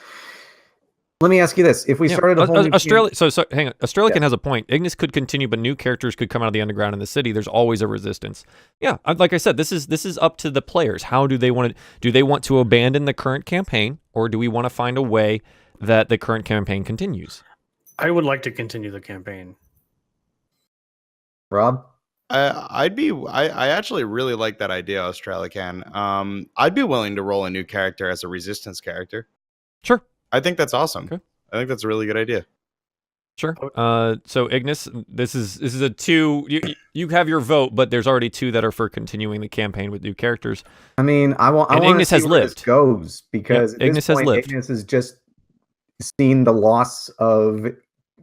Speaker 4: Let me ask you this. If we started a whole new
Speaker 2: Australia, so hang on. Australican has a point. Ignis could continue, but new characters could come out of the underground in the city. There's always a resistance. Yeah, like I said, this is up to the players. How do they want to? Do they want to abandon the current campaign, or do we want to find a way that the current campaign continues?
Speaker 5: I would like to continue the campaign.
Speaker 4: Rob?
Speaker 3: I actually really like that idea, Australican. I'd be willing to roll a new character as a resistance character.
Speaker 2: Sure.
Speaker 3: I think that's awesome.
Speaker 2: Okay.
Speaker 3: I think that's a really good idea.
Speaker 2: Sure. So Ignis, this is a 2. You have your vote, but there's already 2 that are for continuing the campaign with new characters.
Speaker 4: I mean, I want
Speaker 2: Ignis
Speaker 4: to see
Speaker 2: has
Speaker 4: where
Speaker 2: lived.
Speaker 4: this goes, because at
Speaker 2: Ignis
Speaker 4: this
Speaker 2: has
Speaker 4: point,
Speaker 2: lived.
Speaker 4: Ignis has just seen the loss of.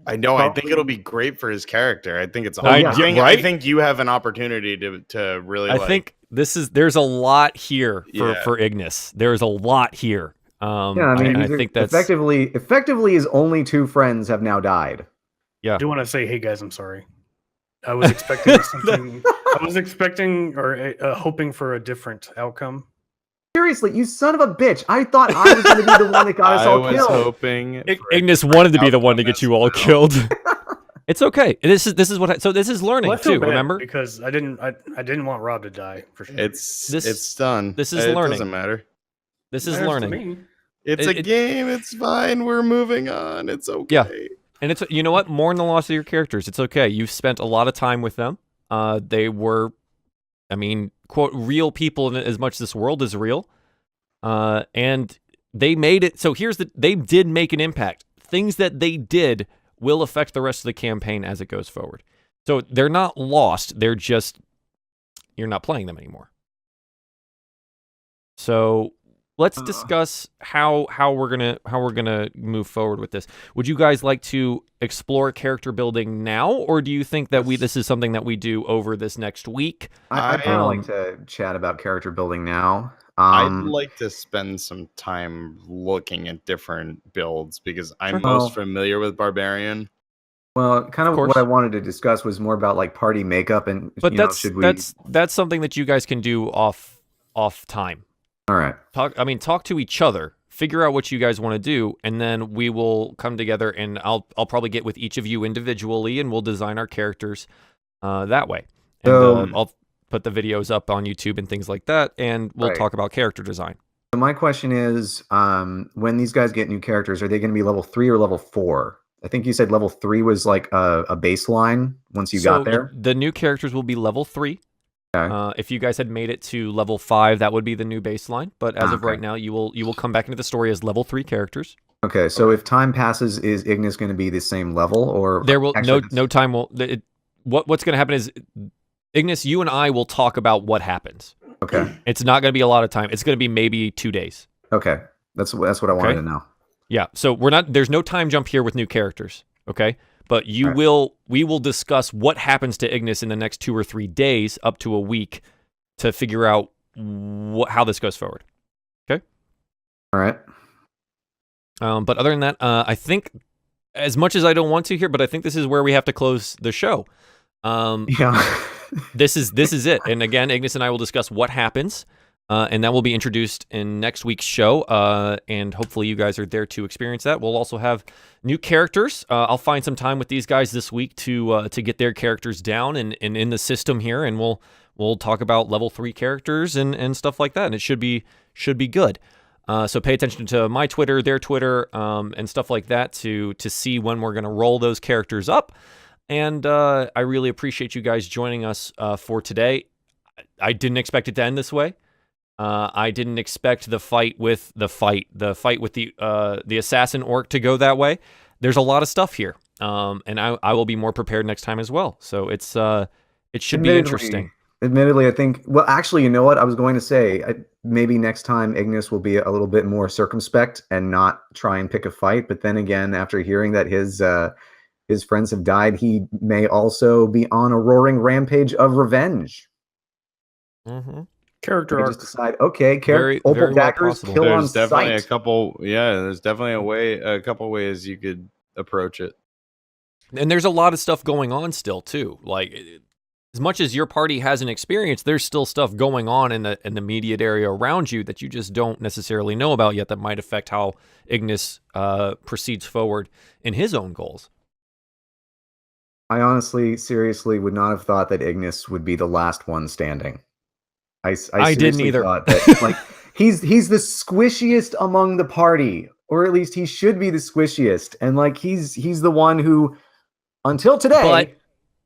Speaker 3: I know. I think it'll be great for his character. I think it's
Speaker 2: I-
Speaker 3: awesome.
Speaker 2: right?
Speaker 3: I think you have an opportunity to really.
Speaker 2: I think there's a lot here
Speaker 3: Yeah.
Speaker 2: for Ignis. There's a lot here.
Speaker 4: Yeah, I mean,
Speaker 2: I think that's
Speaker 4: effectively his only 2 friends have now died.
Speaker 2: Yeah.
Speaker 5: I do want to say, hey guys, I'm sorry. I was expecting something. I was expecting or hoping for a different outcome.
Speaker 4: Seriously, you son of a bitch! I thought I was going to be the one that got us
Speaker 3: I
Speaker 4: all
Speaker 3: was
Speaker 4: killed.
Speaker 3: hoping for
Speaker 2: Ignis
Speaker 3: a
Speaker 2: wanted to be the
Speaker 3: outcome
Speaker 2: one to get
Speaker 3: as
Speaker 2: you all
Speaker 3: well.
Speaker 2: killed. It's okay. This is what. So this is learning
Speaker 5: Well, I feel
Speaker 2: too.
Speaker 5: bad
Speaker 2: Remember,
Speaker 5: because I didn't want Rob to die for sure.
Speaker 3: It's done.
Speaker 2: this is
Speaker 3: It
Speaker 2: learning.
Speaker 3: doesn't matter.
Speaker 2: this is
Speaker 5: Matters to
Speaker 2: learning.
Speaker 5: me.
Speaker 3: It's a game. It's fine. We're moving on. It's okay.
Speaker 2: Yeah. And it's, you know what, more in the loss of your characters. It's okay. You've spent a lot of time with them. They were, I mean, quote, real people in as much as this world is real. And they made it. So they did make an impact. Things that they did will affect the rest of the campaign as it goes forward. So they're not lost. They're just, you're not playing them anymore. So let's discuss how we're gonna move forward with this. Would you guys like to explore character building now, or do you think that this is something that we do over this next week?
Speaker 4: I'd kind of like to chat about character building now.
Speaker 3: I'd like to spend some time looking at different builds because I'm most familiar with Barbarian.
Speaker 4: Well, kind of
Speaker 2: course.
Speaker 4: what I wanted to discuss was more about like party makeup, and
Speaker 2: But
Speaker 4: should we?
Speaker 2: that's something that you guys can do off time.
Speaker 4: All right.
Speaker 2: Talk to each other, figure out what you guys want to do, and then we will come together and I'll probably get with each of you individually and we'll design our characters that way. And I'll put the videos up on YouTube and things like that, and we'll talk about character design.
Speaker 4: So my question is, when these guys get new characters, are they going to be level 3 or level 4? I think you said level 3 was like a baseline once you got there.
Speaker 2: The new characters will be level 3.
Speaker 4: Okay.
Speaker 2: If you guys had made it to level 5, that would be the new baseline. But as of right now, you will come back into the story as level 3 characters.
Speaker 4: Okay, so if time passes, is Ignis going to be the same level, or
Speaker 2: there will no time will? What's going to happen is Ignis, you and I will talk about what happens.
Speaker 4: Okay.
Speaker 2: It's not going to be a lot of time. It's going to be maybe 2 days.
Speaker 4: Okay, that's what I wanted to know.
Speaker 2: Yeah. So there's no time jump here with new characters. Okay. But we will discuss what happens to Ignis in the next 2 or 3 days, up to a week, to figure out how this goes forward. Okay.
Speaker 4: All right.
Speaker 2: But other than that, I think, as much as I don't want to here, but I think this is where we have to close the show.
Speaker 4: Yeah.
Speaker 2: This is it. And again, Ignis and I will discuss what happens, and that will be introduced in next week's show. And hopefully you guys are there to experience that. We'll also have new characters. I'll find some time with these guys this week to get their characters down and in the system here, and we'll talk about level 3 characters and stuff like that. And it should be good. So pay attention to my Twitter, their Twitter, and stuff like that to see when we're going to roll those characters up. And I really appreciate you guys joining us for today. I didn't expect it to end this way. I didn't expect the fight with the assassin orc to go that way. There's a lot of stuff here, and I will be more prepared next time as well. So it should be interesting.
Speaker 4: Admittedly, I think. Well, actually, you know what? I was going to say maybe next time Ignis will be a little bit more circumspect and not try and pick a fight. But then again, after hearing that his friends have died, he may also be on a roaring rampage of revenge.
Speaker 2: Mm-hmm.
Speaker 5: Character
Speaker 4: arc. Just decide, okay, opal
Speaker 2: very
Speaker 4: daggers
Speaker 2: well
Speaker 4: kill on
Speaker 3: There's definitely
Speaker 4: sight.
Speaker 3: a couple. Yeah, there's definitely a couple ways you could approach it.
Speaker 2: And there's a lot of stuff going on still too. Like, as much as your party has an experience, there's still stuff going on in the immediate area around you that you just don't necessarily know about yet that might affect how Ignis proceeds forward in his own goals.
Speaker 4: I honestly, seriously would not have thought that Ignis would be the last one standing. I
Speaker 2: didn't either.
Speaker 4: Thought that, like, he's the squishiest among the party, or at least he should be the squishiest, and like he's the one who, until today,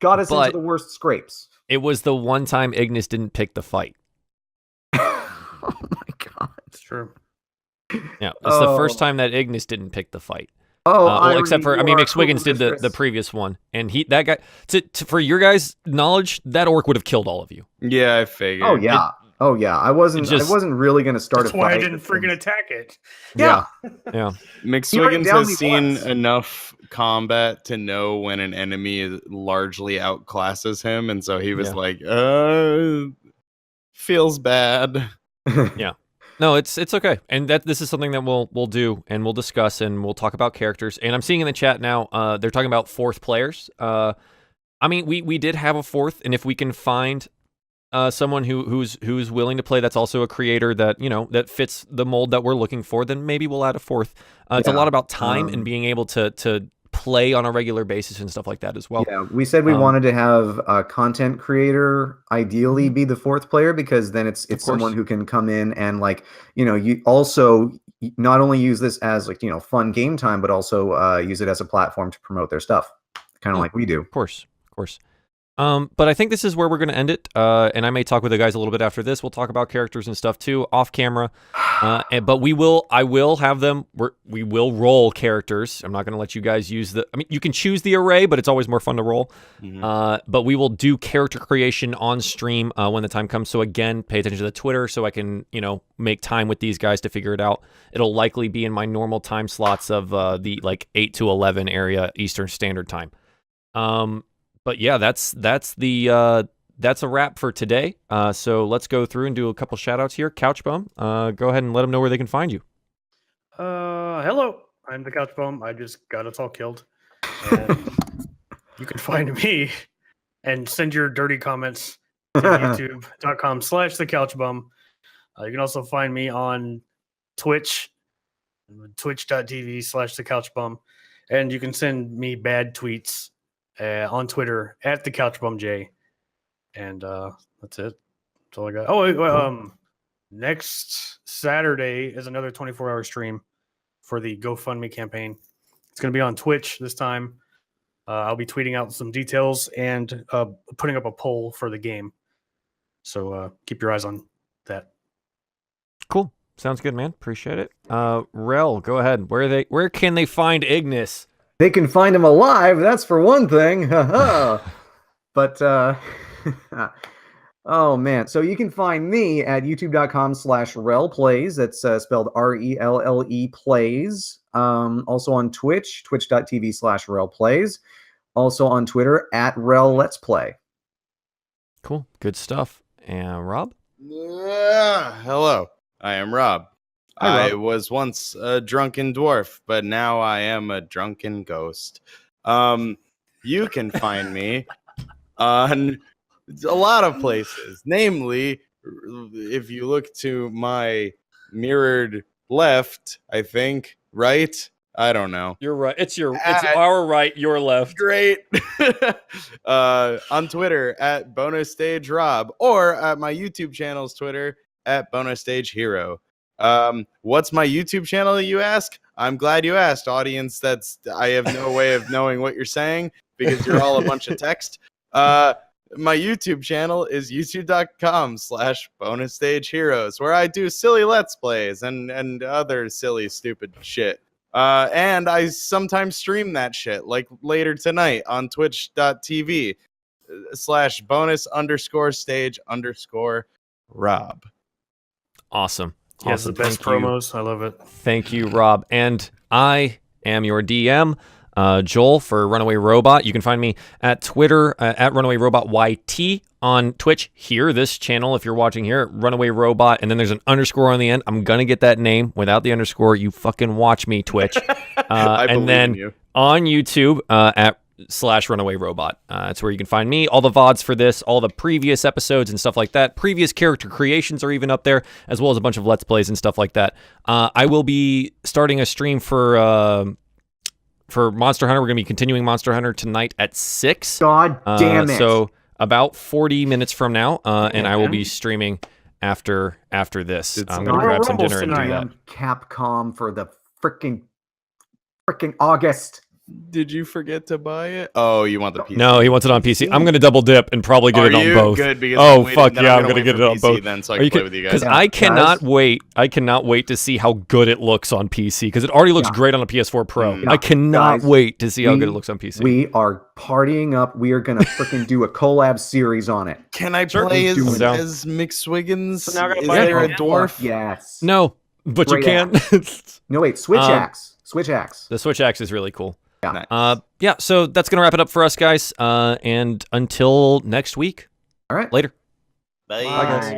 Speaker 4: got us into the worst scrapes.
Speaker 2: It was the one time Ignis didn't pick the fight.
Speaker 4: Oh my god,
Speaker 5: it's true.
Speaker 2: Yeah, it's the first time that Ignis didn't pick the fight.
Speaker 4: Well,
Speaker 2: except for, McSwiggins did the previous one, and that guy. For your guys' knowledge, that orc would have killed all of you.
Speaker 3: Yeah, I figured.
Speaker 4: Oh yeah. I wasn't really going to start a fight.
Speaker 5: That's why I didn't freaking attack it.
Speaker 2: Yeah.
Speaker 3: McSwiggins has seen enough combat to know when an enemy largely outclasses him, and so he was like, feels bad.
Speaker 2: Yeah. No, it's okay, and this is something that we'll do, and we'll discuss, and we'll talk about characters. And I'm seeing in the chat now, they're talking about fourth players. I mean, we did have a fourth, and if we can find someone who's willing to play, that's also a creator that that fits the mold that we're looking for, then maybe we'll add a fourth. It's a lot about time and being able to play on a regular basis and stuff like that as well.
Speaker 4: Yeah, we said we wanted to have a content creator ideally be the fourth player, because then it's someone who can come in and, like, you also not only use this as, like, fun game time, but also use it as a platform to promote their stuff, kind of like we do.
Speaker 2: Of course. But I think this is where we're going to end it. And I may talk with the guys a little bit after this. We'll talk about characters and stuff too, off camera. But I will have them. We will roll characters. I'm not going to let you guys use you can choose the array, but it's always more fun to roll. Mm-hmm. But we will do character creation on stream when the time comes. So again, pay attention to the Twitter so I can, make time with these guys to figure it out. It'll likely be in my normal time slots of the 8 to 11 area Eastern Standard Time. But yeah, that's a wrap for today. So let's go through and do a couple shout outs here. CouchBum, go ahead and let them know where they can find you.
Speaker 5: Hello, I'm TheCouchBum. I just got us all killed. And you can find me and send your dirty comments to youtube.com/TheCouchBum. You can also find me on Twitch, twitch.tv/TheCouchBum. And you can send me bad tweets on Twitter @TheCouchBumJ, and that's it. That's all I got. Oh, next Saturday is another 24-hour stream for the GoFundMe campaign. It's going to be on Twitch this time. I'll be tweeting out some details and putting up a poll for the game. So keep your eyes on that. Cool.
Speaker 2: Sounds good, man. Appreciate it. Rel, go ahead. Where can they find Ignis?
Speaker 4: They can find him alive, that's for one thing. But, oh man. So you can find me at youtube.com/relplays. That's spelled RELLE plays. Also on Twitch, twitch.tv/relplays. Also on Twitter @rel-let's-play.
Speaker 2: Cool. Good stuff. And Rob?
Speaker 3: Hello. I am Rob.
Speaker 4: Hi, Rob.
Speaker 3: I was once a drunken dwarf, but now I am a drunken ghost. You can find me on a lot of places. Namely, if you look to my mirrored left, I think, right? I don't know.
Speaker 2: You're right. It's our right, your left.
Speaker 3: Great. On Twitter @BonusStageRob, or at my YouTube channel's Twitter @BonusStageHero. What's my YouTube channel, you ask? I'm glad you asked, audience. I have no way of knowing what you're saying because you're all a bunch of text. My YouTube channel is youtube.com/bonus stage heroes, where I do silly let's plays and other silly stupid shit. And I sometimes stream that shit, like later tonight on twitch.tv/bonus_stage_Rob.
Speaker 2: Awesome.
Speaker 5: He has the
Speaker 2: Awesome.
Speaker 5: best
Speaker 2: Thank you.
Speaker 5: promos. I love it.
Speaker 2: Thank you, Rob. And I am your DM, Joel, for Runaway Robot. You can find me at Twitter at Runaway Robot YT, on Twitch here, this channel, if you're watching here, Runaway Robot, and then there's an underscore on the end. I'm going to get that name without the underscore. You fucking watch me, Twitch. And then on YouTube at /Runaway Robot. That's where you can find me. All the VODs for this, all the previous episodes and stuff like that. Previous character creations are even up there, as well as a bunch of Let's Plays and stuff like that. I will be starting a stream for Monster Hunter. We're going to be continuing Monster Hunter tonight at 6.
Speaker 4: God damn it.
Speaker 2: So about 40 minutes from now, and I will be streaming after this. I'm going to grab some dinner and do that.
Speaker 4: Capcom for the freaking August.
Speaker 3: Did you forget to buy it? Oh, you want the PC?
Speaker 2: No, he wants it on PC. I'm going to double dip and probably get it on both.
Speaker 3: Good, because
Speaker 2: oh, fuck yeah, I'm going to get it on both.
Speaker 3: Then, so I can play with you guys.
Speaker 2: Because I cannot wait. I cannot wait to see how good it looks on PC, because it already looks great on a PS4 Pro. I cannot wait to see how good it looks on PC.
Speaker 4: We are partying up. We are going to freaking do a collab series on it.
Speaker 3: Can I play as McSwiggins?
Speaker 5: So now I gotta
Speaker 3: Is
Speaker 5: buy
Speaker 3: there a
Speaker 5: it.
Speaker 3: dwarf?
Speaker 4: Yes.
Speaker 2: No, but you can.
Speaker 4: No, wait. Switch axe. Switch axe.
Speaker 2: The Switch axe is really cool.
Speaker 4: Yeah.
Speaker 3: Nice.
Speaker 2: So that's going to wrap it up for us, guys. And until next week.
Speaker 4: All right.
Speaker 2: Later.
Speaker 3: Bye.
Speaker 4: Bye, guys.